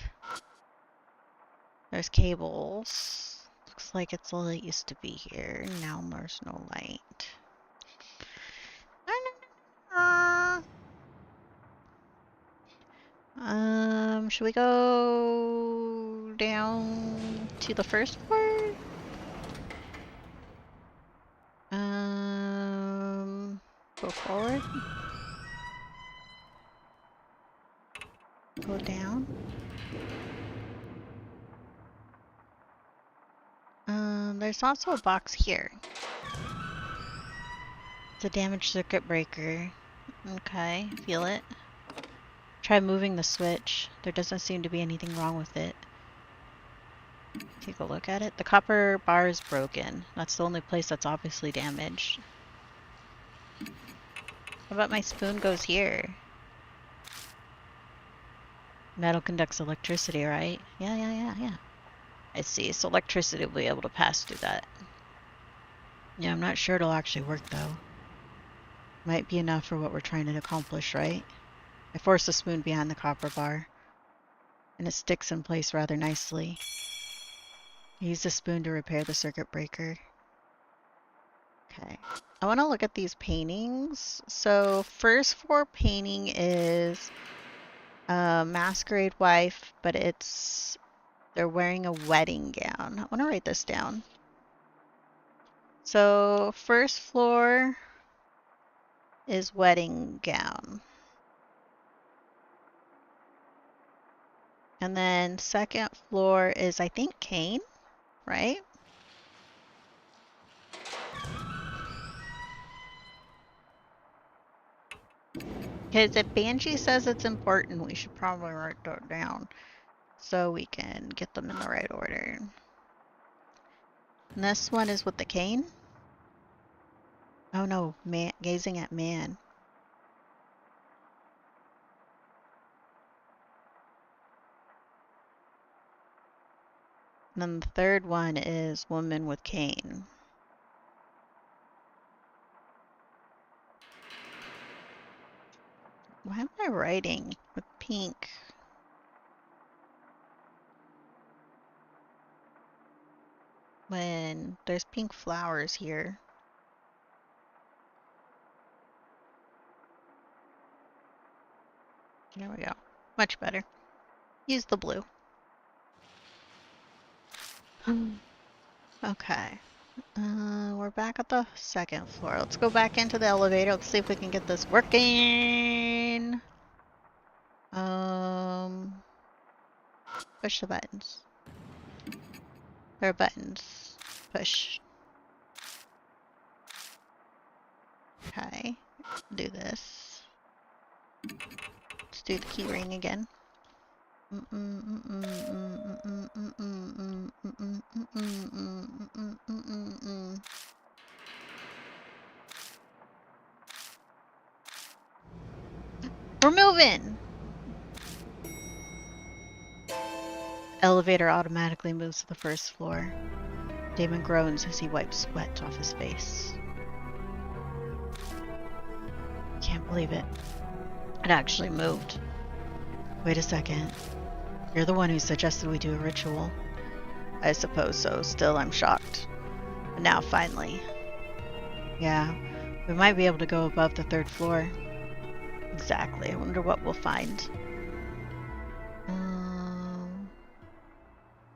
Speaker 1: There's cables. Looks like it's all it used to be here. Now there's no light. Should we go down to the first floor? Go forward. Go down. There's also a box here. It's a damaged circuit breaker. Okay, feel it. Try moving the switch. There doesn't seem to be anything wrong with it. Take a look at it. The copper bar is broken. That's the only place that's obviously damaged. How about my spoon goes here? Metal conducts electricity, right? Yeah. I see. So electricity will be able to pass through that. Yeah, I'm not sure it'll actually work though. Might be enough for what we're trying to accomplish, right? I force the spoon behind the copper bar, and it sticks in place rather nicely. Use the spoon to repair the circuit breaker. Okay. I want to look at these paintings. So first floor painting is masquerade wife, but they're wearing a wedding gown. I want to write this down. So first floor is wedding gown. And then second floor is, I think, cane, right? Because if Banshee says it's important, we should probably write that down so we can get them in the right order. And this one is with the cane. Oh no, man, gazing at man. And then the third one is woman with cane. Why am I writing with pink? When there's pink flowers here. There we go. Much better. Use the blue. Okay.
Speaker 2: We're back at the second floor. Let's go back into the elevator. Let's see if we can get this working. Push the buttons. There are buttons. Push. Okay. Do this. Let's do the key ring again. We're moving! Elevator automatically moves to the first floor. Damon groans as he wipes sweat off his face. Can't believe it. It actually moved. Wait a second. You're the one who suggested we do a ritual. I suppose so. Still, I'm shocked. But now, finally. Yeah, we might be able to go above the third floor. Exactly. I wonder what we'll find.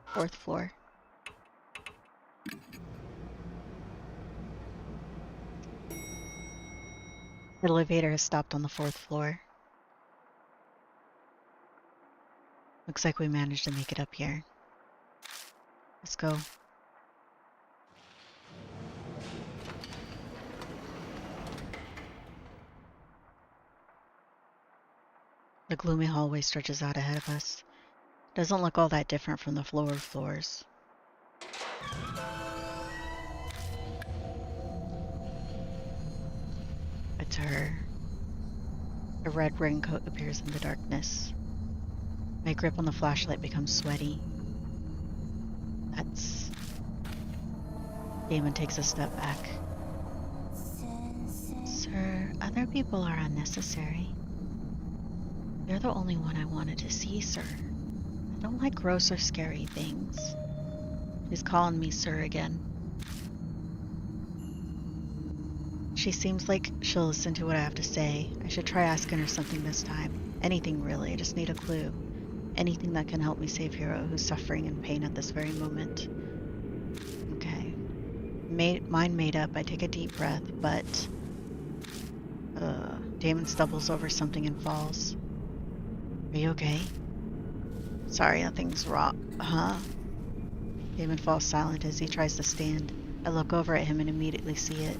Speaker 2: Fourth floor. The elevator has stopped on the fourth floor. Looks like we managed to make it up here. Let's go. The gloomy hallway stretches out ahead of us. Doesn't look all that different from the floors. It's her. A red raincoat appears in the darkness. My grip on the flashlight becomes sweaty. That's... Damon takes a step back. Sir, other people are unnecessary. You're the only one I wanted to see, sir. I don't like gross or scary things. She's calling me sir again. She seems like she'll listen to what I have to say. I should try asking her something this time. Anything really, I just need a clue. Anything that can help me save Hero, who's suffering in pain at this very moment. Okay. Mind made up, I take a deep breath, but... Damon stumbles over something and falls. Are you okay? Sorry, nothing's wrong. Huh? Damon falls silent as he tries to stand. I look over at him and immediately see it.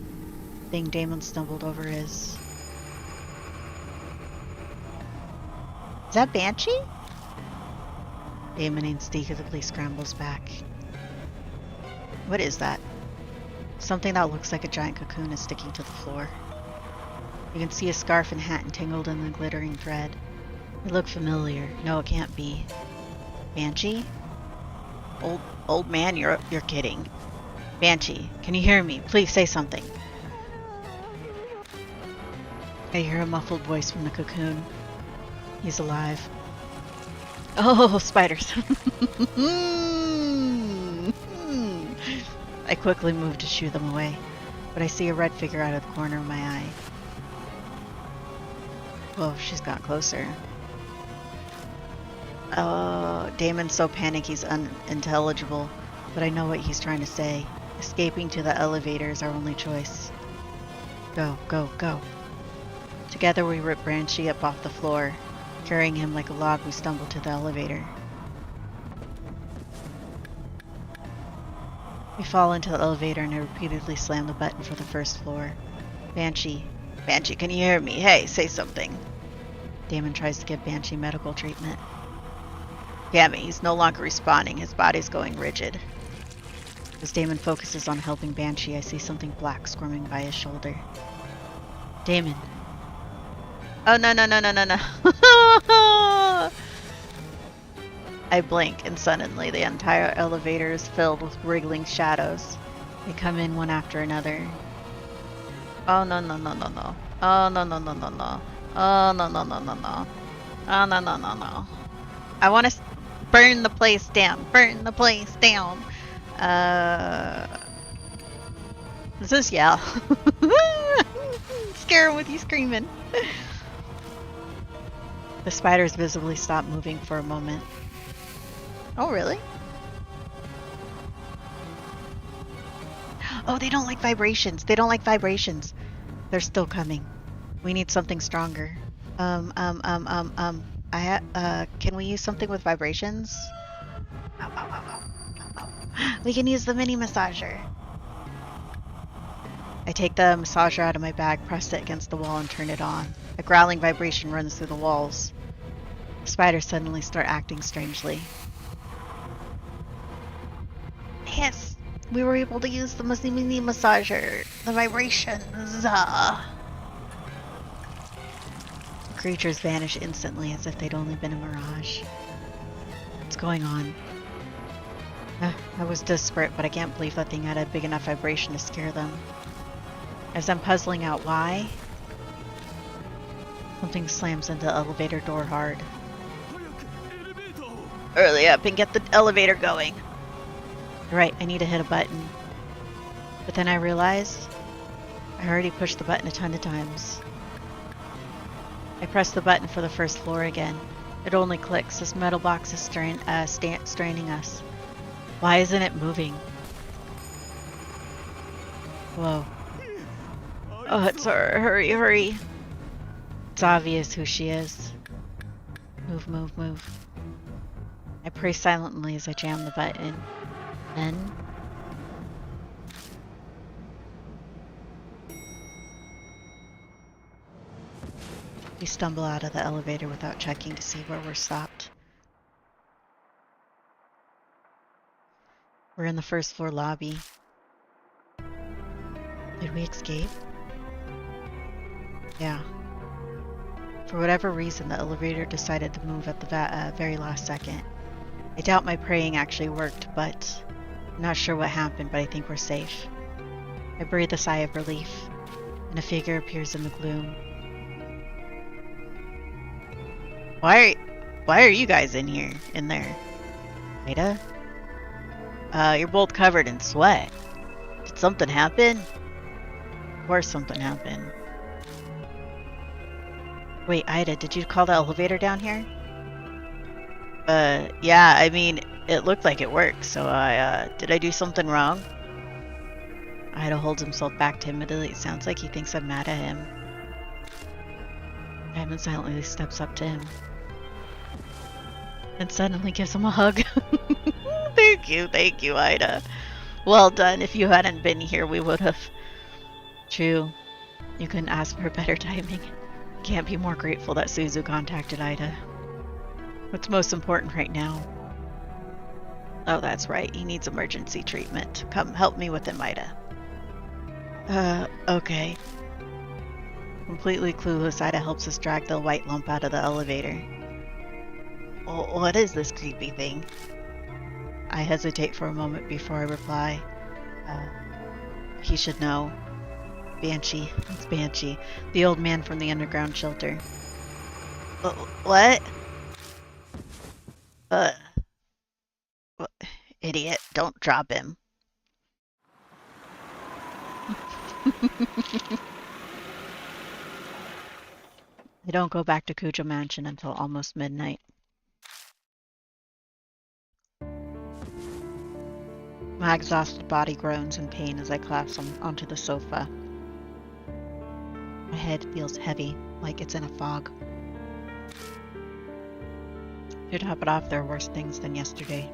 Speaker 2: The thing Damon stumbled over is... Is that Banshee? Damon instinctively scrambles back. What is that? Something that looks like a giant cocoon is sticking to the floor. You can see a scarf and hat entangled in the glittering thread. They look familiar. No, it can't be. Banshee? Old man, you're kidding. Banshee, can you hear me? Please say something. I hear a muffled voice from the cocoon. He's alive. Oh, spiders. I quickly move to shoo them away, but I see a red figure out of the corner of my eye. Whoa, she's got closer. Oh, Damon's so panicked he's unintelligible, but I know what he's trying to say. Escaping to the elevator is our only choice. Go, go, go. Together we rip Banshee up off the floor. Carrying him like a log, we stumble to the elevator. We fall into the elevator and I repeatedly slam the button for the first floor. Banshee. Banshee, can you hear me? Hey, say something. Damon tries to give Banshee medical treatment. Damn it, he's no longer responding. His body's going rigid. As Damon focuses on helping Banshee, I see something black squirming by his shoulder. Damon. Oh, no, no, no, no, no, no. I blink, and suddenly the entire elevator is filled with wriggling shadows. They come in one after another. Oh, no, no, no, no, no. Oh, no, no, no, no, no. Oh, no, no, no, no, no. Oh, no, no, no, no. I want to burn the place down. Burn the place down. Let's just yell. Scare him with you screaming. The spiders visibly stop moving for a moment. Oh, really?
Speaker 3: Oh, they don't like vibrations. They don't like vibrations. They're still coming. We need something stronger. Can we use something with vibrations? Ow, ow, ow, ow, ow, ow. We can use the mini massager. I take the massager out of my bag, press it against the wall, and turn it on. A growling vibration runs through the walls. The spiders suddenly start acting strangely. Yes, we were able to use the mini massager. The vibrations. The creatures vanish instantly as if they'd only been a mirage. What's going on? I was desperate, but I can't believe that thing had a big enough vibration to scare them. As I'm puzzling out why, something slams into the elevator door hard. Hurry up and get the elevator going. Right, I need to hit a button. But then I realize I already pushed the button a ton of times. I press the button for the first floor again. It only clicks. This metal box is straining us. Why isn't it moving? Whoa. Oh, it's her. Hurry, hurry. It's obvious who she is. Move, move, move. I pray silently as I jam the button. Then... we stumble out of the elevator without checking to see where we're stopped. We're in the first floor lobby. Did we escape? Yeah. For whatever reason, the elevator decided to move at the very last second. I doubt my praying actually worked, but I'm not sure what happened, but I think we're safe. I breathe a sigh of relief, and a figure appears in the gloom. Why are you guys in there? Ada? You're both covered in sweat. Did something happen? Of course something happened. Wait, Ida, did you call the elevator down here? Yeah, I mean, it looked like it worked, so did I do something wrong? Ida holds himself back timidly. It sounds like he thinks I'm mad at him. Diamond silently steps up to him and suddenly gives him a hug. Thank you, Ida. Well done. If you hadn't been here, we would have. True. You couldn't ask for better timing. Can't be more grateful that Suzu contacted Ida. What's most important right now? Oh, that's right. He needs emergency treatment. Come, help me with him, Ida. Okay. Completely clueless, Ida helps us drag the white lump out of the elevator. Oh, what is this creepy thing? I hesitate for a moment before I reply. He should know. Banshee. It's Banshee. The old man from the underground shelter. What? Idiot. Don't drop him. I don't go back to Kujo Mansion until almost midnight. My exhausted body groans in pain as I collapse onto the sofa. My head feels heavy, like it's in a fog. To top it off, there are worse things than yesterday.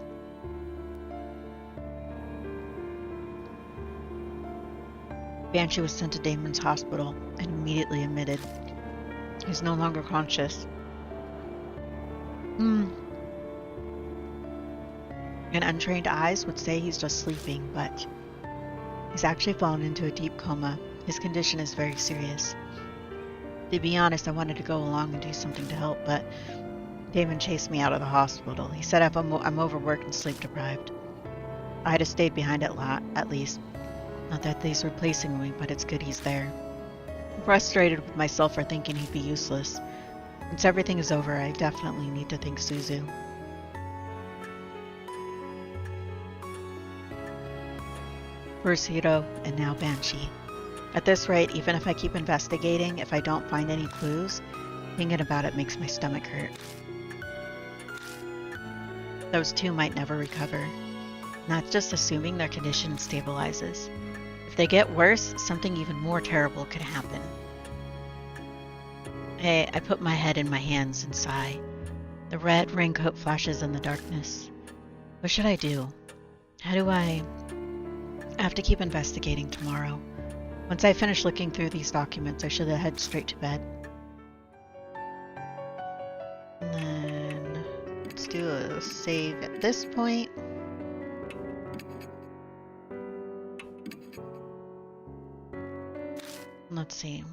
Speaker 3: Banshee was sent to Damon's hospital and immediately admitted. He's no longer conscious. And untrained eyes would say he's just sleeping, but he's actually fallen into a deep coma. His condition is very serious. To be honest, I wanted to go along and do something to help, but Damon chased me out of the hospital. He said I'm overworked and sleep deprived. I'd have stayed behind at least. Not that he's replacing me, but it's good he's there. I'm frustrated with myself for thinking he'd be useless. Once everything is over, I definitely need to thank Suzu. First Hiro, and now Banshee. At this rate, even if I keep investigating, if I don't find any clues, thinking about it makes my stomach hurt. Those two might never recover. And that's just assuming their condition stabilizes. If they get worse, something even more terrible could happen. I put my head in my hands and sigh. The red raincoat flashes in the darkness. What should I do? How do I have to keep investigating tomorrow. Once I finish looking through these documents, I should head straight to bed. And then let's do a save at this point. Let's see.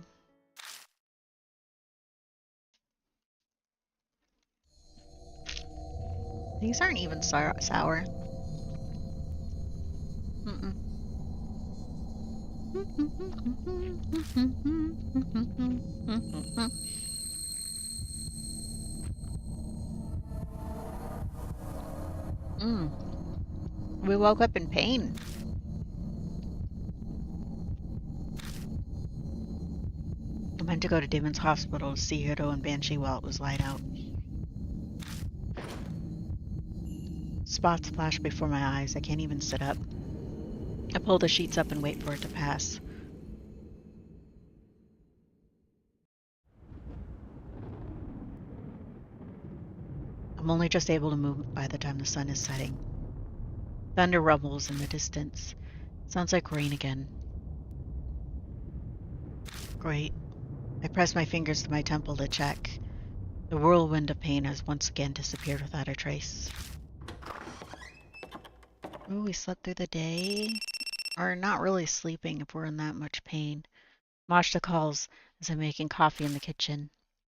Speaker 3: These aren't even sour. Mm-mm. We woke up in pain. I meant to go to Damon's hospital to see Hiro and Banshee while it was light out. Spots flash before my eyes. I can't even sit up. I pull the sheets up and wait for it to pass. I'm only just able to move by the time the sun is setting. Thunder rumbles in the distance. Sounds like rain again. Great. I press my fingers to my temple to check. The whirlwind of pain has once again disappeared without a trace. Ooh, we slept through the day. Or not really sleeping if we're in that much pain. Mashta calls as I'm making coffee in the kitchen.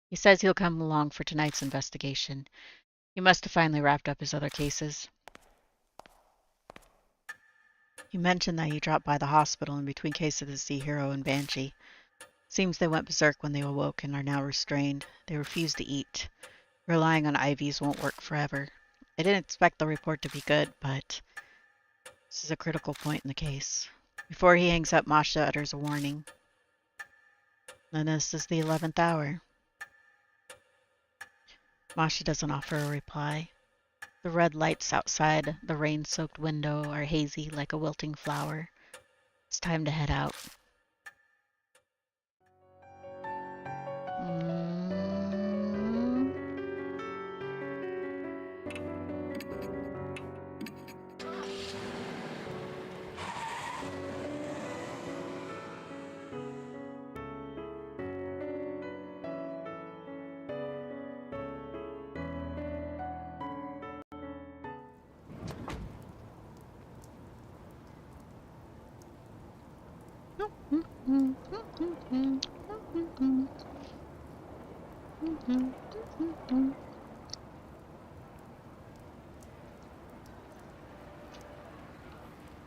Speaker 3: He says he'll come along for tonight's investigation. He must have finally wrapped up his other cases. He mentioned that he dropped by the hospital in between cases to see Hiro and Banshee. Seems they went berserk when they awoke and are now restrained. They refuse to eat. Relying on IVs won't work forever. I didn't expect the report to be good, but this is a critical point in the case. Before he hangs up, Masha utters a warning. And this is the 11th hour. Masha doesn't offer a reply. The red lights outside the rain-soaked window are hazy like a wilting flower. It's time to head out.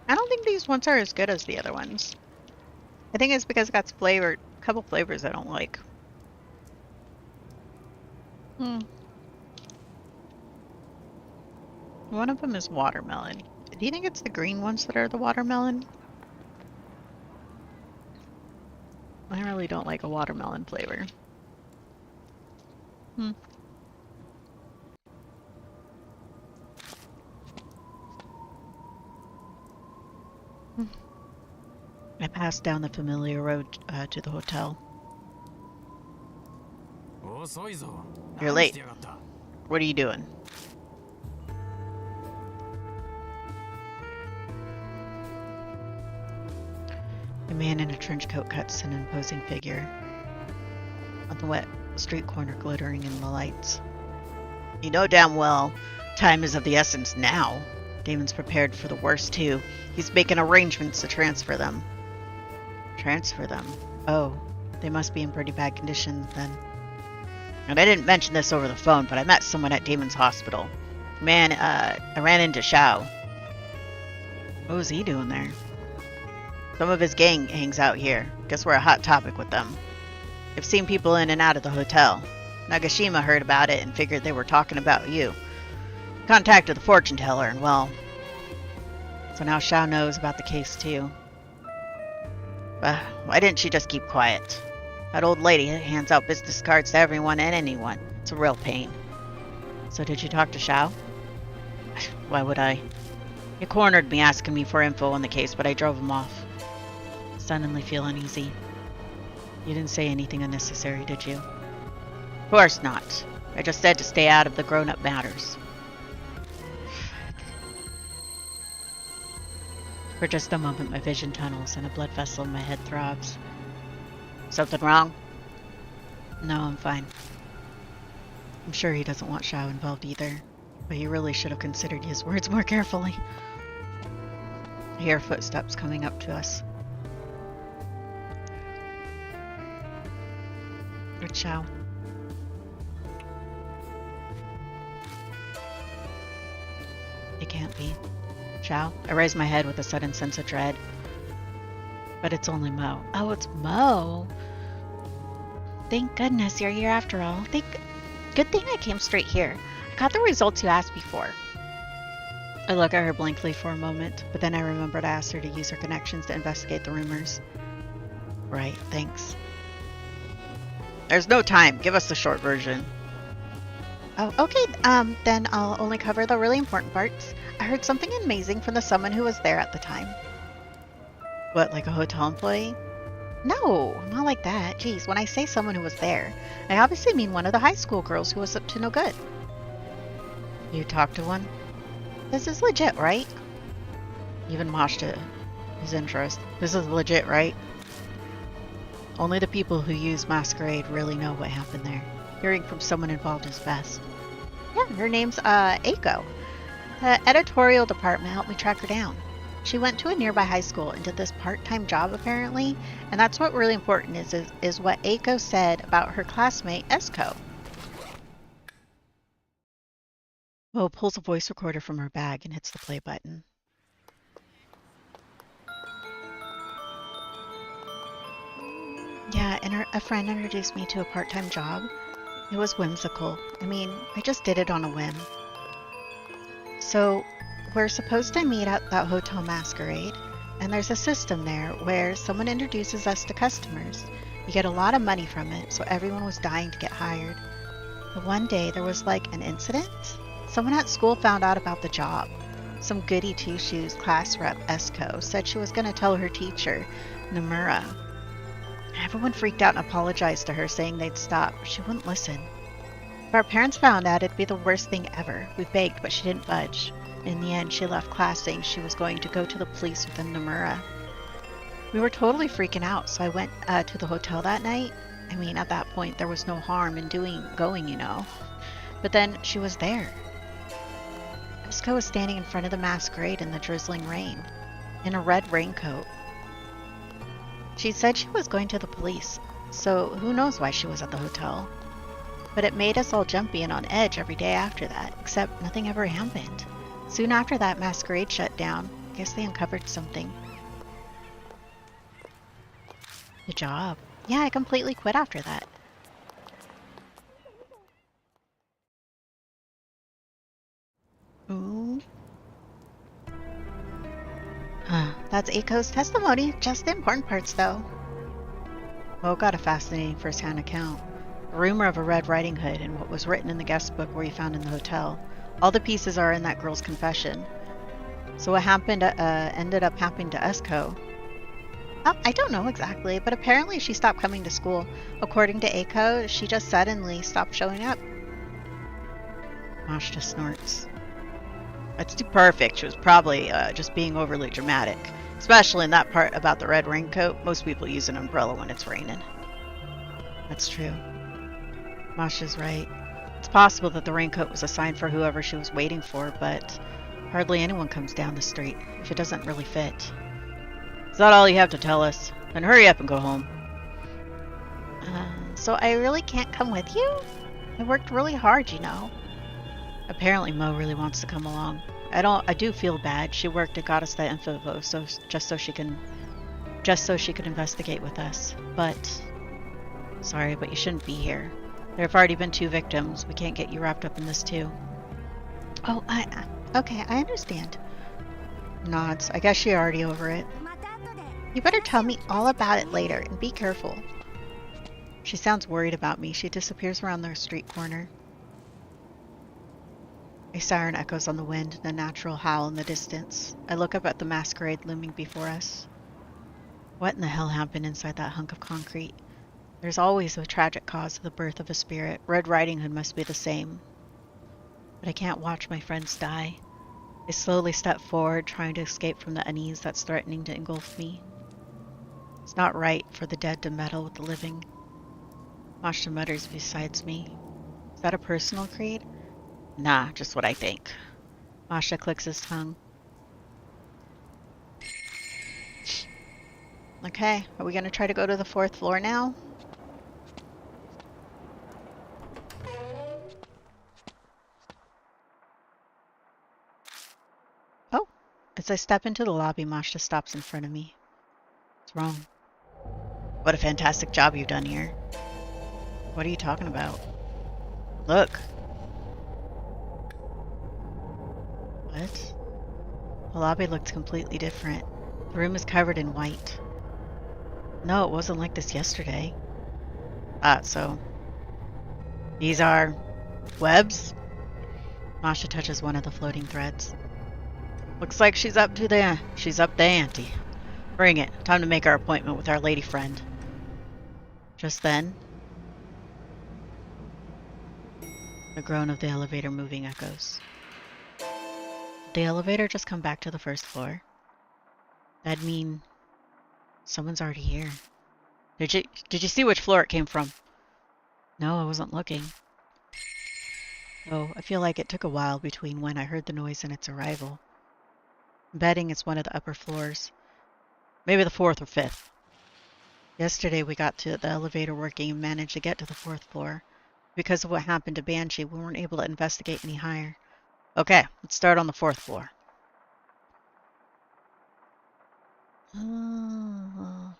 Speaker 3: I don't think these ones are as good as the other ones. I think it's because it got a couple flavors I don't like. One of them is watermelon. Do you think it's the green ones that are the watermelon? I really don't like a watermelon flavor. I passed down the familiar road to the hotel. You're late. What are you doing? A man in a trench coat cuts an imposing figure on the wet street corner, glittering in the lights. You know damn well time is of the essence now. Damon's prepared for the worst too. He's making arrangements to transfer them. Transfer them? Oh, they must be in pretty bad condition then. And I didn't mention this over the phone, but I met someone at Damon's hospital. Man, I ran into Shao. What was he doing there? Some of his gang hangs out here. Guess we're a hot topic with them. I've seen people in and out of the hotel. Nagashima heard about it and figured they were talking about you. Contacted the fortune teller and well... So now Shao knows about the case too. Why didn't she just keep quiet? That old lady hands out business cards to everyone and anyone. It's a real pain. So did you talk to Shao? Why would I? He cornered me asking me for info on the case, but I drove him off. Suddenly feel uneasy. You didn't say anything unnecessary, did you? Of course not. I just said to stay out of the grown-up matters. For just a moment, my vision tunnels and a blood vessel in my head throbs. Something wrong? No, I'm fine. I'm sure he doesn't want Xiao involved either, but he really should have considered his words more carefully. I hear footsteps coming up to us. It's Xiao. It can't be. Xiao? I raise my head with a sudden sense of dread. But it's only Mo.
Speaker 2: Oh, it's Mo. Thank goodness you're here after all. Good thing I came straight here. I got the results you asked me for.
Speaker 3: I look at her blankly for a moment, but then I remembered I asked her to use her connections to investigate the rumors. Right, thanks. There's no time. Give us the short version.
Speaker 2: Oh, okay. Then I'll only cover the really important parts. I heard something amazing from someone who was there at the time.
Speaker 3: What, like a hotel employee?
Speaker 2: No, not like that. Geez, when I say someone who was there, I obviously mean one of the high school girls who was up to no good.
Speaker 3: You talked to one?
Speaker 2: This is legit, right?
Speaker 3: Even Mashta his interest. This is legit, right? Only the people who use Masquerade really know what happened there. Hearing from someone involved is best.
Speaker 2: Yeah, her name's Aiko. The editorial department helped me track her down. She went to a nearby high school and did this part-time job apparently, and that's what really important is what Aiko said about her classmate Esko.
Speaker 3: Mo pulls a voice recorder from her bag and hits the play button.
Speaker 2: Yeah, and a friend introduced me to a part-time job. It was whimsical. I mean, I just did it on a whim. So, we're supposed to meet at that hotel Masquerade, and there's a system there where someone introduces us to customers. You get a lot of money from it, so everyone was dying to get hired. But one day there was like an incident. Someone at school found out about the job. Some goody two-shoes class rep Esko said she was going to tell her teacher, Nomura. Everyone freaked out and apologized to her, saying they'd stop. She wouldn't listen. If our parents found out, it'd be the worst thing ever. We begged, but she didn't budge. In the end, she left class saying she was going to go to the police with Nomura. We were totally freaking out, so I went to the hotel that night. I mean, at that point, there was no harm in going, you know. But then she was there. Esko was standing in front of the Masquerade in the drizzling rain, in a red raincoat. She said she was going to the police, so who knows why she was at the hotel. But it made us all jumpy and on edge every day after that, except nothing ever happened. Soon after that, Masquerade shut down. Guess they uncovered something.
Speaker 3: The job.
Speaker 2: Yeah, I completely quit after that. Ooh. That's Aiko's testimony. Just the important parts, though.
Speaker 3: Mo got a fascinating first-hand account. The rumor of a Red Riding Hood and what was written in the guest book where you found in the hotel. All the pieces are in that girl's confession. So what happened? Ended up happening to Esko.
Speaker 2: Oh, I don't know exactly, but apparently she stopped coming to school. According to Aiko, she just suddenly stopped showing up.
Speaker 3: Mashta snorts. That's too perfect. She was probably just being overly dramatic. Especially in that part about the red raincoat. Most people use an umbrella when it's raining. That's true. Mashta's right. It's possible that the raincoat was a sign for whoever she was waiting for, but hardly anyone comes down the street if it doesn't really fit. Is that all you have to tell us? Then hurry up and go home.
Speaker 2: So I really can't come with you? I worked really hard, you know.
Speaker 3: Apparently Mo really wants to come along. I do feel bad. She worked and got us that info, so just so she could investigate with us. But sorry, but you shouldn't be here. There have already been 2 victims. We can't get you wrapped up in this too.
Speaker 2: Oh, okay, I understand.
Speaker 3: Nods. I guess you're already over it.
Speaker 2: You better tell me all about it later, and be careful.
Speaker 3: She sounds worried about me. She disappears around the street corner. A siren echoes on the wind and a natural howl in the distance. I look up at the Masquerade looming before us. What in the hell happened inside that hunk of concrete? There's always a tragic cause to the birth of a spirit. Red Riding Hood must be the same. But I can't watch my friends die. I slowly step forward, trying to escape from the unease that's threatening to engulf me. It's not right for the dead to meddle with the living. Masha mutters besides me. Is that a personal creed? Nah, just what I think. Masha clicks his tongue. Okay, are we going to try to go to the 4th floor now? Oh, as I step into the lobby, Masha stops in front of me. What's wrong? What a fantastic job you've done here. What are you talking about? Look. What? The lobby looked completely different. The room is covered in white. No, it wasn't like this yesterday. So... These are... webs? Masha touches one of the floating threads. Looks like she's up the ante. Bring it. Time to make our appointment with our lady friend. Just then, the groan of the elevator moving echoes. Did the elevator just come back to the 1st floor? That'd mean someone's already here. Did you see which floor it came from? No, I wasn't looking. Oh, I feel like it took a while between when I heard the noise and its arrival. I'm betting it's one of the upper floors. Maybe the 4th or 5th. Yesterday we got to the elevator working and managed to get to the 4th floor. Because of what happened to Banshee, we weren't able to investigate any higher. Okay, let's start on the 4th floor.
Speaker 2: Ew,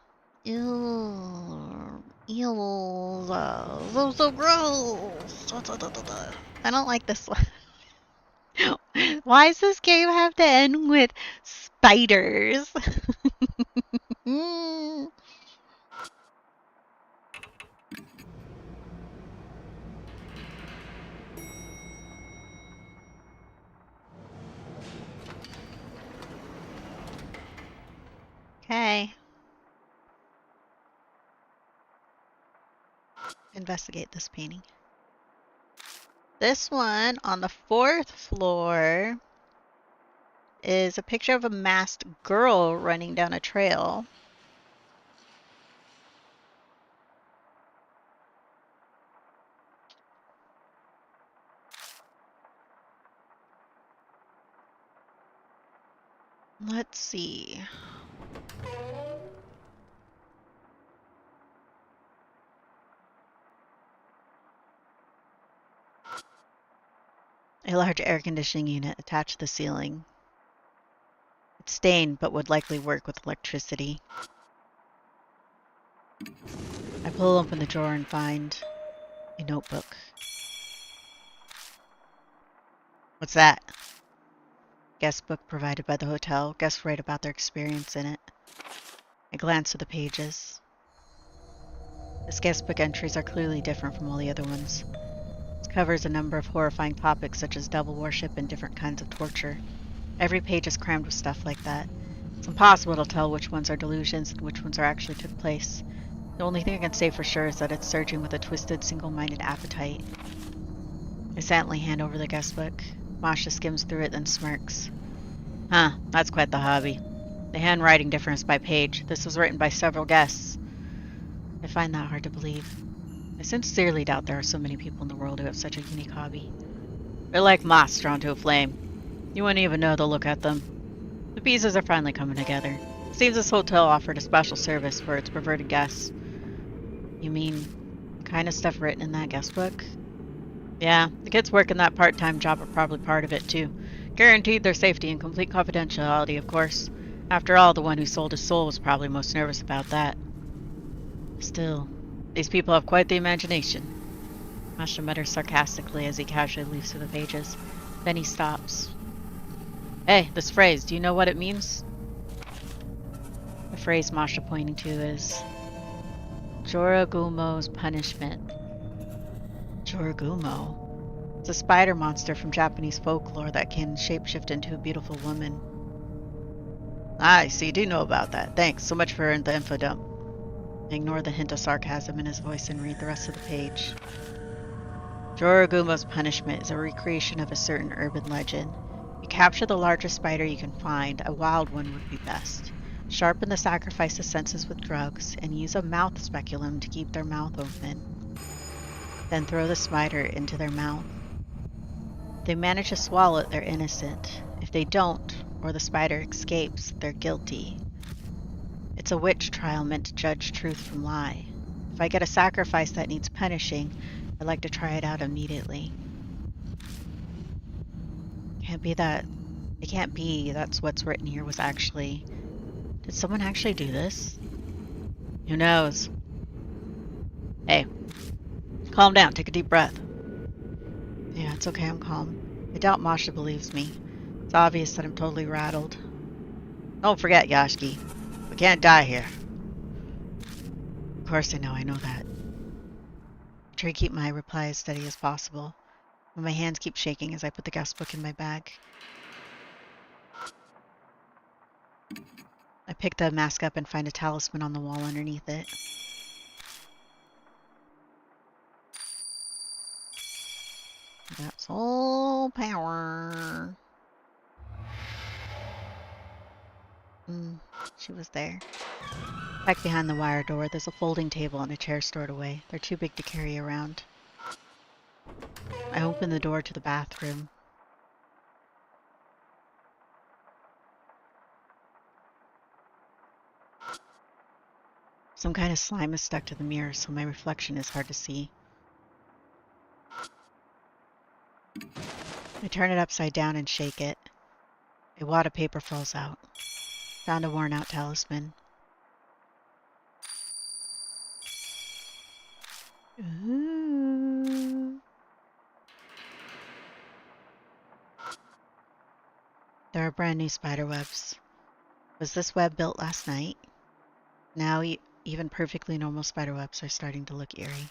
Speaker 2: so gross. I don't like this one. Why does this game have to end with spiders? Okay. Investigate this painting. This one on the 4th floor is a picture of a masked girl running down a trail. Let's see. A large air conditioning unit attached to the ceiling. It's stained, but would likely work with electricity. I pull open the drawer and find a notebook. What's that? Guest book provided by the hotel. Guests write about their experience in it. I glance through the pages. This guest book entries are clearly different from all the other ones. It covers a number of horrifying topics such as devil worship and different kinds of torture. Every page is crammed with stuff like that. It's impossible to tell which ones are delusions and which ones are actually took place. The only thing I can say for sure is that it's surging with a twisted, single-minded appetite. I silently hand over the guest book. Masha skims through it, then smirks. Huh, that's quite the hobby. The handwriting differs by page. This was written by several guests. I find that hard to believe. I sincerely doubt there are so many people in the world who have such a unique hobby. They're like moths drawn to a flame. You wouldn't even know to look at them. The pieces are finally coming together. It seems this hotel offered a special service for its perverted guests. You mean the kind of stuff written in that guest book? Yeah, the kids working that part-time job are probably part of it too. Guaranteed their safety and complete confidentiality, of course. After all, the one who sold his soul was probably most nervous about that. Still, these people have quite the imagination. Masha mutters sarcastically as he casually leaves through the pages. Then he stops. Hey, this phrase, do you know what it means? The phrase Masha pointing to is Joragumo's punishment. Joragumo? It's a spider monster from Japanese folklore that can shapeshift into a beautiful woman.
Speaker 3: Ah, so you do know about that. Thanks so much for the info dump. I ignore the hint of sarcasm in his voice and read the rest of the page. Jorogumo's punishment is a recreation of a certain urban legend. You capture the largest spider you can find, a wild one would be best. Sharpen the sacrifice's senses with drugs, and use a mouth speculum to keep their mouth open. Then throw the spider into their mouth. If they manage to swallow it, they're innocent. If they don't, or the spider escapes, they're guilty. It's a witch trial meant to judge truth from lie. If I get a sacrifice that needs punishing, I'd like to try it out immediately. Can't be that. It can't be that's what's written here was actually. Did someone actually do this? Who knows? Hey, calm down. Take a deep breath. Yeah, it's okay. I'm calm. I doubt Masha believes me. It's obvious that I'm totally rattled. Don't forget, Yashiki. We can't die here. Of course I know that. I try to keep my reply as steady as possible, but my hands keep shaking as I put the guest book in my bag. I pick the mask up and find a talisman on the wall underneath it. That's all power. She was there. Back behind the wire door, there's a folding table and a chair stored away. They're too big to carry around. I open the door to the bathroom. Some kind of slime is stuck to the mirror, so my reflection is hard to see. I turn it upside down and shake it. A wad of paper falls out. Found a worn-out talisman. Ooh. There are brand new spider webs. Was this web built last night? Now even perfectly normal spider webs are starting to look eerie.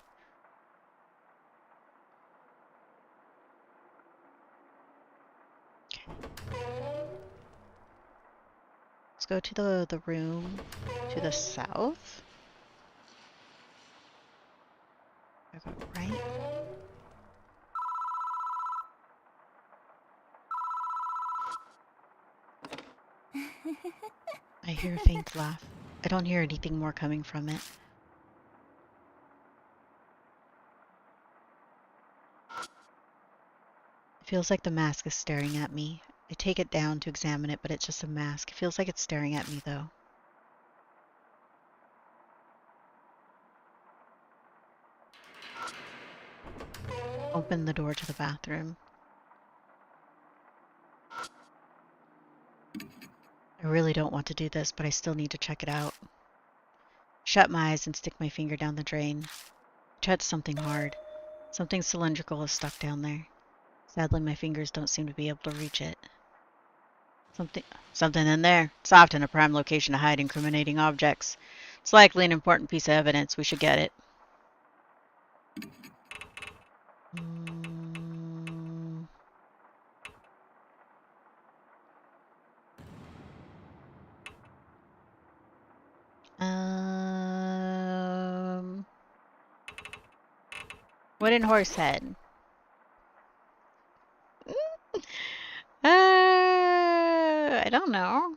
Speaker 3: Let's go to the room to the south. I go right. I hear a faint laugh. I don't hear anything more coming from it. It feels like the mask is staring at me. I take it down to examine it, but it's just a mask. It feels like it's staring at me, though. Open the door to the bathroom. I really don't want to do this, but I still need to check it out. Shut my eyes and stick my finger down the drain. Touch something hard. Something cylindrical is stuck down there. Sadly, my fingers don't seem to be able to reach it. Something in there. It's often a prime location to hide incriminating objects. It's likely an important piece of evidence. We should get it. Wooden horse head. I don't know.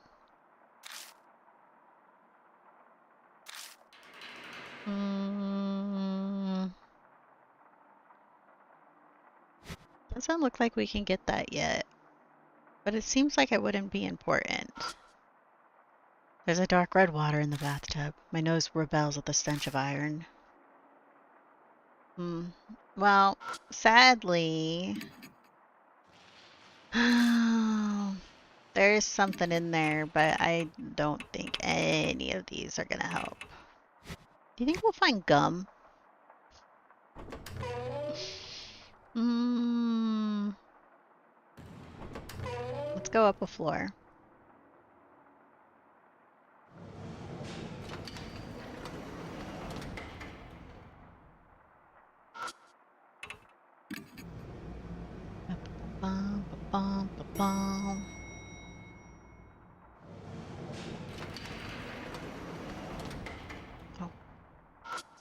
Speaker 3: Doesn't look like we can get that yet, but it seems like it wouldn't be important. There's a dark red water in the bathtub. My nose rebels at the stench of iron. Well, sadly, there is something in there, but I don't think any of these are gonna help. Do you think we'll find gum? Let's go up a floor.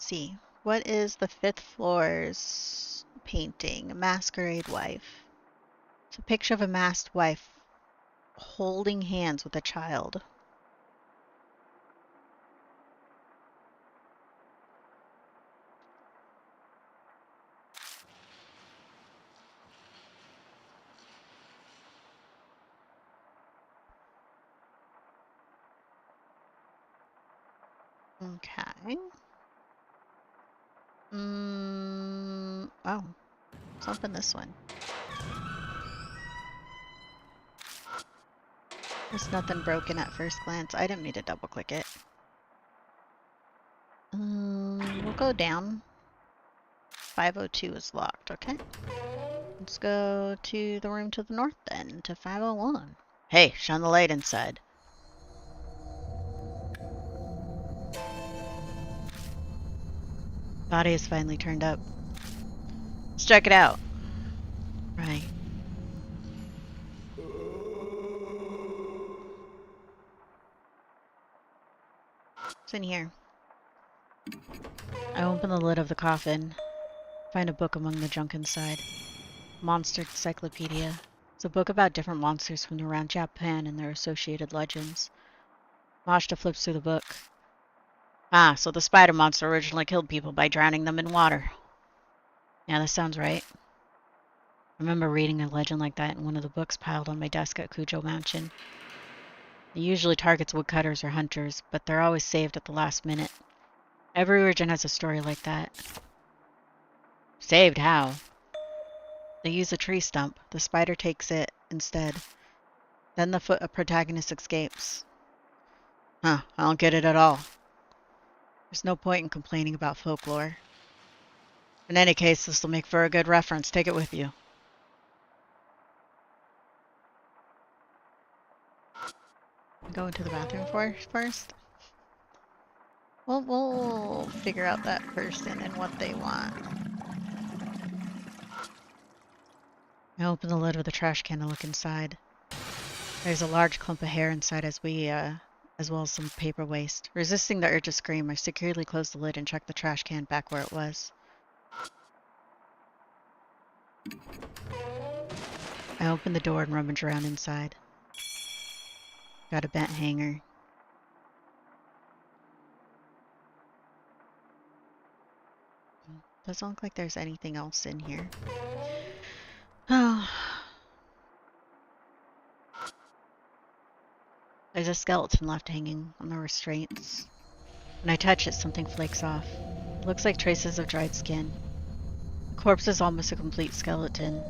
Speaker 2: Let's see. What is the 5th floor's painting? A masquerade wife. It's a picture of a masked wife holding hands with a child. Okay. Oh. Let's open this one. There's nothing broken at first glance. I didn't need to double click it. We'll go down. 502 is locked, okay? Let's go to the room to the north then, to 501.
Speaker 3: Hey, shine the light inside.
Speaker 2: Body is finally turned up.
Speaker 3: Let's check it out.
Speaker 2: Right. What's in here? I open the lid of the coffin. Find a book among the junk inside. Monster Encyclopedia. It's a book about different monsters from around Japan and their associated legends. Mashta flips through the book.
Speaker 3: Ah, so the spider monster originally killed people by drowning them in water.
Speaker 2: Yeah, that sounds right. I remember reading a legend like that in one of the books piled on my desk at Cujo Mansion. It usually targets woodcutters or hunters, but they're always saved at the last minute. Every region has a story like that.
Speaker 3: Saved how?
Speaker 2: They use a tree stump. The spider takes it instead. Then the protagonist escapes.
Speaker 3: Huh, I don't get it at all.
Speaker 2: There's no point in complaining about folklore.
Speaker 3: In any case, this will make for a good reference. Take it with you.
Speaker 2: Go into the bathroom first. We'll figure out that person and what they want. I open the lid of the trash can to look inside. There's a large clump of hair inside as well as some paper waste. Resisting the urge to scream, I securely closed the lid and checked the trash can back where it was. I opened the door and rummaged around inside. Got a bent hanger. Doesn't look like there's anything else in here. Oh. There's a skeleton left hanging on the restraints. When I touch it, something flakes off. It looks like traces of dried skin. The corpse is almost a complete skeleton.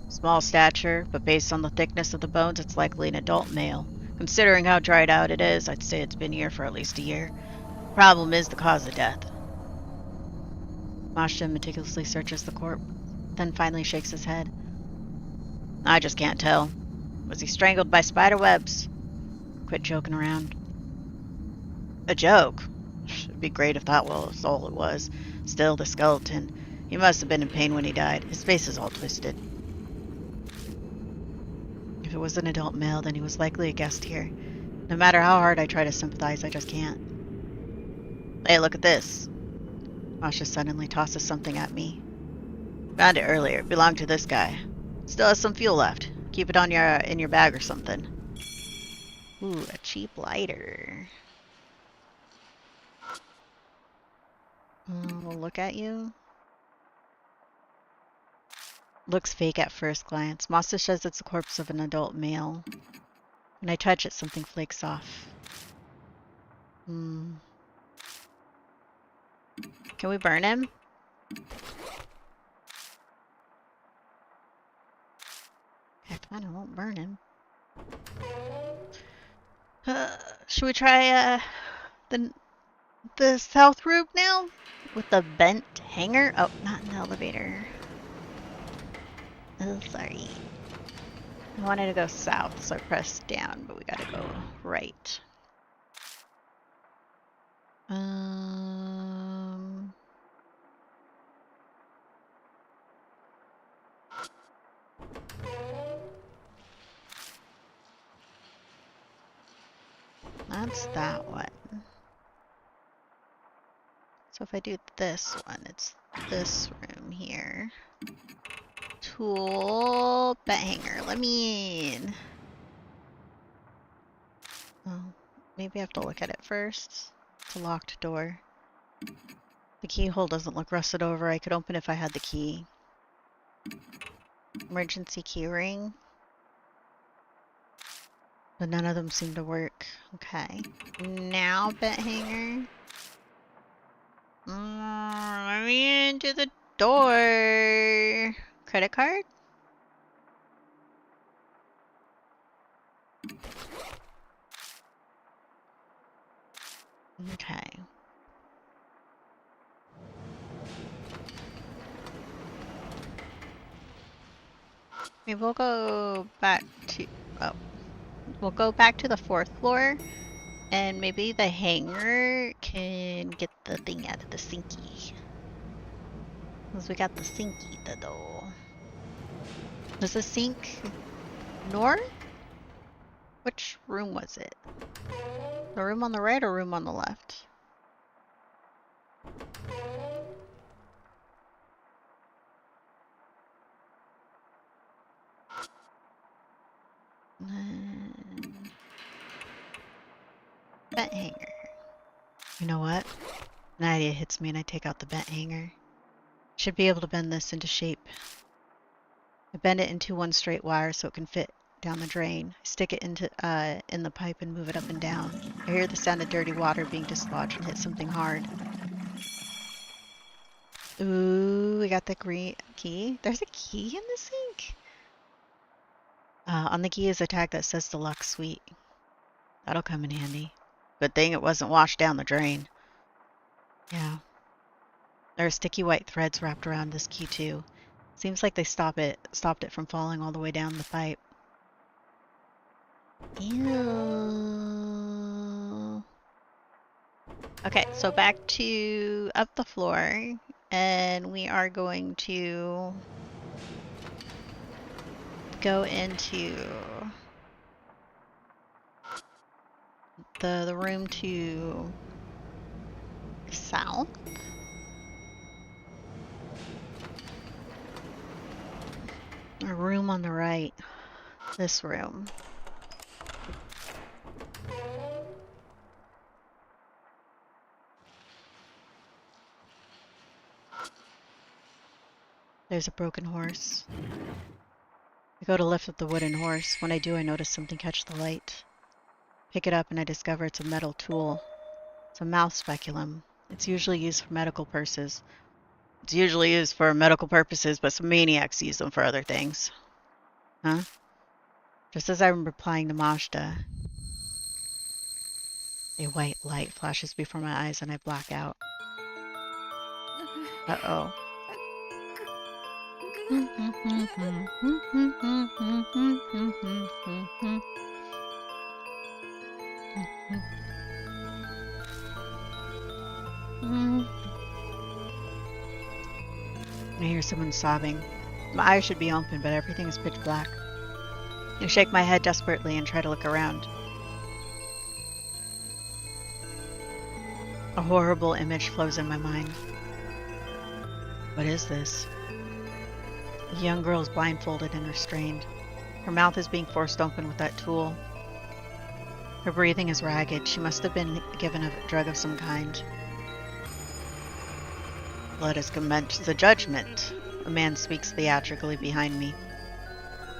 Speaker 3: Small stature, but based on the thickness of the bones, it's likely an adult male. Considering how dried out it is, I'd say it's been here for at least a year. Problem is the cause of death.
Speaker 2: Mashta meticulously searches the corpse, then finally shakes his head.
Speaker 3: I just can't tell. Was he strangled by spider webs?
Speaker 2: Quit joking around.
Speaker 3: A joke? It'd be great if that was all it was. Still, the skeleton. He must have been in pain when he died. His face is all twisted.
Speaker 2: If it was an adult male, then he was likely a guest here. No matter how hard I try to sympathize, I just can't.
Speaker 3: Hey, look at this.
Speaker 2: Mashta suddenly tosses something at me.
Speaker 3: Found it earlier. It belonged to this guy. Still has some fuel left. Keep it on in your bag or something.
Speaker 2: Ooh, a cheap lighter. We'll look at you. Looks fake at first glance. Mashta says it's the corpse of an adult male. When I touch it, something flakes off.
Speaker 3: Can we burn him?
Speaker 2: Heck, I won't burn him. Should we try the south room now? With the bent hanger? Oh, not an elevator. Oh, sorry. I wanted to go south, so I pressed down, but we gotta go right. That's that one. So if I do this one, it's this room here. Tool, bed hanger. Let me in. Oh, maybe I have to look at it first. It's a locked door. The keyhole doesn't look rusted over. I could open it if I had the key. Emergency key ring. But none of them seem to work. Okay. Now bed hanger. Let me into the door. Credit card? Okay. Maybe we'll go back to... Oh. We'll go back to the 4th floor. And maybe the hanger can get the thing out of the sinky. Because we got the sinky though. Was the sink north? Which room was it? The room on the right or room on the left? Bent hanger. You know what? An idea hits me and I take out the bent hanger. Should be able to bend this into shape. I bend it into one straight wire so it can fit down the drain. I stick it into in the pipe and move it up and down. I hear the sound of dirty water being dislodged and hit something hard. Ooh, we got the green key. There's a key in the sink? On the key is a tag that says Deluxe Suite. That'll come in handy. Good thing it wasn't washed down the drain. Yeah. There are sticky white threads wrapped around this key too. Seems like they stopped it from falling all the way down the pipe. Ew. Okay, so back to up the floor, and we are going to go into the room to south. A room on the right. This room. There's a broken horse. I go to lift up the wooden horse. When I do, I notice something catch the light. Pick it up and I discover it's a metal tool. It's a mouth speculum. It's usually used for medical purposes. But some maniacs use them for other things. Huh? Just as I'm replying to Majda, a white light flashes before my eyes and I black out. Uh-oh. I hear someone sobbing. My eyes should be open, but everything is pitch black. I shake my head desperately and try to look around. A horrible image flows in my mind. What is this? The young girl is blindfolded and restrained. Her mouth is being forced open with that tool. Her breathing is ragged. She must have been given a drug of some kind. Let us commence the judgment. A man speaks theatrically behind me.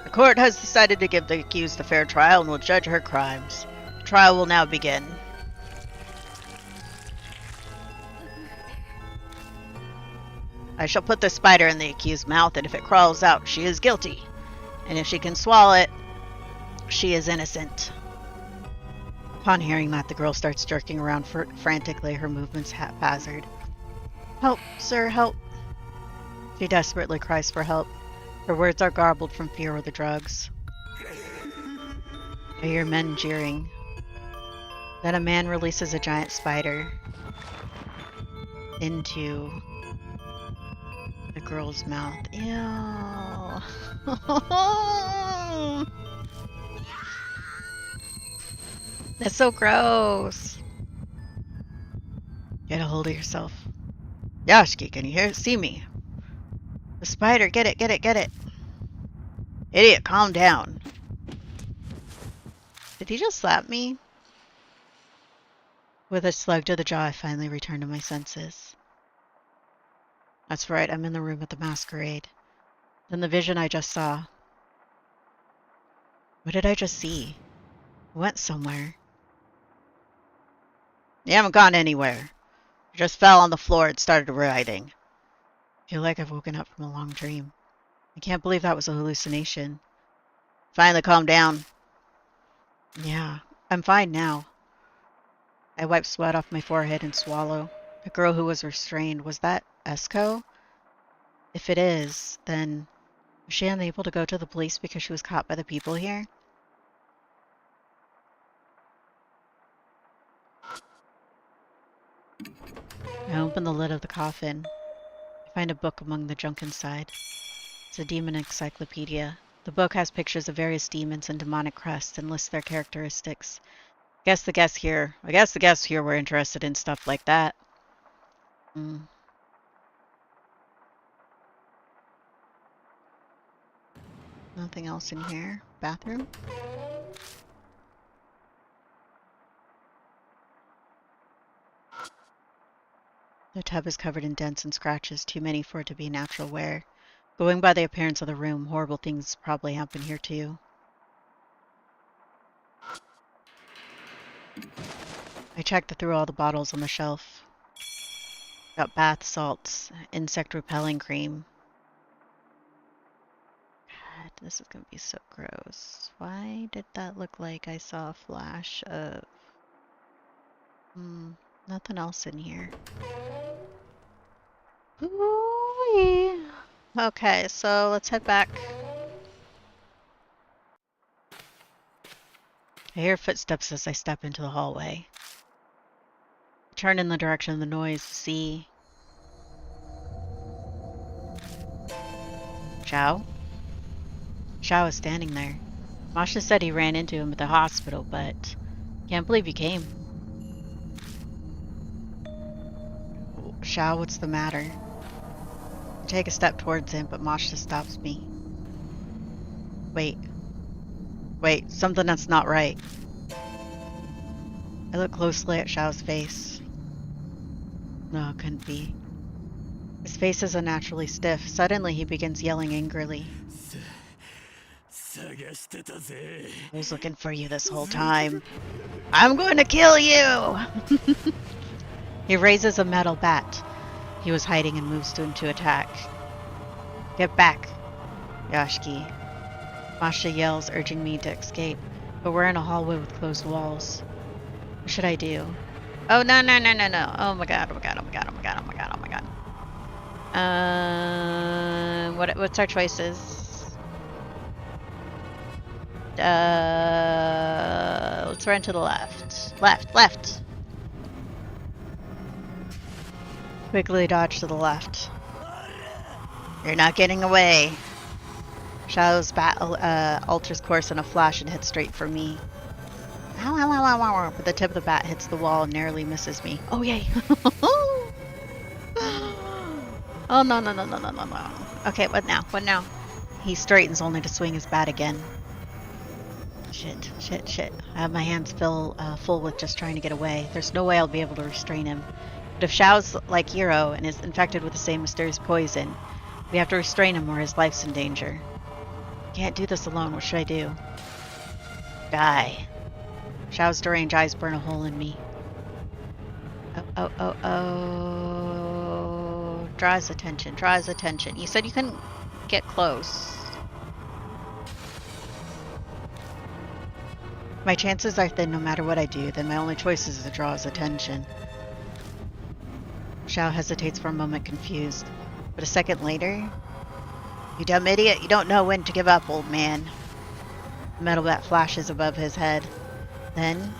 Speaker 2: The court has decided to give the accused a fair trial and will judge her crimes. The trial will now begin. I shall put the spider in the accused's mouth, and if it crawls out, she is guilty. And if she can swallow it, she is innocent. Upon hearing that, the girl starts jerking around frantically, her movements haphazard. Help, sir, help. She desperately cries for help. Her words are garbled from fear or the drugs. I hear men jeering. Then a man releases a giant spider into the girl's mouth. Ew. That's so gross. Get a hold of yourself.
Speaker 3: Yashiki, can you see me? The spider, get it, get it, get it. Idiot, calm down. Did he just slap me? With a slug to the jaw, I finally returned to my senses. That's right, I'm in the room at the masquerade. Then the vision I just saw. What did I just see? I went somewhere. You haven't gone anywhere. You just fell on the floor and started writhing. I feel like I've woken up from a long dream. I can't believe that was a hallucination. Finally calm down. Yeah, I'm fine now. I wipe sweat off my forehead and swallow. The girl who was restrained, was that Esco? If it is, then was she unable to go to the police because she was caught by the people here? I open the lid of the coffin. I find a book among the junk inside. It's a demon encyclopedia. The book has pictures of various demons and demonic crests and lists their characteristics. I guess the guests here were interested in stuff like that. Nothing else in here. Bathroom? The tub is covered in dents and scratches, too many for it to be natural wear. Going by the appearance of the room, horrible things probably happen here too. I checked through all the bottles on the shelf. Got bath salts, insect repelling cream. God, this is gonna be so gross. Why did that look like I saw a flash of... nothing else in here. Ooh-wee. Okay, so let's head back. I hear footsteps as I step into the hallway. I turn in the direction of the noise to see... Xiao? Xiao is standing there. Masha said he ran into him at the hospital, but can't believe he came. Xiao, what's the matter? I take a step towards him, but Masha stops me. Wait, something that's not right. I look closely at Xiao's face. No, it couldn't be. His face is unnaturally stiff. Suddenly, he begins yelling angrily. I was looking for you this whole time. I'm going to kill you! He raises a metal bat he was hiding and moves to attack. Get back, Yashiki. Masha yells, urging me to escape, but we're in a hallway with closed walls. What should I do? Oh, no. Oh my god. What's our choices? Let's run to the left. Left. Quickly dodge to the left. You're not getting away. Xiao's bat alters course in a flash and hits straight for me. Ow. But the tip of the bat hits the wall and narrowly misses me. Oh, yay. Oh, no. Okay, what now? He straightens only to swing his bat again. Shit. I have my hands full with just trying to get away. There's no way I'll be able to restrain him. But if Xiao's like Hiro and is infected with the same mysterious poison, we have to restrain him or his life's in danger. Can't do this alone. What should I do? Die. Xiao's deranged eyes burn a hole in me. Oh. Draw his attention. You said you couldn't get close. My chances are thin no matter what I do, then my only choice is to draw his attention. Xiao hesitates for a moment, confused. But a second later... You dumb idiot, you don't know when to give up, old man. The metal bat flashes above his head. Then...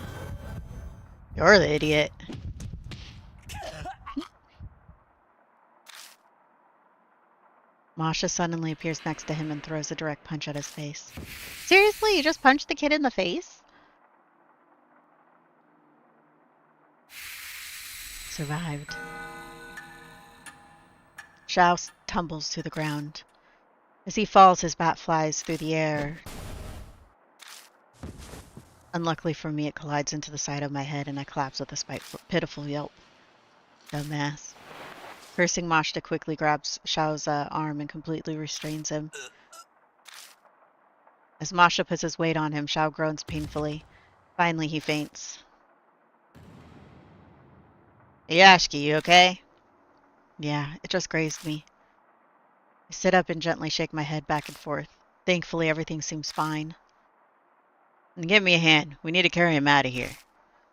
Speaker 3: You're the idiot. Masha suddenly appears next to him and throws a direct punch at his face. Seriously? You just punched the kid in the face? Survived. Shao tumbles to the ground. As he falls, his bat flies through the air. Unluckily for me, it collides into the side of my head and I collapse with a pitiful yelp. Dumbass. Cursing, Mashta quickly grabs Shao's arm and completely restrains him. As Masha puts his weight on him, Shao groans painfully. Finally, he faints. Hey, Ashki, you okay? Yeah, it just grazed me. I sit up and gently shake my head back and forth. Thankfully, everything seems fine. And give me a hand. We need to carry him out of here.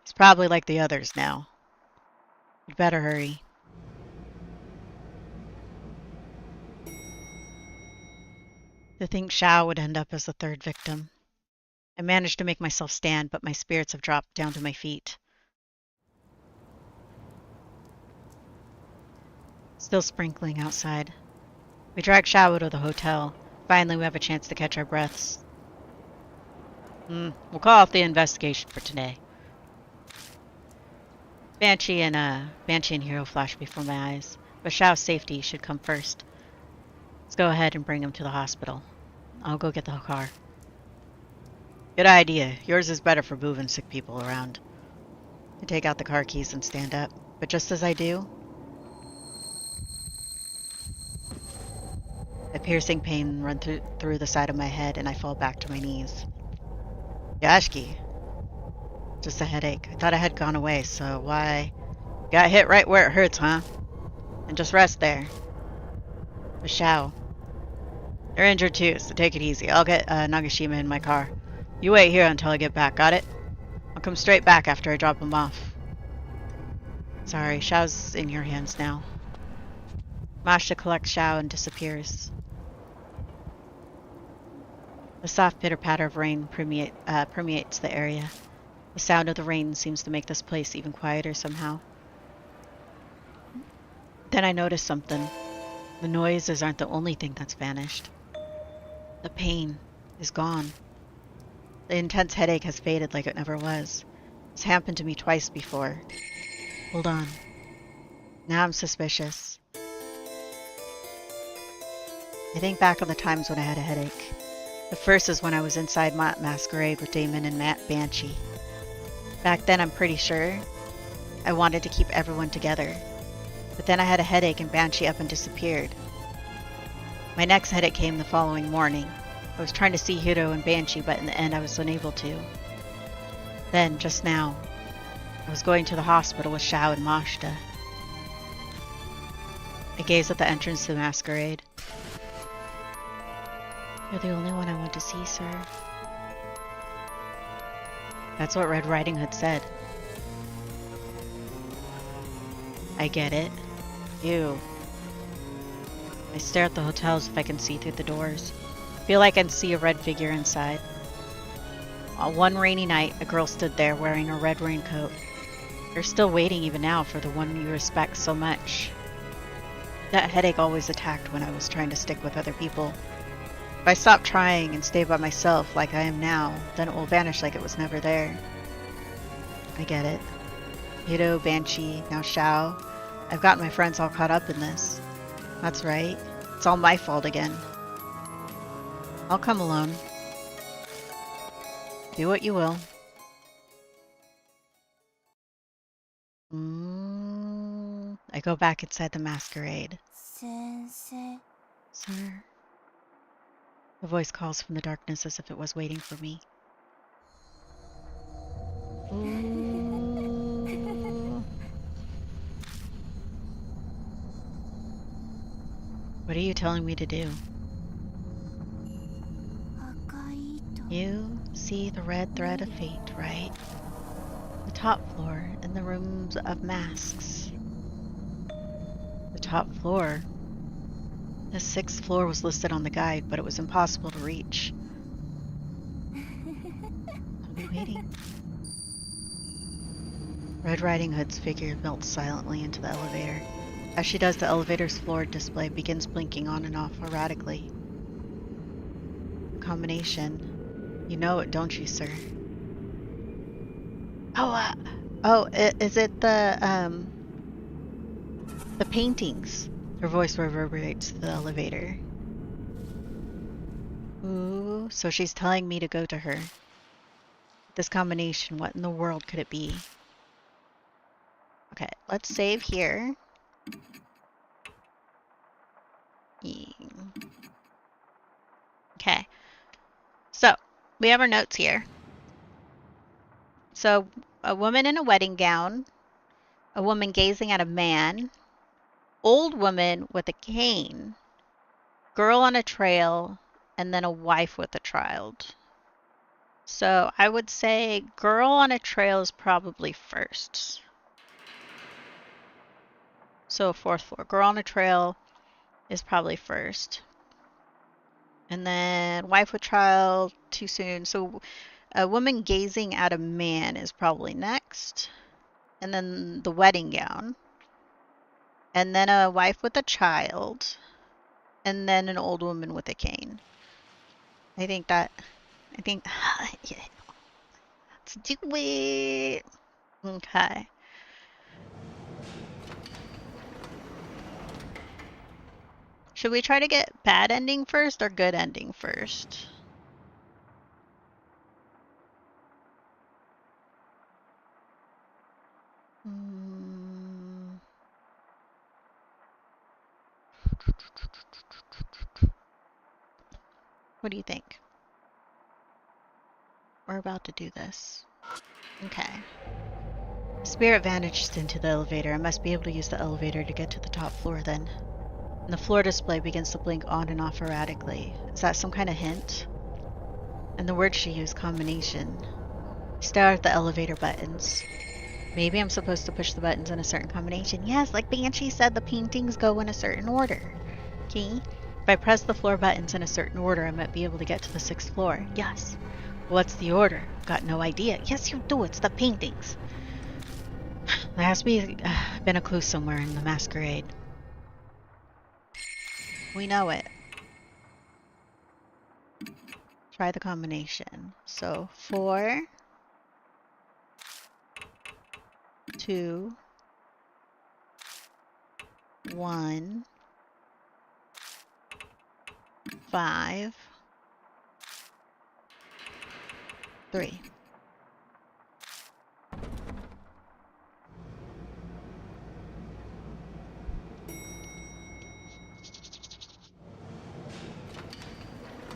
Speaker 3: He's probably like the others now. We'd better hurry. To think Shao would end up as the third victim. I managed to make myself stand, but my spirits have dropped down to my feet. Still sprinkling outside. We drag Shao to the hotel. Finally, we have a chance to catch our breaths. We'll call off the investigation for today. Banshee and Hero flash before my eyes, but Shao's safety should come first. Let's go ahead and bring him to the hospital. I'll go get the car. Good idea. Yours is better for moving sick people around. I take out the car keys and stand up, but just as I do, a piercing pain runs through the side of my head and I fall back to my knees. Yashki. Just a headache. I thought I had gone away, so why? Got hit right where it hurts, huh? And just rest there. But Shao. You're injured too, so take it easy. I'll get Nagashima in my car. You wait here until I get back, got it? I'll come straight back after I drop him off. Sorry, Shao's in your hands now. Masha collects Shao and disappears. The soft pitter-patter of rain permeates the area. The sound of the rain seems to make this place even quieter somehow. Then I notice something. The noises aren't the only thing that's vanished. The pain is gone. The intense headache has faded like it never was. It's happened to me twice before. Hold on. Now I'm suspicious. I think back on the times when I had a headache. The first is when I was inside Masquerade with Damon and Banshee. Back then I'm pretty sure I wanted to keep everyone together. But then I had a headache and Banshee up and disappeared. My next headache came the following morning. I was trying to see Hiro and Banshee, but in the end I was unable to. Then, just now, I was going to the hospital with Shao and Mashta. I gazed at the entrance to the Masquerade. You're the only one I want to see, sir. That's what Red Riding Hood said. I get it. Ew. I stare at the hotel as if I can see through the doors. Feel like I can see a red figure inside. On one rainy night, a girl stood there wearing a red raincoat. You're still waiting even now for the one you respect so much. That headache always attacked when I was trying to stick with other people. If I stop trying and stay by myself like I am now, then it will vanish like it was never there. I get it. Hiro, Banshee, now Shao. I've got my friends all caught up in this. That's right. It's all my fault again. I'll come alone. Do what you will. I go back inside the Masquerade.
Speaker 4: Sensei.
Speaker 3: Sir. The voice calls from the darkness as if it was waiting for me. Ooh. What are you telling me to do? You see the red thread of fate, right? The top floor in the rooms of masks. The top floor? The 6th floor was listed on the guide, but it was impossible to reach. I'll be waiting. Red Riding Hood's figure melts silently into the elevator. As she does, the elevator's floor display begins blinking on and off erratically. Combination. You know it, don't you, sir? Is it the paintings? Her voice reverberates through the elevator. Ooh, so she's telling me to go to her. This combination, what in the world could it be? Okay, let's save here. Okay, so we have our notes here. So, a woman in a wedding gown, a woman gazing at a man, old woman with a cane, girl on a trail, and then a wife with a child. So I would say girl on a trail is probably first. So fourth floor. Girl on a trail is probably first. And then wife with child, too soon. So a woman gazing at a man is probably next. And then the wedding gown. And then a wife with a child. And then an old woman with a cane. yeah. Let's do it. Okay. Should we try to get bad ending first or good ending first? What do you think? We're about to do this. Okay. Spirit vanished into the elevator. I must be able to use the elevator to get to the top floor then. And the floor display begins to blink on and off erratically. Is that some kind of hint? And the word she used, combination. Stare at the elevator buttons. Maybe I'm supposed to push the buttons in a certain combination. Yes, like Banshee said, the paintings go in a certain order. Okay? If I press the floor buttons in a certain order, I might be able to get to the 6th floor. Yes. What's the order? Got no idea. Yes, you do. It's the paintings. There has to be been a clue somewhere in the masquerade. We know it. Try the combination. So 4, 2, 1, 5, 3.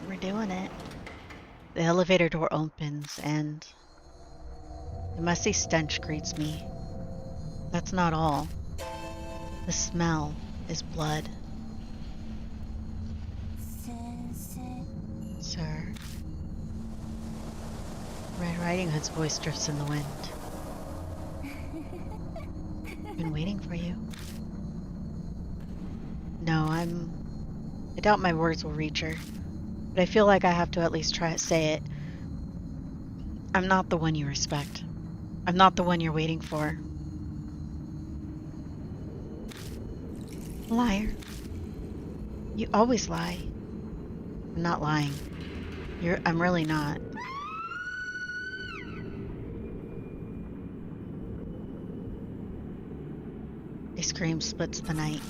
Speaker 3: We're doing it. The elevator door opens and a musty stench greets me. That's not all. The smell is blood. Sir. Red Riding Hood's voice drifts in the wind. Been waiting for you. No, I doubt my words will reach her. But I feel like I have to at least try to say it. I'm not the one you respect. I'm not the one you're waiting for. Liar. You always lie. I'm not lying. I'm really not. A scream splits the night.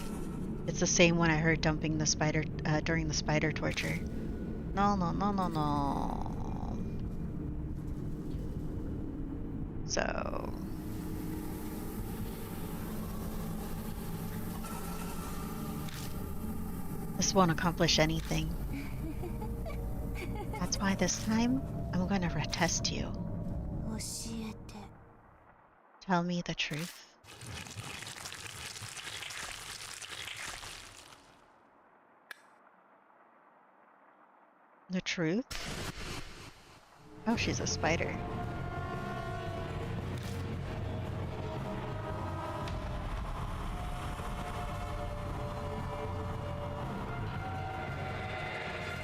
Speaker 3: It's the same one I heard dumping the spider during the spider torture. No, no, no, no, no. So... this won't accomplish anything. That's why this time, I'm gonna test you. Tell me the truth. The truth? Oh, she's a spider.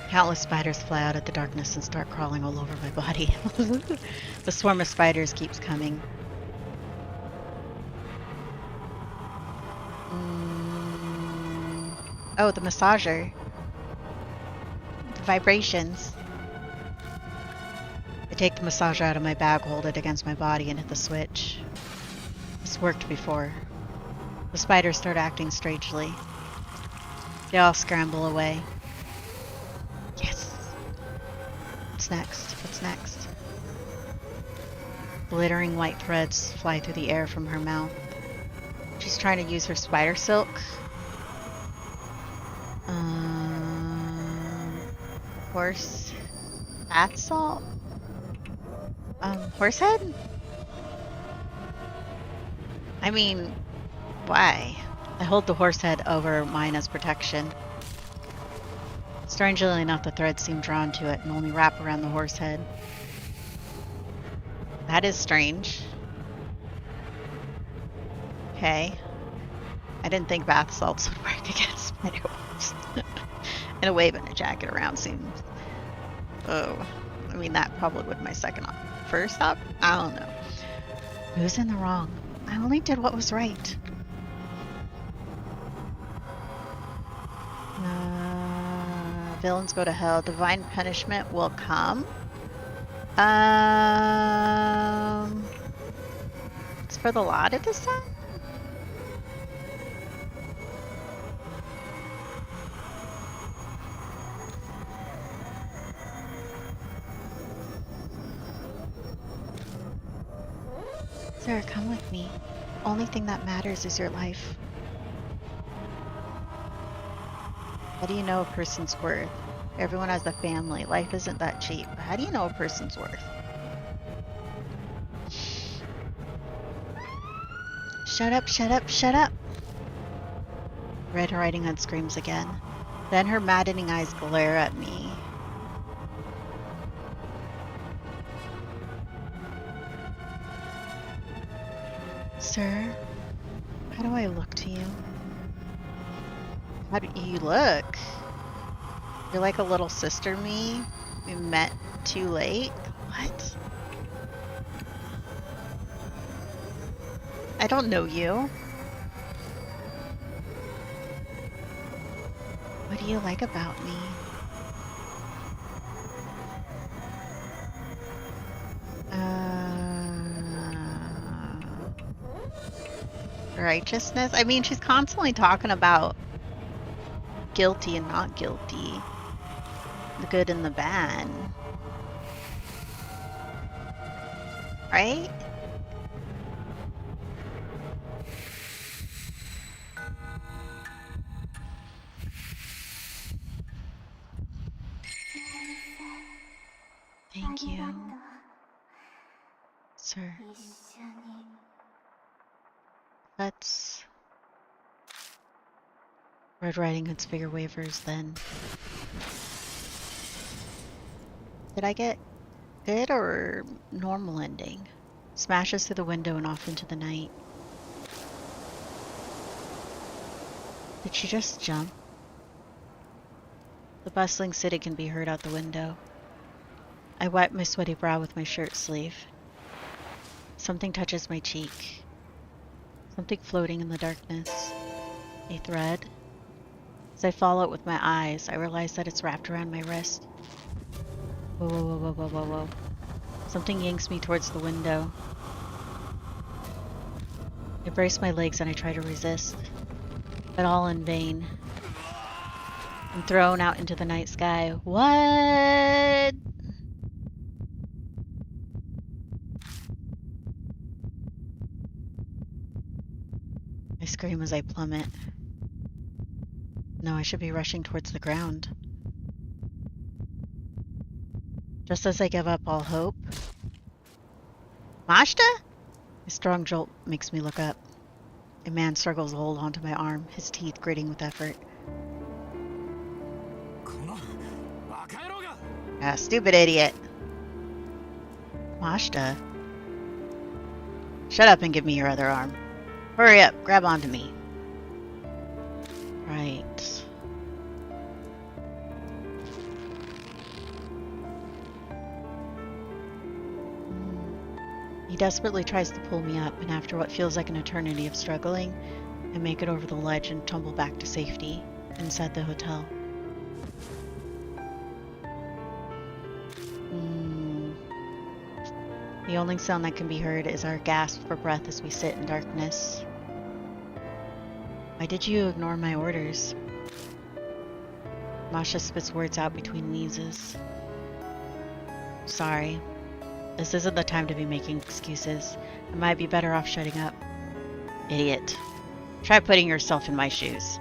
Speaker 3: Countless spiders fly out of the darkness and start crawling all over my body. The swarm of spiders keeps coming. Oh, the massager. Vibrations. I take the massager out of my bag, hold it against my body, and hit the switch. This worked before. The spiders start acting strangely. They all scramble away. Yes! What's next? What's next? Glittering white threads fly through the air from her mouth. She's trying to use her spider silk. Horse... bath salt? Horse head? I mean, why? I hold the horse head over mine as protection. Strangely enough, the threads seem drawn to it and only wrap around the horse head. That is strange. Okay. I didn't think bath salts would work against spider webs. And a wave and a jacket around seems... Oh. I mean, that probably would be my second op. First op? I don't know. Who's in the wrong? I only did what was right. Villains go to hell. Divine punishment will come. It's for the lot at this time? Sir, come with me. Only thing that matters is your life. How do you know a person's worth? Everyone has a family. Life isn't that cheap. How do you know a person's worth? Shut up, shut up, shut up! Red Riding Hood screams again. Then her maddening eyes glare at me. Sir, how do I look to you? How do you look? You're like a little sister me. We met too late. What? I don't know you. What do you like about me? Righteousness? I mean, she's constantly talking about guilty and not guilty. The good and the bad. Right? Thank you, sir. Let's... Red Riding Hood's figure wavers then. Did I get good or normal ending? Smashes through the window and off into the night. Did she just jump? The bustling city can be heard out the window. I wipe my sweaty brow with my shirt sleeve. Something touches my cheek. Something floating in the darkness. A thread. As I follow it with my eyes, I realize that it's wrapped around my wrist. Whoa, whoa, whoa, whoa, whoa, whoa, whoa. Something yanks me towards the window. I brace my legs and I try to resist, but all in vain. I'm thrown out into the night sky. What? I scream as I plummet. No, I should be rushing towards the ground. Just as I give up all hope... Mashta? A strong jolt makes me look up. A man struggles to hold onto my arm, his teeth gritting with effort. Ah, stupid idiot. Mashta? Shut up and give me your other arm. Hurry up, grab onto me. Right. He desperately tries to pull me up, and after what feels like an eternity of struggling, I make it over the ledge and tumble back to safety inside the hotel. The only sound that can be heard is our gasp for breath as we sit in darkness. Why did you ignore my orders? Masha spits words out between wheezes. Sorry. This isn't the time to be making excuses. I might be better off shutting up. Idiot. Try putting yourself in my shoes.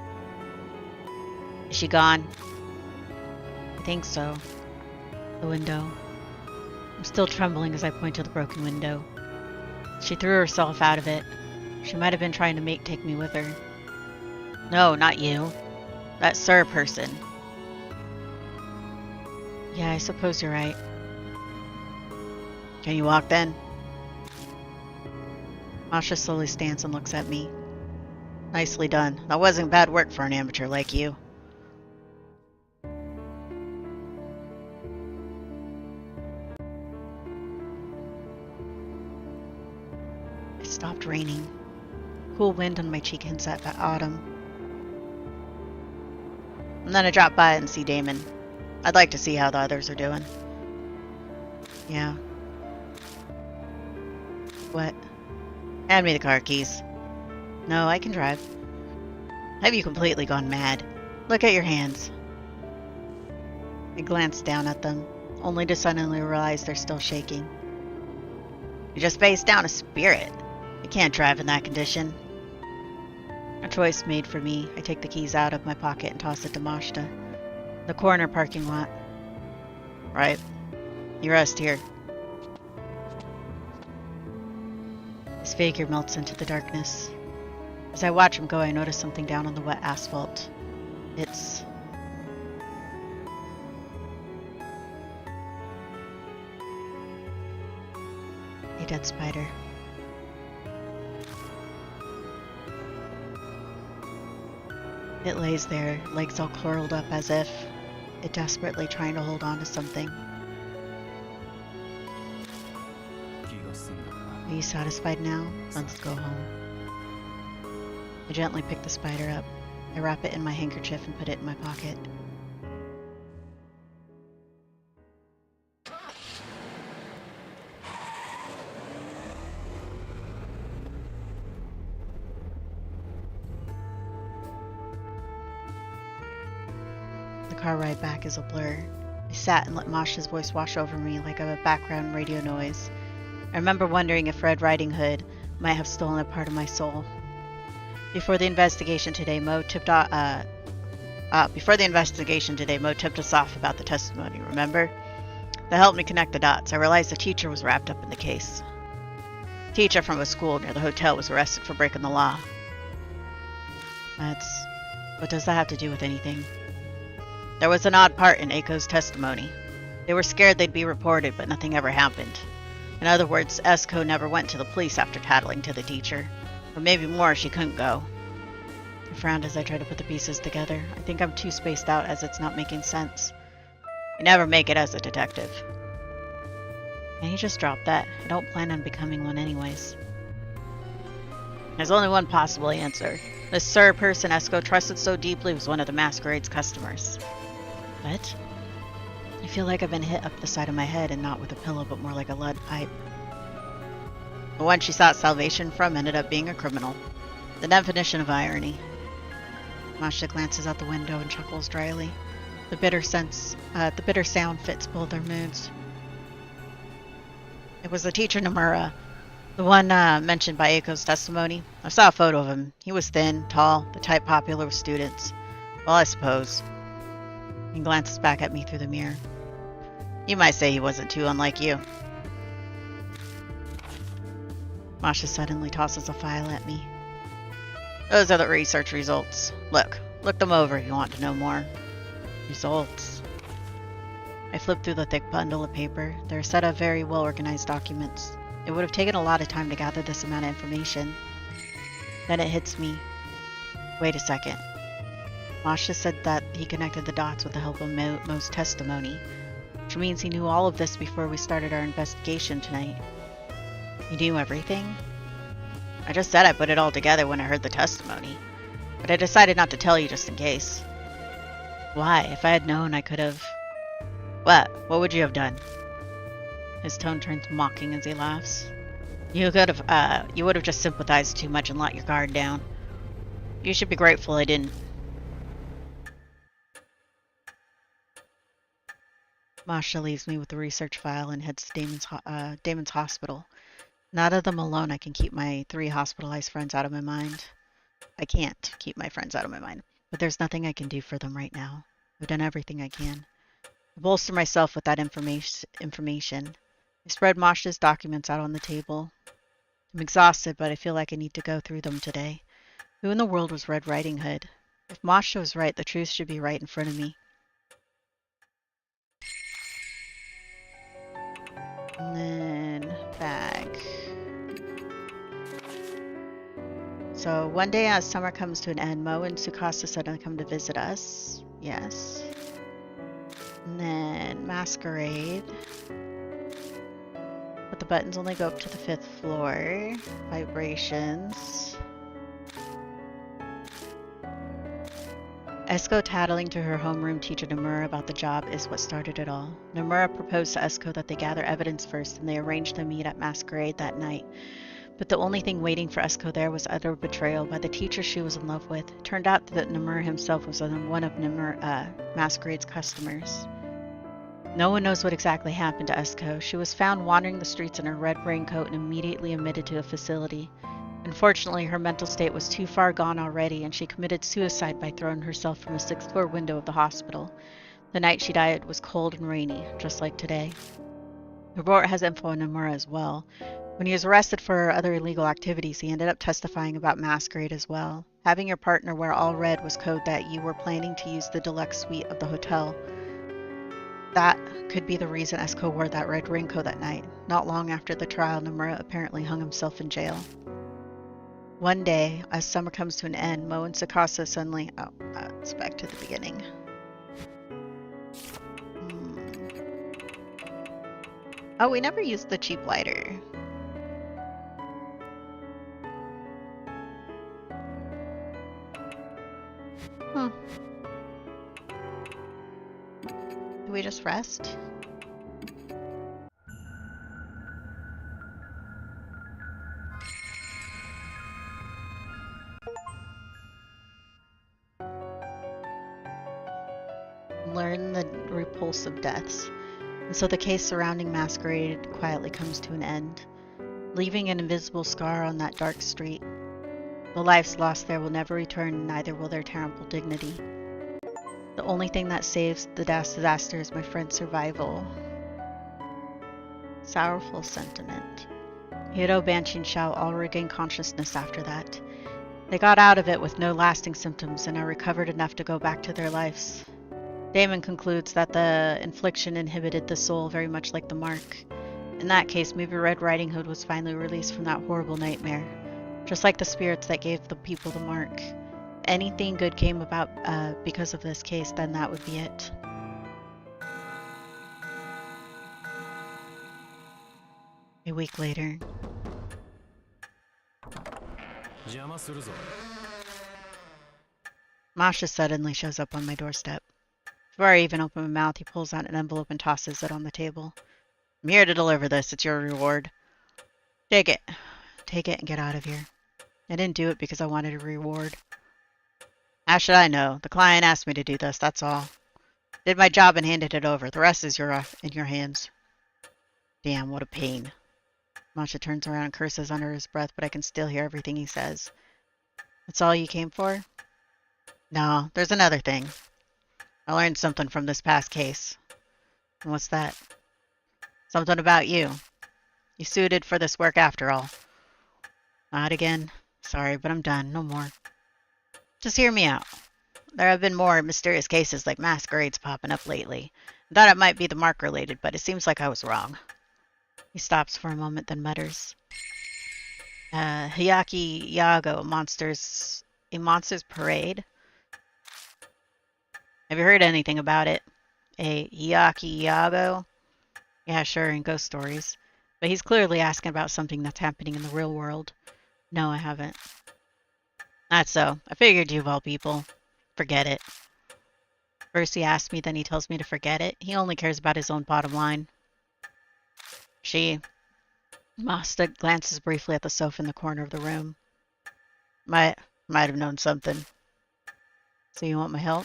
Speaker 3: Is she gone? I think so. The window. I'm still trembling as I point to the broken window. She threw herself out of it. She might have been trying to take me with her. No, not you. That Sir person. Yeah, I suppose you're right. Can you walk then? Masha slowly stands and looks at me. Nicely done. That wasn't bad work for an amateur like you. It stopped raining. Cool wind on my cheek hints at autumn. And then I drop by and see Damon. I'd like to see how the others are doing. Yeah. What? Hand me the car keys. No, I can drive. Have you completely gone mad? Look at your hands. I glance down at them, only to suddenly realize they're still shaking. You just faced down a spirit. You can't drive in that condition. A choice made for me. I take the keys out of my pocket and toss it to Mashta. The corner parking lot. Right. You rest here. His figure melts into the darkness. As I watch him go, I notice something down on the wet asphalt. It's... a dead spider. It lays there, legs all curled up as if it desperately trying to hold on to something. Are you satisfied now? Let's go home. I gently pick the spider up. I wrap it in my handkerchief and put it in my pocket. The car ride back is a blur. I sat and let Masha's voice wash over me like a background radio noise. I remember wondering if Red Riding Hood might have stolen a part of my soul. Before the investigation today, Mo tipped us off about the testimony, remember? That helped me connect the dots. I realized the teacher was wrapped up in the case. A teacher from a school near the hotel was arrested for breaking the law. What does that have to do with anything? There was an odd part in Aiko's testimony. They were scared they'd be reported, but nothing ever happened. In other words, Esko never went to the police after tattling to the teacher. Or maybe more, she couldn't go. I frowned as I tried to put the pieces together. I think I'm too spaced out as it's not making sense. You never make it as a detective. Can you just drop that? I don't plan on becoming one anyways. There's only one possible answer. This Sir person Esko trusted so deeply was one of the Masquerade's customers. What? I feel like I've been hit up the side of my head and not with a pillow but more like a lead pipe. The one she sought salvation from ended up being a criminal. The definition of irony. Masha glances out the window and chuckles dryly. The bitter sound fits both their moods. It was the teacher Nomura, the one mentioned by Aiko's testimony. I saw a photo of him. He was thin, tall, the type popular with students. Well, I suppose. He glances back at me through the mirror. You might say he wasn't too unlike you. Masha suddenly tosses a file at me. Those are the research results. Look them over if you want to know more. Results. I flipped through the thick bundle of paper. They're a set of very well-organized documents. It would have taken a lot of time to gather this amount of information. Then it hits me. Wait a second. Masha said that he connected the dots with the help of Mo's testimony, which means he knew all of this before we started our investigation tonight. He knew everything? I just said I put it all together when I heard the testimony, but I decided not to tell you just in case. Why? If I had known, I could have... What? What would you have done? His tone turns mocking as he laughs. You would have just sympathized too much and let your guard down. You should be grateful I didn't. Masha leaves me with the research file and heads to Damon's hospital. Not of them alone, I can keep my 3 hospitalized friends out of my mind. I can't keep my friends out of my mind, but there's nothing I can do for them right now. I've done everything I can. I bolster myself with that information. I spread Masha's documents out on the table. I'm exhausted, but I feel like I need to go through them today. Who in the world was Red Riding Hood? If Masha was right, the truth should be right in front of me. And then bag. So one day as summer comes to an end, Mo and Sukasa suddenly come to visit us. Yes. And then masquerade. But the buttons only go up to the 5th floor. Vibrations. Esko tattling to her homeroom teacher Nomura about the job is what started it all. Nomura proposed to Esko that they gather evidence first, and they arranged to meet at masquerade that night. But the only thing waiting for Esko there was utter betrayal by the teacher she was in love with. It turned out that Nomura himself was one of Masquerade's customers. No one knows what exactly happened to Esko. She was found wandering the streets in her red raincoat and immediately admitted to a facility. Unfortunately, her mental state was too far gone already, and she committed suicide by throwing herself from a 6th floor window of the hospital. The night she died was cold and rainy, just like today. The report has info on Nomura as well. When he was arrested for other illegal activities, he ended up testifying about Masquerade as well. Having your partner wear all red was code that you were planning to use the deluxe suite of the hotel. That could be the reason Esko wore that red raincoat that night. Not long after the trial, Nomura apparently hung himself in jail. One day, as summer comes to an end, Mo and Sukasa suddenly... Oh, it's back to the beginning. Oh, we never used the cheap lighter. Huh. Do we just rest? Learn the repulsive deaths. And so the case surrounding Masquerade quietly comes to an end, leaving an invisible scar on that dark street. The lives lost there will never return, neither will their terrible dignity. The only thing that saves the disaster is my friend's survival. Sorrowful sentiment. Hiro, Banshee, and Shao all regained consciousness after that. They got out of it with no lasting symptoms and are recovered enough to go back to their lives. Damon concludes that the infliction inhibited the soul very much like the mark. In that case, maybe Red Riding Hood was finally released from that horrible nightmare. Just like the spirits that gave the people the mark. If anything good came about because of this case, then that would be it. A week later. Masha suddenly shows up on my doorstep. Before I even open my mouth, he pulls out an envelope and tosses it on the table. I'm here to deliver this. It's your reward. Take it. Take it and get out of here. I didn't do it because I wanted a reward. How should I know? The client asked me to do this, that's all. Did my job and handed it over. The rest is in your hands. Damn, what a pain. Masha turns around and curses under his breath, but I can still hear everything he says. That's all you came for? No, there's another thing. I learned something from this past case. And what's that? Something about you. You suited for this work after all. Not again. Sorry, but I'm done. No more. Just hear me out. There have been more mysterious cases like masquerades popping up lately. I thought it might be the mark related, but it seems like I was wrong. He stops for a moment, then mutters. Hyaki Yago, a monster's parade? Have you heard anything about it? A Hyaki Yago? Yeah, sure, in ghost stories. But he's clearly asking about something that's happening in the real world. No, I haven't. That's so. I figured you of all people. Forget it. First he asks me, then he tells me to forget it. He only cares about his own bottom line. Masta glances briefly at the sofa in the corner of the room. Might have known something. So you want my help?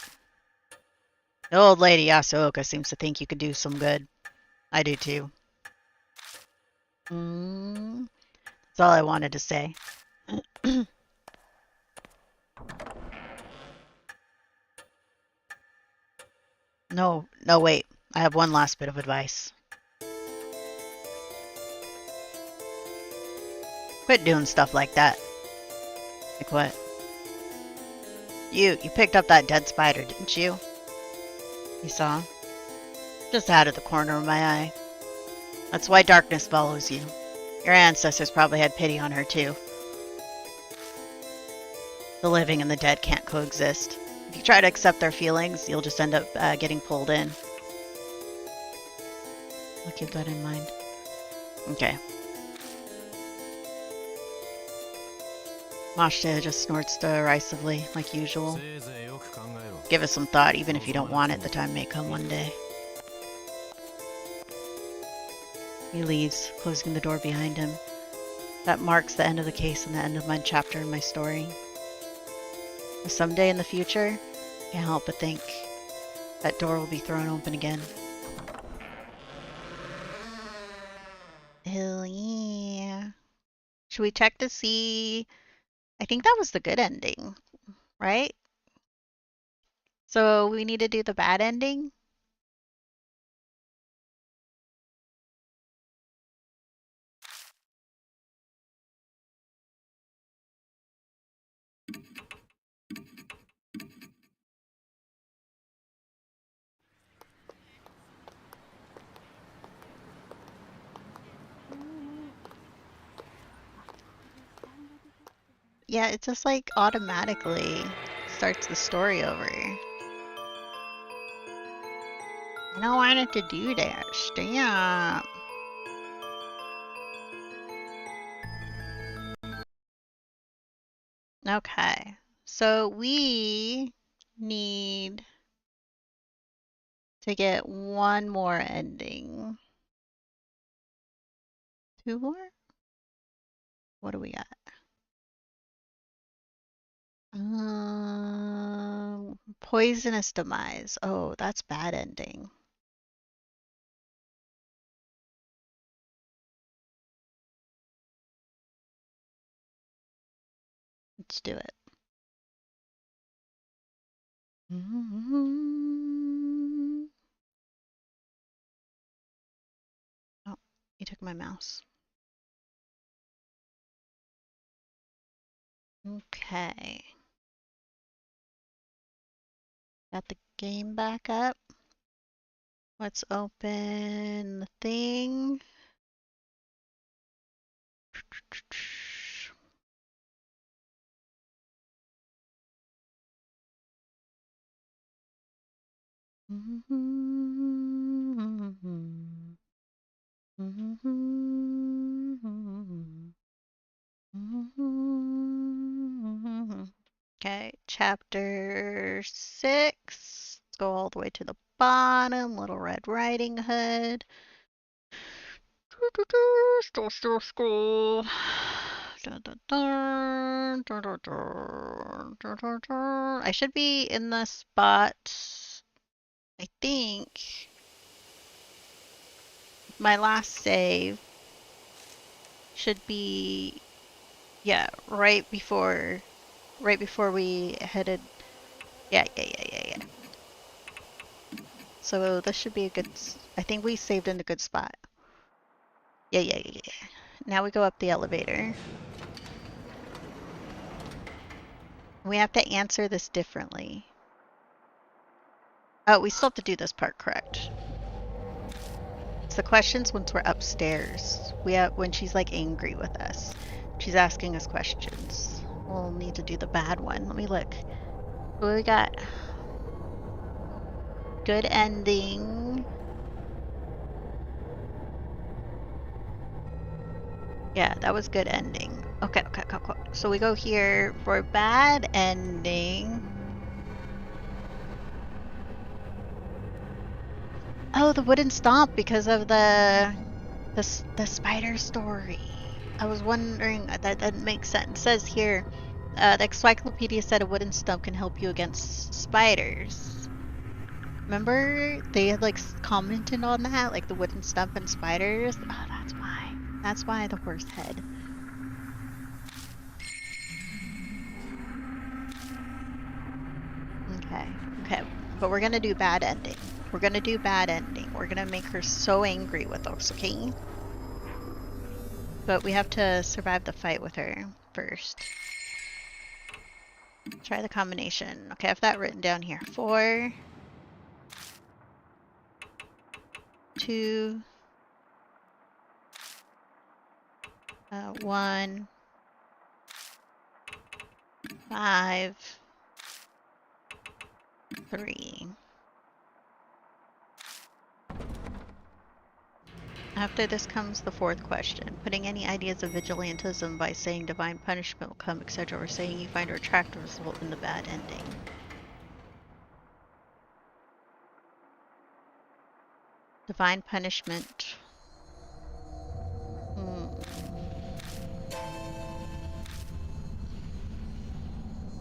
Speaker 3: The old lady Yasuoka seems to think you could do some good. I do too. That's all I wanted to say. No, wait. I have one last bit of advice. Quit doing stuff like that. Like what? You picked up that dead spider, didn't you? You saw? Just out of the corner of my eye. That's why darkness follows you. Your ancestors probably had pity on her too. The living and the dead can't coexist. If you try to accept their feelings, you'll just end up getting pulled in. I'll keep that in mind. Okay. Mashta just snorts derisively, like usual. Give it some thought, even if you don't want it, the time may come one day. He leaves, closing the door behind him. That marks the end of the case and the end of my chapter in my story. But someday in the future, I can't help but think that door will be thrown open again.
Speaker 2: Hell yeah. Should we check to see? I think that was the good ending, right? So we need to do the bad ending? Yeah, it just like automatically starts the story over. I don't want it to do that. Stop. Okay, so we need to get one more ending. Two more? What do we got? Poisonous demise. Oh, that's bad ending. Let's do it. Oh, you took my mouse. Okay. Got the game back up. Let's open the thing. Okay, chapter 6. Let's go all the way to the bottom. Little Red Riding Hood. Scroll. I should be in the spot. I think my last save should be, yeah, right before we headed. Yeah. So this should be a good. I think we saved in a good spot. Yeah. Now we go up the elevator. We have to answer this differently. Oh, we still have to do this part correct. It's the questions once we're upstairs. When she's like angry with us. She's asking us questions. We'll need to do the bad one. Let me look. What we got? Good ending. Yeah, that was good ending. Okay. So we go here for bad ending. Oh, the wooden stomp because of the spider story. I was wondering, that makes sense. It says here, the encyclopedia said a wooden stump can help you against spiders.
Speaker 1: Remember they had like commented on that, like the wooden stump and spiders? Oh, that's why. That's why the horse head. Okay, okay. But we're gonna do bad ending. We're gonna do bad ending. We're gonna make her so angry with us, okay? But we have to survive the fight with her first. Try the combination. Okay, I have that written down here. 4, 2, 1, 5, 3. After this comes the fourth question. Putting any ideas of vigilantism by saying divine punishment will come, etc., or saying you find her attractive result in the bad ending. Divine punishment.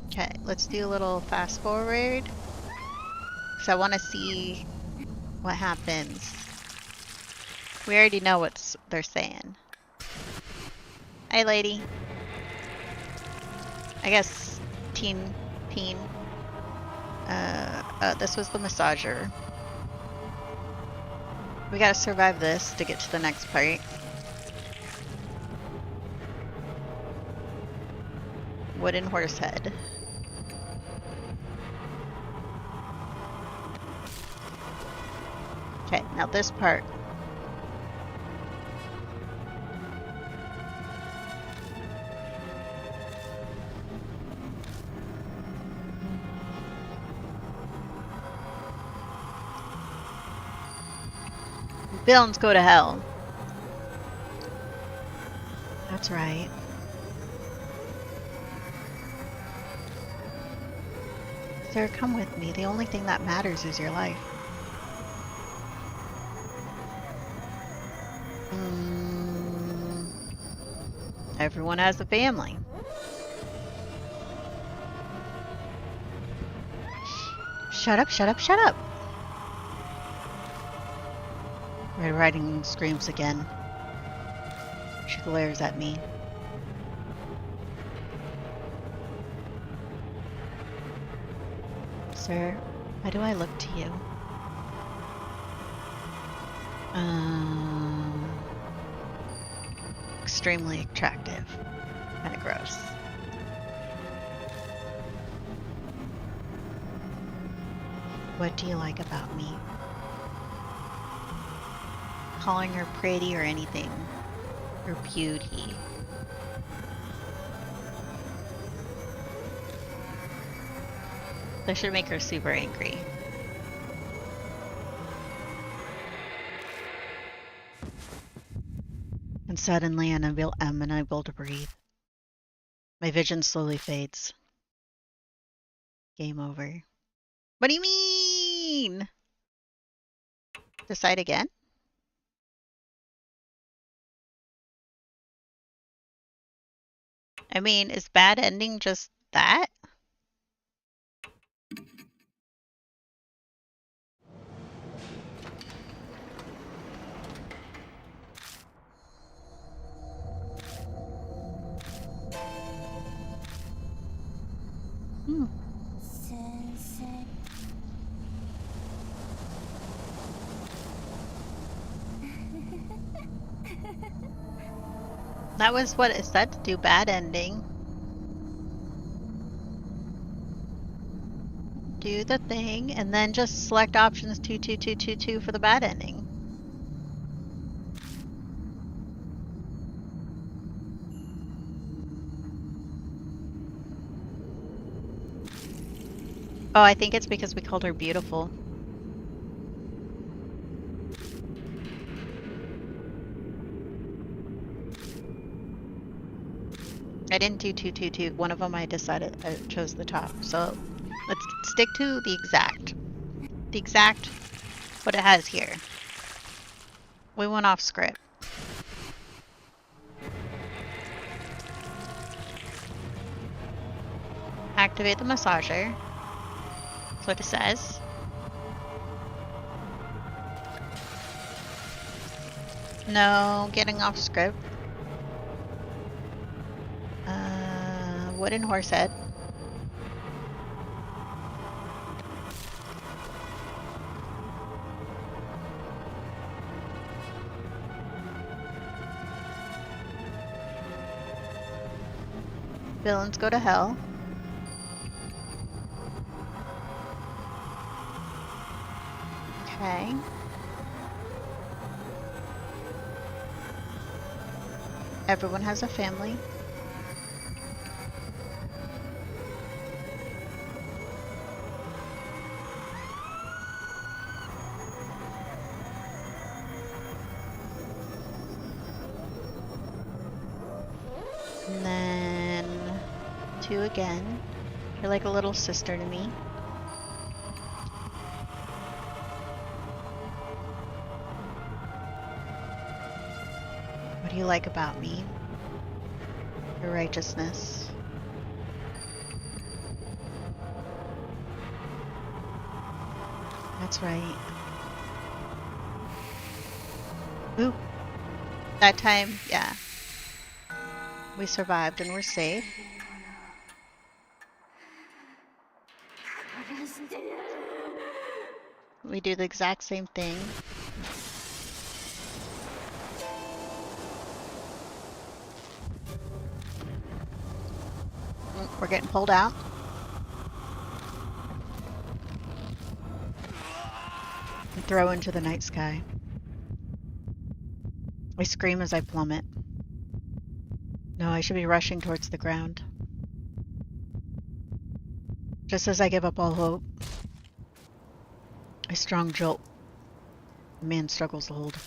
Speaker 1: Okay, let's do a little fast forward. Because I want to see what happens. We already know what they're saying. Hey, lady. I guess teen. This was the massager. We gotta survive this to get to the next part. Wooden horse head. Okay, now this part. Villains go to hell. That's right. Sir, come with me. The only thing that matters is your life. Everyone has a family. Shut up, shut up, shut up! Red Riding screams again. She glares at me. Sir, why do I look to you? Extremely attractive. Kinda gross. What do you like about me? Calling her pretty or anything. Her beauty. That should make her super angry. And suddenly I'm unable to breathe. My vision slowly fades. Game over. What do you mean? Decide again? I mean, is bad ending just that?
Speaker 4: Sensei.
Speaker 1: That was what it said to do, bad ending. Do the thing, and then just select options 2, 2, 2, 2, 2 for the bad ending. Oh, I think it's because we called her beautiful. I didn't do 2, 2, 2. One of them I decided I chose the top. So let's stick to the exact what it has here. We went off script. Activate the massager. That's what it says. No, getting off script. Wooden horse head. Villains go to hell. Okay. Everyone has a family. And then 2 again. You're like a little sister to me. What do you like about me? Your righteousness. That's right. Ooh. That time, yeah. We survived and we're safe. We do the exact same thing. We're getting pulled out. And throw into the night sky. I scream as I plummet. No, I should be rushing towards the ground. Just as I give up all hope, a strong jolt. The man struggles to hold.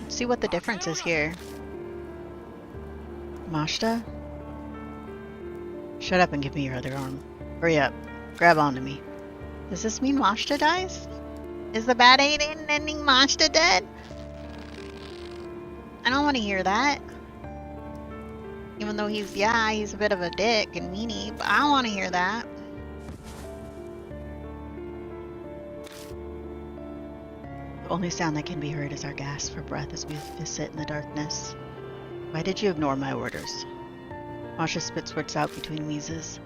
Speaker 1: Let's see what the difference is here. Mashta? Shut up and give me your other arm. Hurry up. Grab onto me. Does this mean Mashta dies? Is the bad ending Mashta dead? I don't want to hear that. Even though he's a bit of a dick and meanie, but I don't want to hear that. The only sound that can be heard is our gasp for breath as we sit in the darkness. Why did you ignore my orders? Masha spits words out between wheezes.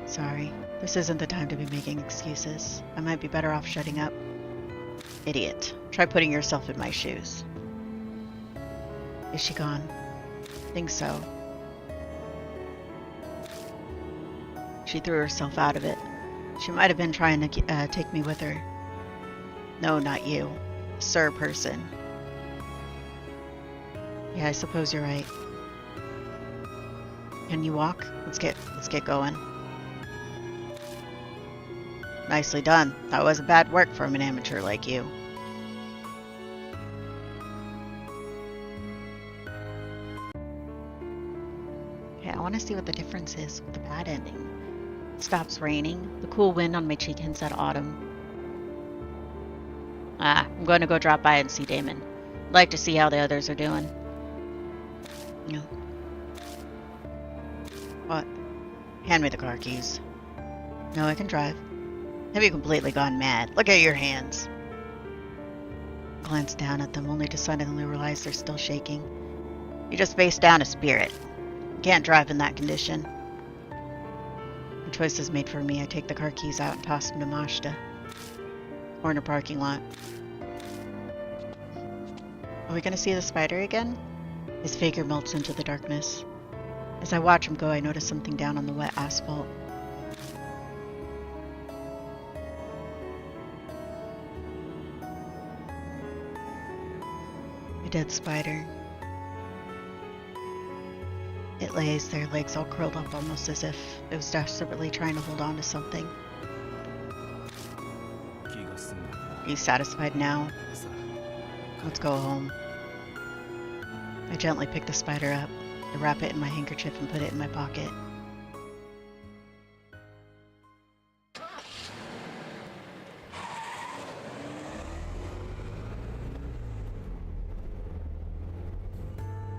Speaker 1: Sorry, this isn't the time to be making excuses. I might be better off shutting up. Idiot. Try putting yourself in my shoes. Is she gone? Think so. She threw herself out of it. She might have been trying to take me with her. No, not you. Sir person. Yeah, I suppose you're right. Can you walk? Let's get going. Nicely done. That wasn't bad work from an amateur like you. Okay, I want to see what the difference is with the bad ending. It stops raining. The cool wind on my cheek hints at autumn. I'm going to go drop by and see Damon. I'd like to see how the others are doing. No. What? Hand me the car keys. No, I can drive. Have you completely gone mad? Look at your hands. I glance down at them only to suddenly realize they're still shaking. You just faced down a spirit. You can't drive in that condition. The choice is made for me. I take the car keys out and toss them to Mashta. Corner parking lot. Are we gonna see the spider again? His figure melts into the darkness. As I watch him go, I notice something down on the wet asphalt. A dead spider. It lays there, legs all curled up, almost as if it was desperately trying to hold on to something. Are you satisfied now? Let's go home. I gently pick the spider up. I wrap it in my handkerchief and put it in my pocket.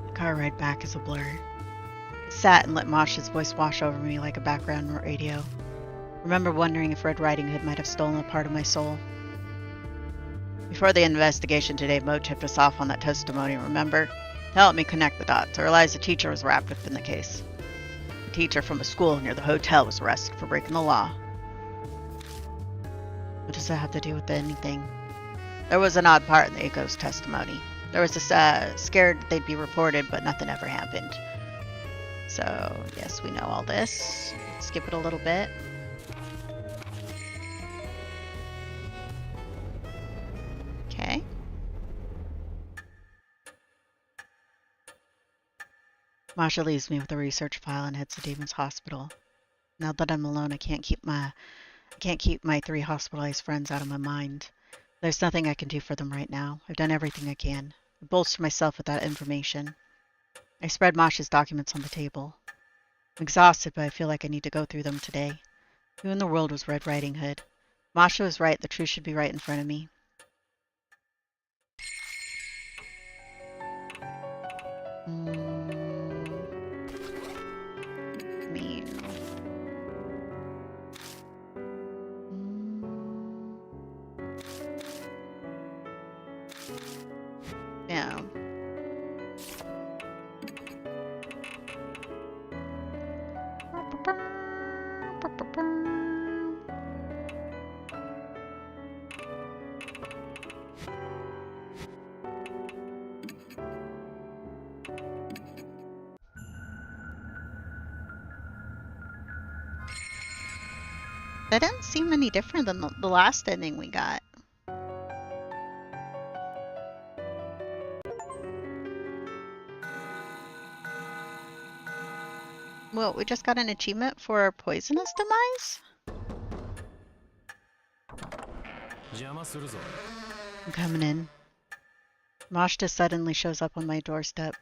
Speaker 1: The car ride back is a blur. I sat and let Masha's voice wash over me like a background radio. I remember wondering if Red Riding Hood might have stolen a part of my soul. We
Speaker 3: Before the investigation today, Mo tipped us off on that testimony, remember? Help me connect the dots. I realized the teacher was wrapped up in the case. A teacher from a school near the hotel was arrested for breaking the law. What does that have to do with anything? There was an odd part in the Eco's testimony. There was this scared they'd be reported, but nothing ever happened. So, yes, we know all this. Let's skip it a little bit. Okay. Masha leaves me with a research file and heads to Damon's hospital. Now that I'm alone, I can't keep my 3 hospitalized friends out of my mind. There's nothing I can do for them right now. I've done everything I can. I bolster myself with that information. I spread Masha's documents on the table. I'm exhausted, but I feel like I need to go through them today. Who in the world was Red Riding Hood? Masha was right. The truth should be right in front of me. Me. Yeah.
Speaker 1: That didn't seem any different than the last ending we got. Well, we just got an achievement for poisonous demise?
Speaker 3: I'm coming in. Mashta suddenly shows up on my doorstep.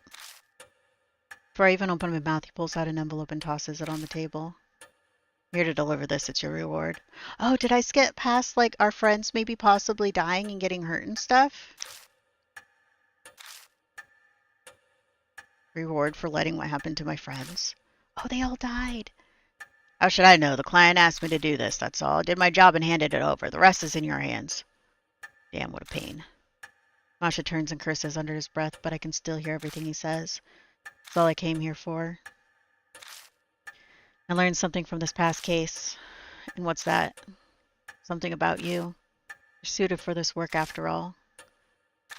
Speaker 3: Before I even open my mouth, he pulls out an envelope and tosses it on the table. Here to deliver this, it's your reward.
Speaker 1: Oh, did I skip past, like, our friends maybe possibly dying and getting hurt and stuff?
Speaker 3: Reward for letting what happened to my friends.
Speaker 1: Oh, they all died.
Speaker 3: How should I know? The client asked me to do this, that's all. I did my job and handed it over. The rest is in your hands. Damn, what a pain. Masha turns and curses under his breath, but I can still hear everything he says. That's all I came here for. I learned something from this past case. And what's that? Something about you. You're suited for this work after all.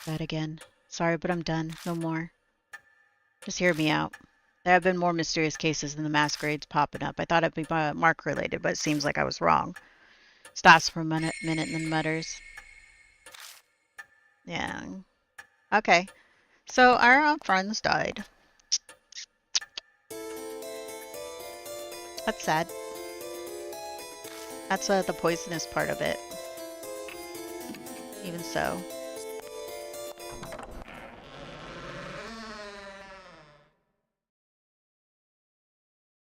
Speaker 3: That again. Sorry, but I'm done. No more. Just hear me out. There have been more mysterious cases than the masquerades popping up. I thought it'd be Mark related, but it seems like I was wrong. Stops for a minute and then mutters.
Speaker 1: Yeah. Okay. So our friends died. That's sad. That's the poisonous part of it. Even so.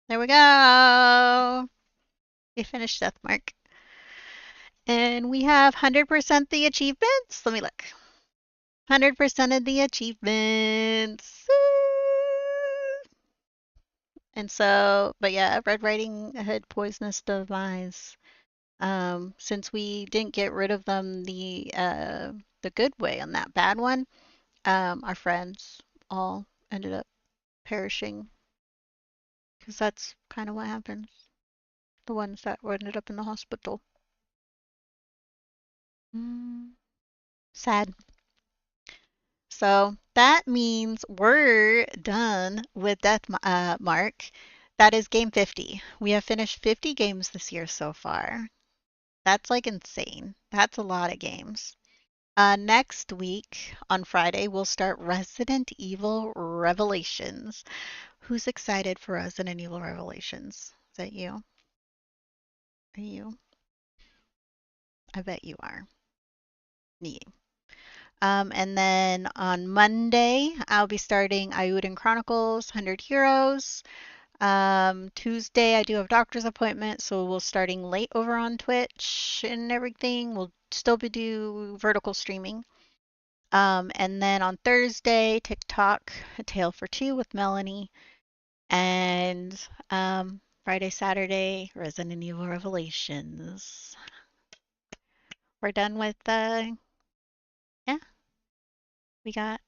Speaker 1: There we go! We finished Deathmark. And we have 100% the achievements. Let me look. 100% of the achievements. And so, but yeah, Red Riding Hood poisonous demise. Since we didn't get rid of them the good way on that bad one, our friends all ended up perishing. Because that's kind of what happens. The ones that ended up in the hospital. Sad. So that means we're done with Deathmark. That is game 50. We have finished 50 games this year so far. That's like insane. That's a lot of games. Next week on Friday, we'll start Resident Evil Revelations. Who's excited for Resident Evil Revelations? Is that you? Are you? I bet you are. Me. And then on Monday, I'll be starting Ayuden Chronicles 100 Heroes. Tuesday, I do have a doctor's appointment, so we'll starting late over on Twitch and everything. We'll still be do vertical streaming. And then on Thursday, TikTok, A Tale for Two with Melanie. And Friday, Saturday, Resident Evil Revelations. We're done with Yeah, we got.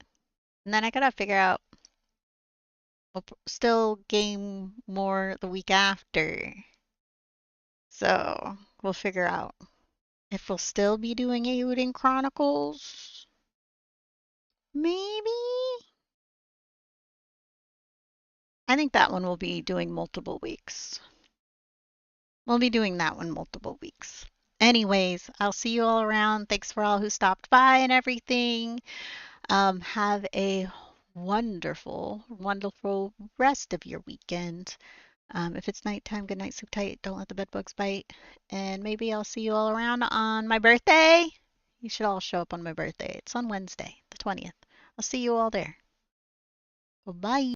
Speaker 1: And then I gotta figure out. We'll still game more the week after. So we'll figure out if we'll still be doing Euden Chronicles. Maybe. I think that one will be doing multiple weeks. We'll be doing that one multiple weeks. Anyways, I'll see you all around. Thanks for all who stopped by and everything. Have a wonderful, wonderful rest of your weekend. If it's nighttime, good night, sleep tight. Don't let the bed bugs bite. And maybe I'll see you all around on my birthday. You should all show up on my birthday. It's on Wednesday, the 20th. I'll see you all there. Bye.